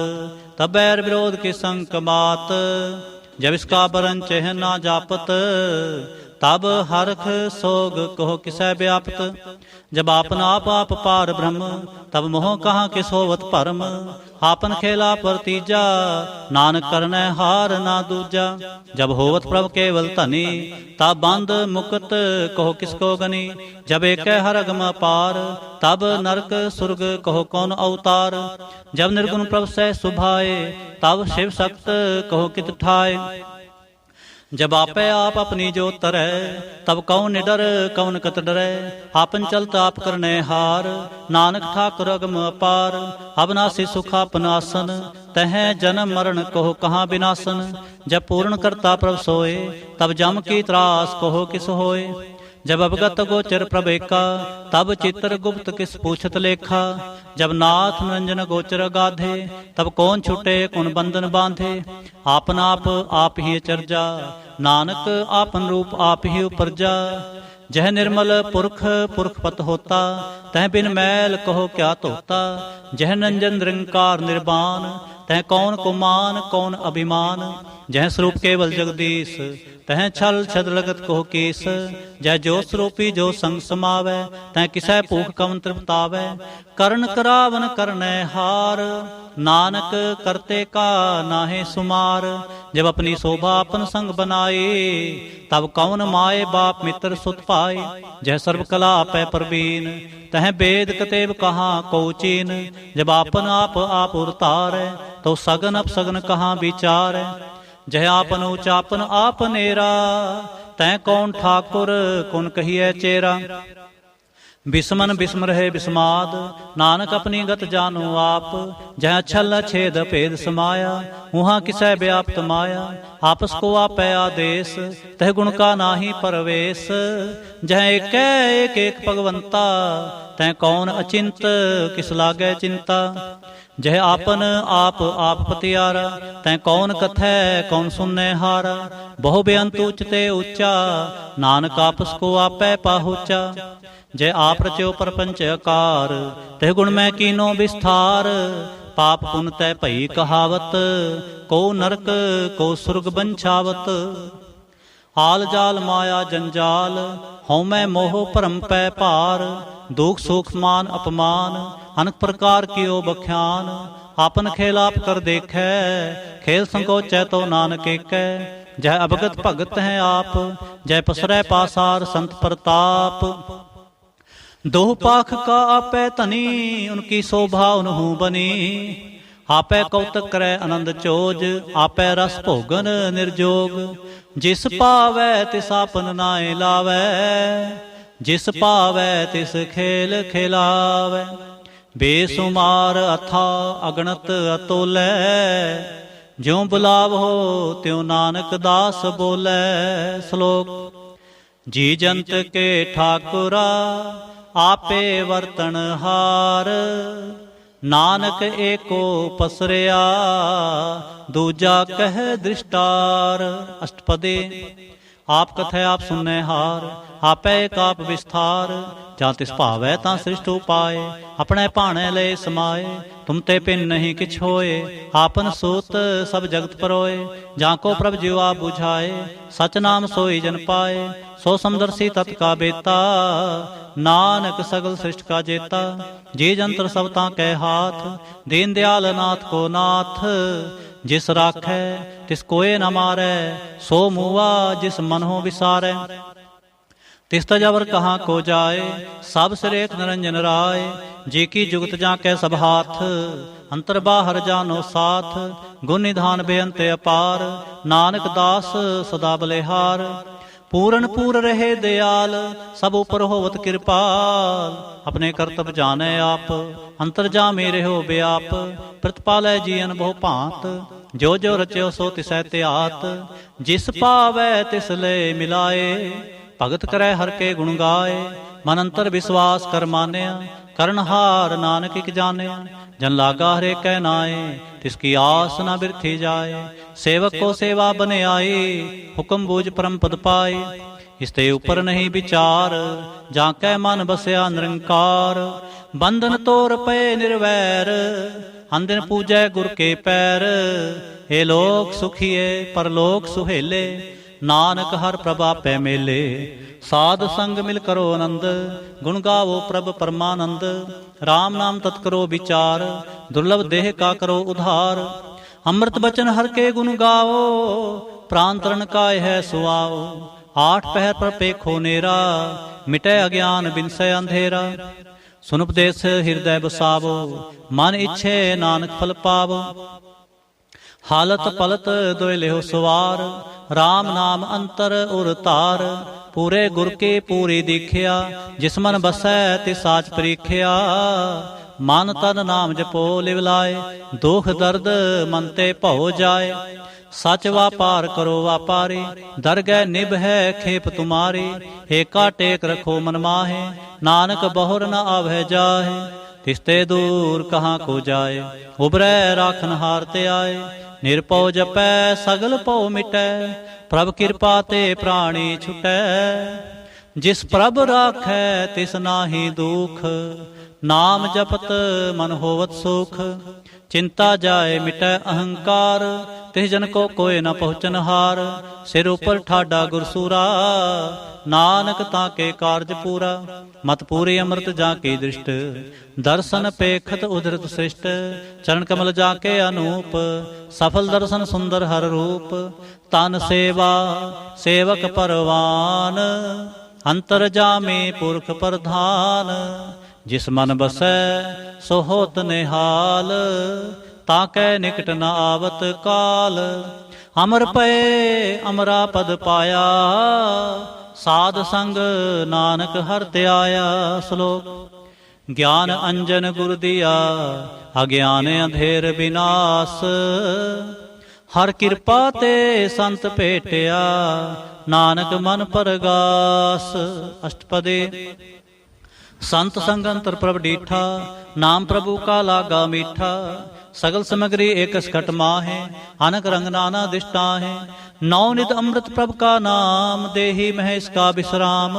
तब बैर विरोध की संक मात, जब इसका बरन चह ना जापत, तब हरख सोग कहो किसै व्यापत, जब आपन आप पार ब्रह्म, तब मोह कहाँ किस होवत परम, आपन खेला पर तीजा, नानक करनै हार ना दूजा, जब होवत प्रभ केवल धनी, तब बंद मुकत कहो किसको गनी, जब एक हर अगम पार, तब नरक सुरग कहो कौन अवतार, जब निर्गुण प्रभ सह सुभाए, तब शिव सक्त कहो कित ठाए, जब आपे आप अपनी जो तरह, तब कौन निडर कौन कत डरै, आपन चलत आप करने हार, नानक ठाकुर अगम अपार, अबनासी सुख आपन आसन, तह जन्म मरण कहो कहाँ विनाशन, जब पूर्ण करता प्रभ सोए, तब जम की त्रास कहो किस होए, जब अवगत गोचर प्रभेका, तब चित्र गुप्त किस पूछत लेखा, जब नाथ निरंजन गोचर गाधे, तब कौन छुटे कौन बंधन बांधे, आपन आप ही चरजा, नानक आपन रूप आप ही उपरजा, जह निर्मल पुरख पुरख पत होता, तह बिन मैल कहो क्या धोता, जह निरंजन निरंकार निर्वाण, तह कौन कुमान कौन अभिमान, जह स्वरूप केवल जगदीश, तह छल छद लगत कहो केस, जह जो स्वरूपी जो संग समावै, तह किसै भूख कवन तृप्तावै, करण करावन करनै हार, नानक करते का नाहे सुमार, जब अपनी शोभा अपन संग बनाए, तब कौन माए बाप मित्र सुत पाए, जह सर्व कला पै परवीन, तह वेद कतेब कहाँ को चीन, जब आपन आप उरतार, तो सगन अपसगन कहाँ विचार, जह आपन उचापन आप नेरा, तै कौन ठाकुर कौन कहिए चेरा, बिस्मन बिस्म रहे बिस्माद, नानक अपनी गत जानो आप, जह छल छेद भेद समाया, वहाँ किसै व्याप्त माया, आपस को आपै आदेश, तह गुण का नाही परवेश, जह एक एक भगवंता, तै कौन अचिंत किस लागै चिंता, जह आपन आप पतियारा, तै कौन कथै कौन सुनने हारा, बहु बेअंत उचते ऊंचा, नानक आपस को आपै पाहुचा, जय आप रच्यो परपंच आकार, तह गुण मैं कीनो विस्तार, पाप पुन तै भई कहावत, को नरक को सुरग बंछावत। आल जाल माया जंजाल हौमै मोह भरम पै भार। दुख सुख मान अपमान अनेक प्रकार कियो बख्यान। आपन खेल आप कर देखै खेल संकोचै तो नानक एकै। जय अवगत भगत हैं आप जय पसरै पासार संत प्रताप। दोह पाख का आपै धनी उनकी शोभा उनहु बनी। आपै कौतक करै आनंद चोज आपै रस भोगन निर्जोग। जिस पावै तिस आपन नाए लावै जिस पावै तिस खेल खिलावै। बेसुमार अथा अगणत अतोलै ज्यों बुलावो त्यों नानक दास बोलै। श्लोक। जी जंत के ठाकुरा आपे वर्तन हार। नानक एको पसरिया दूजा कह दृष्टार। अष्टपदी। आप कथै आप सुनने हार आपै एक आप विस्तार। ਜਾਂ ਤਿਸ ਭਾਵੈ ਤਾਂ ਸ੍ਰਿਸ਼ਟ ਉਪਾਏ ਆਪਣੇ ਭਾਣੇ ਲਏ ਸਮਾਏ। ਤੁਮ ਤੇ ਪਿਨ ਨਹੀਂ ਕਿਛ ਹੋਏ ਆਪਨ ਸੂਤ ਸਭ ਜਗਤ ਪਰੋਏ। ਜਾਂ ਕੋ ਪ੍ਰਭ ਜਿਉ ਆਪ ਬੁਝਾਏ ਸਚ ਨਾਮ ਸੋਈ ਜਨ ਪਾਏ। ਸੋ ਸਮਦਰਸੀ ਤਤ ਕਾ ਬੇਤਾ ਨਾਨਕ ਸਗਲ ਸ੍ਰਿਸ਼ਟ ਕਾ ਜੇਤਾ। ਜੀ ਜੰਤਰ ਸਭ ਤਾਂ ਕੈ ਹਾਥ ਦੀਨ ਦਿਆਲ ਨਾਥ ਕੋ ਨਾਥ। ਜਿਸ ਰਾਖੈ ਤਿਸ ਕੋਏ ਨ ਮਾਰੈ ਸੋ ਮੂਆ ਜਿਸ ਮਨ ਹੋ ਵਿਸਾਰੈ। तिस तजवर कहाँ को जाए सब सिरेख निरंजन राय। जी की जुगत जाके सब हाथ अंतर बाहर जानो साथ। गुण निधान बेअंत अपार नानक दास सदा बलिहार। पूरन पूर रहे दयाल सब ऊपर होवत कृपाल। अपने करतब जाने आप अंतर जामे रहो व्याप। प्रतिपालै जीअन बहु भांत जो जो रच्यो सो तिसै त्यात। जिस पावै तिस ले मिलाए भगत करै हर के गुण गाए। मन अंतर विश्वास कर मानिया करनहार नानक इक जानिया। जन लागा हरे कै नाए तिसकी आस न बिरथी जाए। सेवक को सेवा बने आई हुक्म बूझ परम पद पाए। इसते ऊपर नहीं विचार जाकै मन बसया निरंकार। बंधन तोर पे निर्वैर अंदिन पूजै गुर के पैर। हे लोक सुखिए परलोक सुहेले नानक हर प्रभ आपै मेले। साध संग मिल करो आनंद गुण गावो प्रभ परमानंद। राम नाम तत् करो विचार दुर्लभ देह का करो उधार। अमृत बचन हर के गुण गाओ प्राण तरण काय है सुआओ। आठ पहर पर पेखो नेरा मिटै अज्ञान बिनसै अंधेरा। सुन उपदेश हृदय बसावो मन इच्छे नानक फल पावो। हालत पलत दोय लेहो सवार राम नाम अंतर उर तार। पूरे गुर के पूरी दीखिया जिस मन बसै तिस साच परीखिया। मन तन नाम जपो लिव लाए दुख दर्द मन ते भौ जाए। सच व्यापार करो व्यापारी दरगह निभ है खेप तुम्हारी। एका टेक रखो मन माहे नानक बहुर न आवै जाहे। तिसते दूर कहाँ को जाए उबरै राखन हार ते आए। निरपौ जपै सगल पौ मिटै प्रभ कृपा ते प्राणी छुटै। जिस प्रभ राखै तिस नाहि दुख नाम जपत मन होवत सुख। चिंता जाए मिटै अहंकार तिस जन को कोय न पहुँचन हार। सिर ऊपर ठाडा गुरसूरा नानक ताके कारज पूरा। मत पूरी अमृत जाके दृष्ट दर्शन पेखत उधरत श्रेष्ठ। चरण कमल जाके अनूप सफल दर्शन सुंदर हर रूप। तन सेवा सेवक परवान अंतर जामे पुरख प्रधान। जिस मन बसै सो होत निहाल ताकै निकट न आवत काल। अमर पए अमरा पद पाया साध संग नानक हर त्याया। श्लोक। ज्ञान अंजन गुर दिया अज्ञान अंधेर विनाश। हर कृपा ते संत भेटिया नानक मन परगास। अष्टपदी। संत संग अंतर प्रभ डीठा नाम प्रभु का लागा मीठा। सगल सामग्री एक सकट माहे अनक रंग नाना दिष्टा है। नौ निध अमृत प्रभ का नाम देही महेश का विश्राम।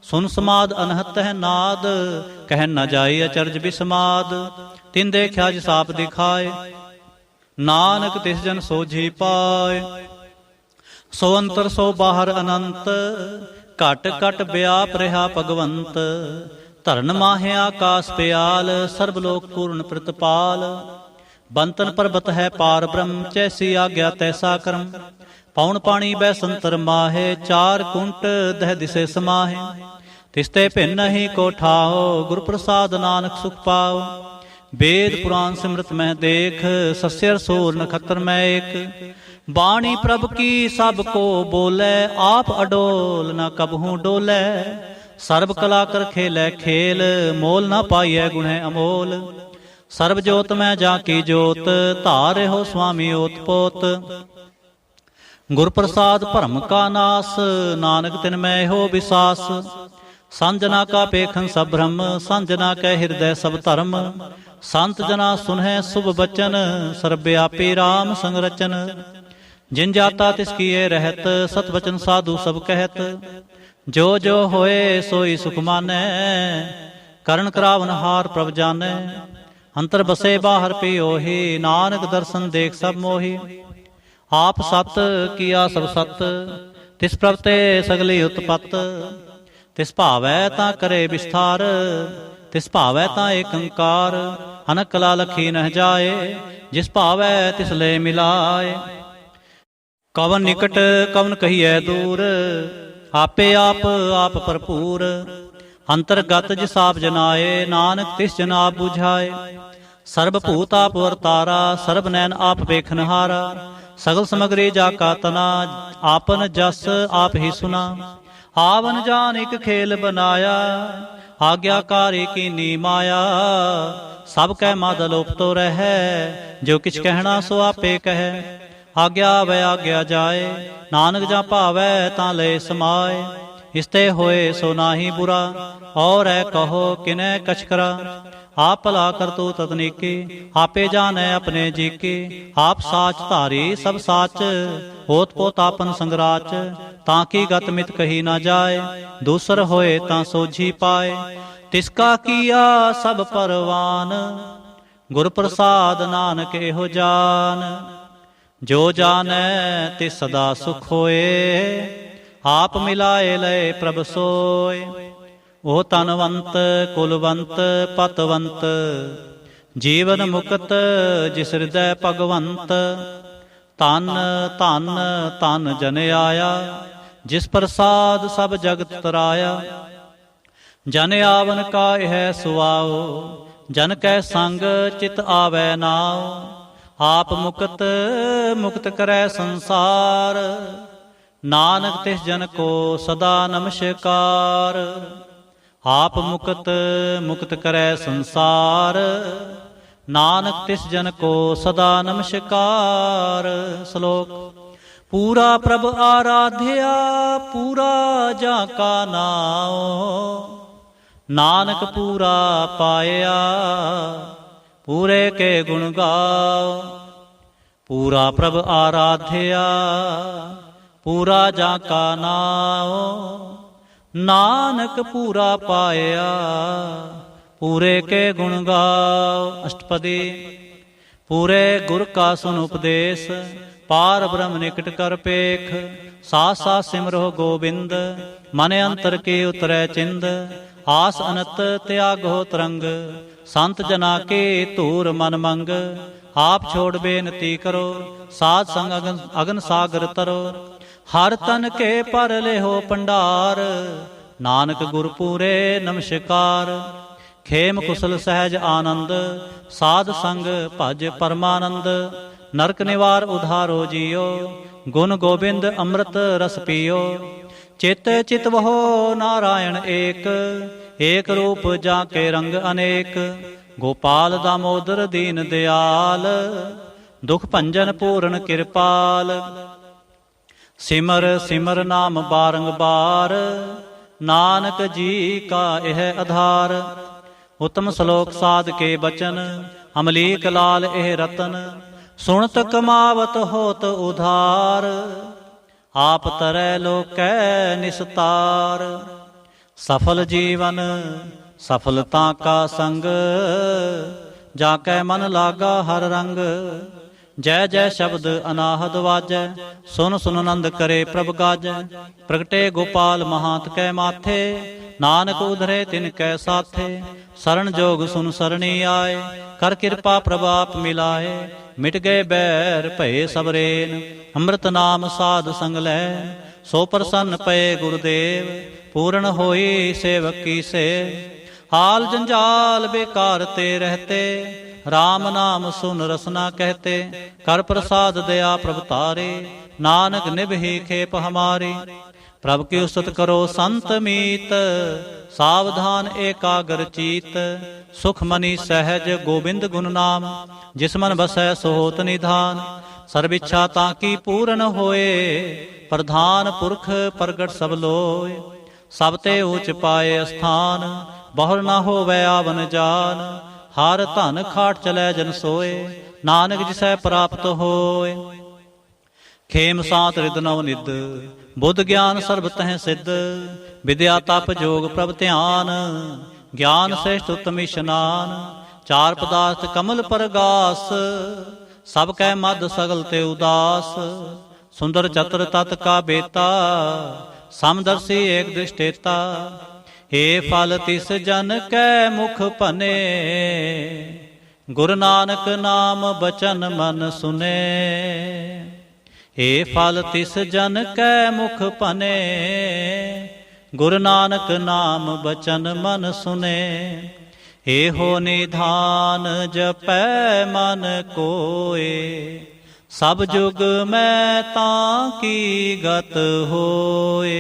सुन समाद अनहत है नाद कह न जाई अचरज विस्माद। तिन देखा जिस आप दिखाए ਨਾਨਕ ਤਿਸ ਜਨ ਸੋਝੀ ਪਾਏ। ਸੋ ਅੰਤਰ ਸੋ ਬਾਹਰ ਅਨੰਤ, ਘਟ ਘਟ ਵਿਆਪ ਰਿਹਾ ਭਗਵੰਤ। ਧਰਨ ਮਾਹੇ ਆਕਾਸ ਪਿਆਲ, ਸਰਬ ਲੋਕ ਪੂਰਨ ਪ੍ਰਤਪਾਲ। ਬੰਤਨ ਪਰਬਤ ਹੈ ਪਾਰ ਬ੍ਰਹਮ, ਜੈਸੀ ਆਗਿਆ ਤੈਸਾ ਕਰਮ। ਪੌਣ ਪਾਣੀ ਬੈ ਸੰਤਰ ਮਾਹੇ, ਚਾਰ ਕੁੰਟ ਦਹਿ ਦਿਸੇ ਸਮਾਹੇ। ਤਿਸਤੇ ਭਿੰਨ ਨਹੀਂ ਕੋ ਠਾਓ, ਗੁਰ ਪ੍ਰਸਾਦ ਨਾਨਕ ਸੁਖ ਪਾਓ। ਵੇਦ ਪੁਰਾਨ ਸਿਮਰਤ ਮਹਿ ਦੇਖ, ਸੱਸਿਅਰ ਸੂਰ ਨਖਤਰ ਮੈਂ ਏਕ। ਬਾਣੀ ਪ੍ਰਭ ਕੀ ਸਭ ਕੋ ਬੋਲੇ, ਆਪ ਅਡੋਲ ਨ ਕਬਹੂ ਡੋਲੇ। ਸਰਬ ਕਲਾ ਕਰ ਖੇਲੇ ਖੇਲ, ਮੋਲ ਨਾ ਪਾਈਐ ਗੁਣੈ ਅਮੋਲ। ਸਰਬ ਜੋਤ ਮੈਂ ਜਾ ਕੀ ਜੋਤ, ਧਾਰਿਓ ਸੁਆਮੀ ਓਤ ਪੋਤ। ਗੁਰ ਪ੍ਰਸਾਦ ਭਰਮ ਕਾ ਨਾਸ, ਨਾਨਕ ਤਿਨ ਮੈਂ ਹੋ ਵਿਸਾਸ। ਸੰਜਨਾ ਕਾ ਪੇਖਨ ਸਭ ਭ੍ਰਮ, ਸੰਜਨਾ ਕੈ ਹਿਰਦੈ ਸਭ ਧਰਮ। ਸੰਤ ਜਨਾ ਸੁਨਹਿ ਸੁਭ ਬਚਨ, ਸਰਬ ਵਿਆਪੀ ਰਾਮ ਸੰਗ ਰਚਨ। ਜਿਨ ਜਾਤਾ ਤਿਸ ਕੀਏ ਰਹਿਤ, ਸਤ ਬਚਨ ਸਾਧੂ ਸਭ ਕਹਿਤ। ਜੋ ਜੋ ਹੋਏ ਸੋਈ ਸੁਖ ਮਾਨੈ, ਕਰਨ ਕਰਾਵਨ ਹਾਰ ਪ੍ਰਭ ਜਾਣੈ। ਅੰਤਰ ਬਸੇ ਬਾਹਰ ਪੀ ਉਹੀ, ਨਾਨਕ ਦਰਸ਼ਨ ਦੇਖ ਸਭ ਮੋਹੀ। ਆਪ ਸਤ ਕੀਆ ਸਭ ਸਤ, ਤਿਸ ਪ੍ਰਭ ਤੇ ਸਗਲੀ ਉਤਪਤ। ਤਿਸ ਭਾਵੈ ਤਾਂ ਕਰੇ ਵਿਸਥਾਰ, ਤਿਸ ਭਾਵੈ ਤਾਂ ਏਕ ਓੰਕਾਰ। ਅਨਕ ਕਲਾ ਲਖੀ ਨਹਿ ਜਾਏ, ਜਿਸ ਭਾਵੈ ਤਿਸ ਲੈ ਮਿਲਾਏ। ਕਵਨ ਨਿਕਟ ਕਵਨ ਕਹੀਐ ਦੂਰ, ਆਪੇ ਆਪ ਆਪ ਭਰਪੂਰ। ਅੰਤਰਗਤ ਜਿਸ ਆਪ ਜਨਾਏ, ਨਾਨਕ ਤਿਸ ਜਨ ਆਪ ਬੁਝਾਏ। ਸਰਬ ਭੂਤ ਆਪ ਵਰਤਾਰਾ, ਸਰਬ ਨੈਣ ਆਪ ਵੇਖਨਹਾਰਾ। ਸਗਲ ਸਮਗਰੀ ਜਾ ਕਾ ਤਨਾ, ਆਪਨ ਜਸ ਆਪ ਹੀ ਸੁਨਾ। ਆਵਨ ਜਾਨ ਇਕ ਖੇਲ ਬਨਾਇਆ, ਆਗਿਆਕਾਰੀ ਕੀਨੀ ਮਾਇਆ। ਸਭ ਕੈ ਮਦ ਲੋਪਤੋ ਰਹੈ, ਜੋ ਕਿਛ ਕਹਿਣਾ ਸੋ ਆਪੇ ਕਹੈ। ਆਗਿਆ ਵੈ ਆਗਿਆ ਜਾਏ, ਨਾਨਕ ਜਾਂ ਭਾਵੈ ਤਾਂ ਲੈ ਸਮਾਏ। ਇਸਤੇ ਹੋਏ ਸੋ ਨਾਹੀ ਬੁਰਾ, ਔਰ ਐ ਕਹੋ ਕਿਨੈ ਕਛ ਕਰਾ। ਆਪ ਭਲਾ ਕਰਤੂ ਤਤਨੀਕੀ, ਆਪੇ ਜਾਣੈ ਆਪਣੇ ਜੀ ਕੀ। ਆਪ ਸਾਚ ਧਾਰੀ ਸਭ ਸਾਚ, ਹੋਤ ਪੋਤ ਆਪਨ ਸੰਗਰਾਚ। ਤਾਂ ਕੀ ਗਤ ਮਿਤ ਕਹੀ ਨਾ ਜਾਏ, ਦੂਸਰ ਹੋਏ ਤਾਂ ਸੋਝੀ ਪਾਏ। ਤਿਸਕਾ ਕੀਆ ਸਭ ਪਰਵਾਨ, ਗੁਰ ਪ੍ਰਸਾਦ ਨਾਨਕ ਇਹੋ ਜਾਨ। ਜੋ ਜਾਣੈ ਤੇ ਸਦਾ ਸੁਖ ਹੋਏ, ਆਪ ਮਿਲਾਏ ਲਏ ਪ੍ਰਭ ਸੋਏ। ਉਹ ਧਨਵੰਤ ਕੁਲਵੰਤ ਪਤਵੰਤ, ਜੀਵਨ ਮੁਕਤ ਜਿਸ ਹਿਰਦੈ ਭਗਵੰਤ। ਧਨ ਧਨ ਧਨ ਜਨ ਆਇਆ, ਜਿਸ ਪ੍ਰਸਾਦ ਸਭ ਜਗਤ ਤਰਾਇਆ। ਜਨ ਆਵਨ ਕਾ ਇਹ ਸੁਆਓ, ਜਨ ਕੈ ਸੰਗ ਚਿਤ ਆਵੈ ਨਾਉ। ਆਪ ਮੁਕਤ ਮੁਕਤ ਕਰੈ ਸੰਸਾਰ, ਨਾਨਕ ਤਿਸ ਜਨ ਕੋ ਸਦਾ ਨਮਸਕਾਰ। ਆਪ ਮੁਕਤ ਮੁਕਤ ਕਰੈ ਸੰਸਾਰ, ਨਾਨਕ ਤਿਸ ਜਨ ਕੋ ਸਦਾ ਨਮਸਕਾਰ। ਸ਼ਲੋਕ। ਪੂਰਾ ਪ੍ਰਭ ਆਰਾਧਿਆ, ਪੂਰਾ ਜਾਂ ਕਾ ਨਾਉ। ਨਾਨਕ ਪੂਰਾ ਪਾਇਆ, ਪੂਰੇ ਕੇ ਗੁਣ ਗਾਓ। ਪੂਰਾ ਪ੍ਰਭ ਆਰਾਧਿਆ, ਪੂਰਾ ਜਾਂ ਕਾ ਨਾਉ। ਨਾਨਕ ਪੂਰਾ ਪਾਇਆ, ਪੂਰੇ ਕੇ ਗੁਣ ਗਾਓ। ਅਸ਼ਟਪਦੀ। ਪੂਰੇ ਗੁਰ ਕਾ ਸੁਨ ਉਪਦੇਸ਼, ਪਾਰ ਬ੍ਰਹਮ ਨਿਕਟ ਕਰ ਪੇਖ। ਸਾਥ ਸਾਥ ਸਿਮਰੋ ਗੋਬਿੰਦ, ਮਨ ਅੰਤਰ ਕੇ ਉਤਰੈ ਚਿੰਦ। ਆਸ ਅਨਤ ਤਿਆਗੋ ਤਰੰਗ, ਸੰਤ ਜਨਾ ਕੇ ਧੂਰ ਮਨ ਮੰਗ। ਆਪ ਛੋੜ ਬੇਨਤੀ ਕਰੋ, ਸਾਧ ਸੰਗ ਅਗਨ ਸਾਗਰ ਤਰੋ। ਹਰ ਤਨ ਕੇ ਪਰ ਲਿਹੋ ਭੰਡਾਰ, ਨਾਨਕ ਗੁਰ ਪੂਰੇ ਨਮਸਕਾਰ। ਖੇਮ ਕੁਸਲ ਸਹਿਜ ਆਨੰਦ, ਸਾਧ ਸੰਗ ਭਜ ਪਰਮਾਨੰਦ। ਨਰਕ ਨਿਵਾਰ ਉਧਾਰੋ ਜੀਓ, ਗੁਣ ਗੋਬਿੰਦ ਅੰਮ੍ਰਿਤ ਰਸ ਪੀਓ। ਚਿਤ ਚਿਤ ਵਹੋ ਨਾਰਾਇਣ ਏਕ, ਏਕ ਰੂਪ ਜਾਂ ਕੇ ਰੰਗ ਅਨੇਕ। ਗੋਪਾਲ ਦਾਮੋਦਰ ਦੀਨ ਦਿਆਲ, ਦੁਖ ਭੰਜਨ ਪੂਰਨ ਕਿਰਪਾਲ। ਸਿਮਰ ਸਿਮਰ ਨਾਮ ਬਾਰੰਗਬਾਰ, ਨਾਨਕ ਜੀ ਕਾ ਇਹ ਆਧਾਰ। ਉਤਮ ਸ਼ਲੋਕ ਸਾਧ ਕੇ ਬਚਨ, ਅਮਲੀਕ ਲਾਲ ਇਹ ਰਤਨ। ਸੁਣਤ ਕਮਾਵਤ ਹੋਤ ਉਧਾਰ, ਆਪ ਤਰੈ ਲੋਕੈ ਨਿਸਤਾਰ। ਸਫਲ ਜੀਵਨ ਸਫਲਤਾ ਕਾ ਸੰਗ, ਜਾ ਕੈ ਮਨ ਲਾਗਾ ਹਰ ਰੰਗ। जय जय शब्द अनाहद वाजै, सुन सुन नंद करे प्रभ गाजै। प्रगटे गोपाल महांत कै माथे, नानक उधरे तिनकै साथे। शरण जोग सुन सरणी आए, कर कृपा प्रभ आप मिलाए। मिट गए बैर भये सबरेन, अमृत नाम साध संग लै। सो प्रसन्न पए गुरुदेव, पूर्ण होई सेवक की से। हाल जंजाल बेकार ते रहते, राम नाम सुन रसना कहते। कर प्रसाद दया प्रभ तारे, नानक निभहि खेप हमारे। प्रभ की उस्तत करो संत मीत, सावधान एकाग्र चीत। सुख मनि सहज गोबिंद गुण नाम, जिस मन बसै सो होत निधान। सर्व इच्छा ताकी पूर्ण होए, प्रधान पुरख प्रगट सब लोय। सब ते ऊच पाए स्थान, बहुर न होवै आवन जान। हर धन खाट चलै जन सोए, नानक जिसै प्राप्त होए। खेम सात रिद नव निद, बुद्ध ज्ञान सर्ब तह सिद्ध। विद्या तप जोग प्रभ ध्यान, ज्ञान श्रेष्ठ उत्तम इशनान। चार पदार्थ कमल परगास, सब कै मद सगल ते उदास। सुंदर चतुर तत का बेता, समदर्शी एक दृष्टेता। हे फल तिस जन कै मुख भने, गुरु नानक नाम बचन मन सुने। हे फल तिस जन कै मुख भने, गुरु नानक नाम बचन मन सुने। हे हो निधान जपै मन कोय, सब जुग मैं ताकी गत होए।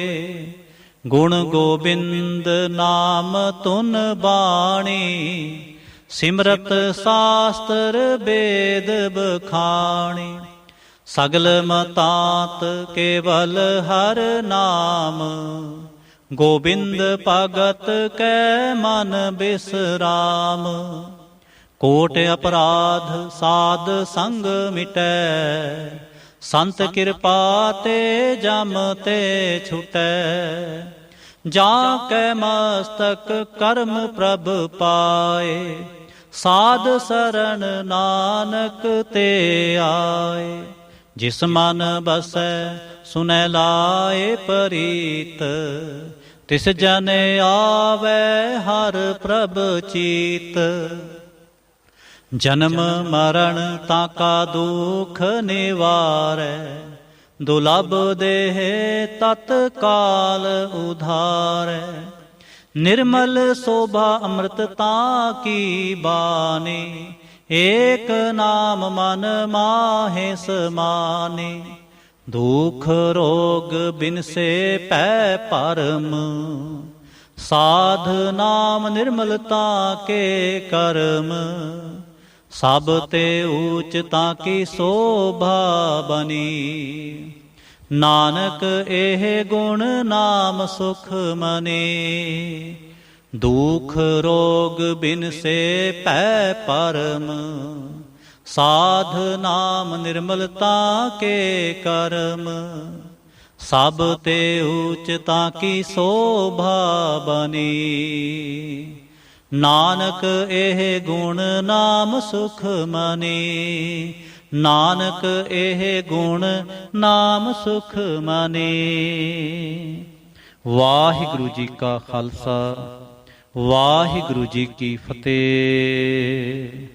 गुण गोबिंद नाम तुन बाणी, सिमरत शास्त्र वेद बखाणी। सगल मतात केवल हर नाम, गोबिंद भगत कै मन बिसराम। कोट अपराध साध संग मिटै, संत कृपा ते जम ते छुटै। जाकै मस्तक कर्म प्रभ पाए, साध शरण नानक ते आए। जिस मन बसै सुनै लाए परीत, तिस जन आवे हर प्रभ चीत। जन्म मरण ताका दुख निवारै, दुलभ देह तत्काल उधारै। निर्मल शोभा अमृत ताकी बानी, एक नाम मन माहे समाने। दुख रोग बिन से पै परम, साध नाम निर्मलता के कर्म। सब ते ऊच ताकी शोभा बनी, नानक एह गुण नाम सुख मने। दुख रोग बिन से पै परम, साध नाम निर्मलता के कर्म। सब ते ऊच ताकी शोभा बनी, नानक एह गुण नाम सुख मने। नानक एह गुण नाम सुख मने। वाहिगुरु जी का खालसा, वाहिगुरु जी की फतेह।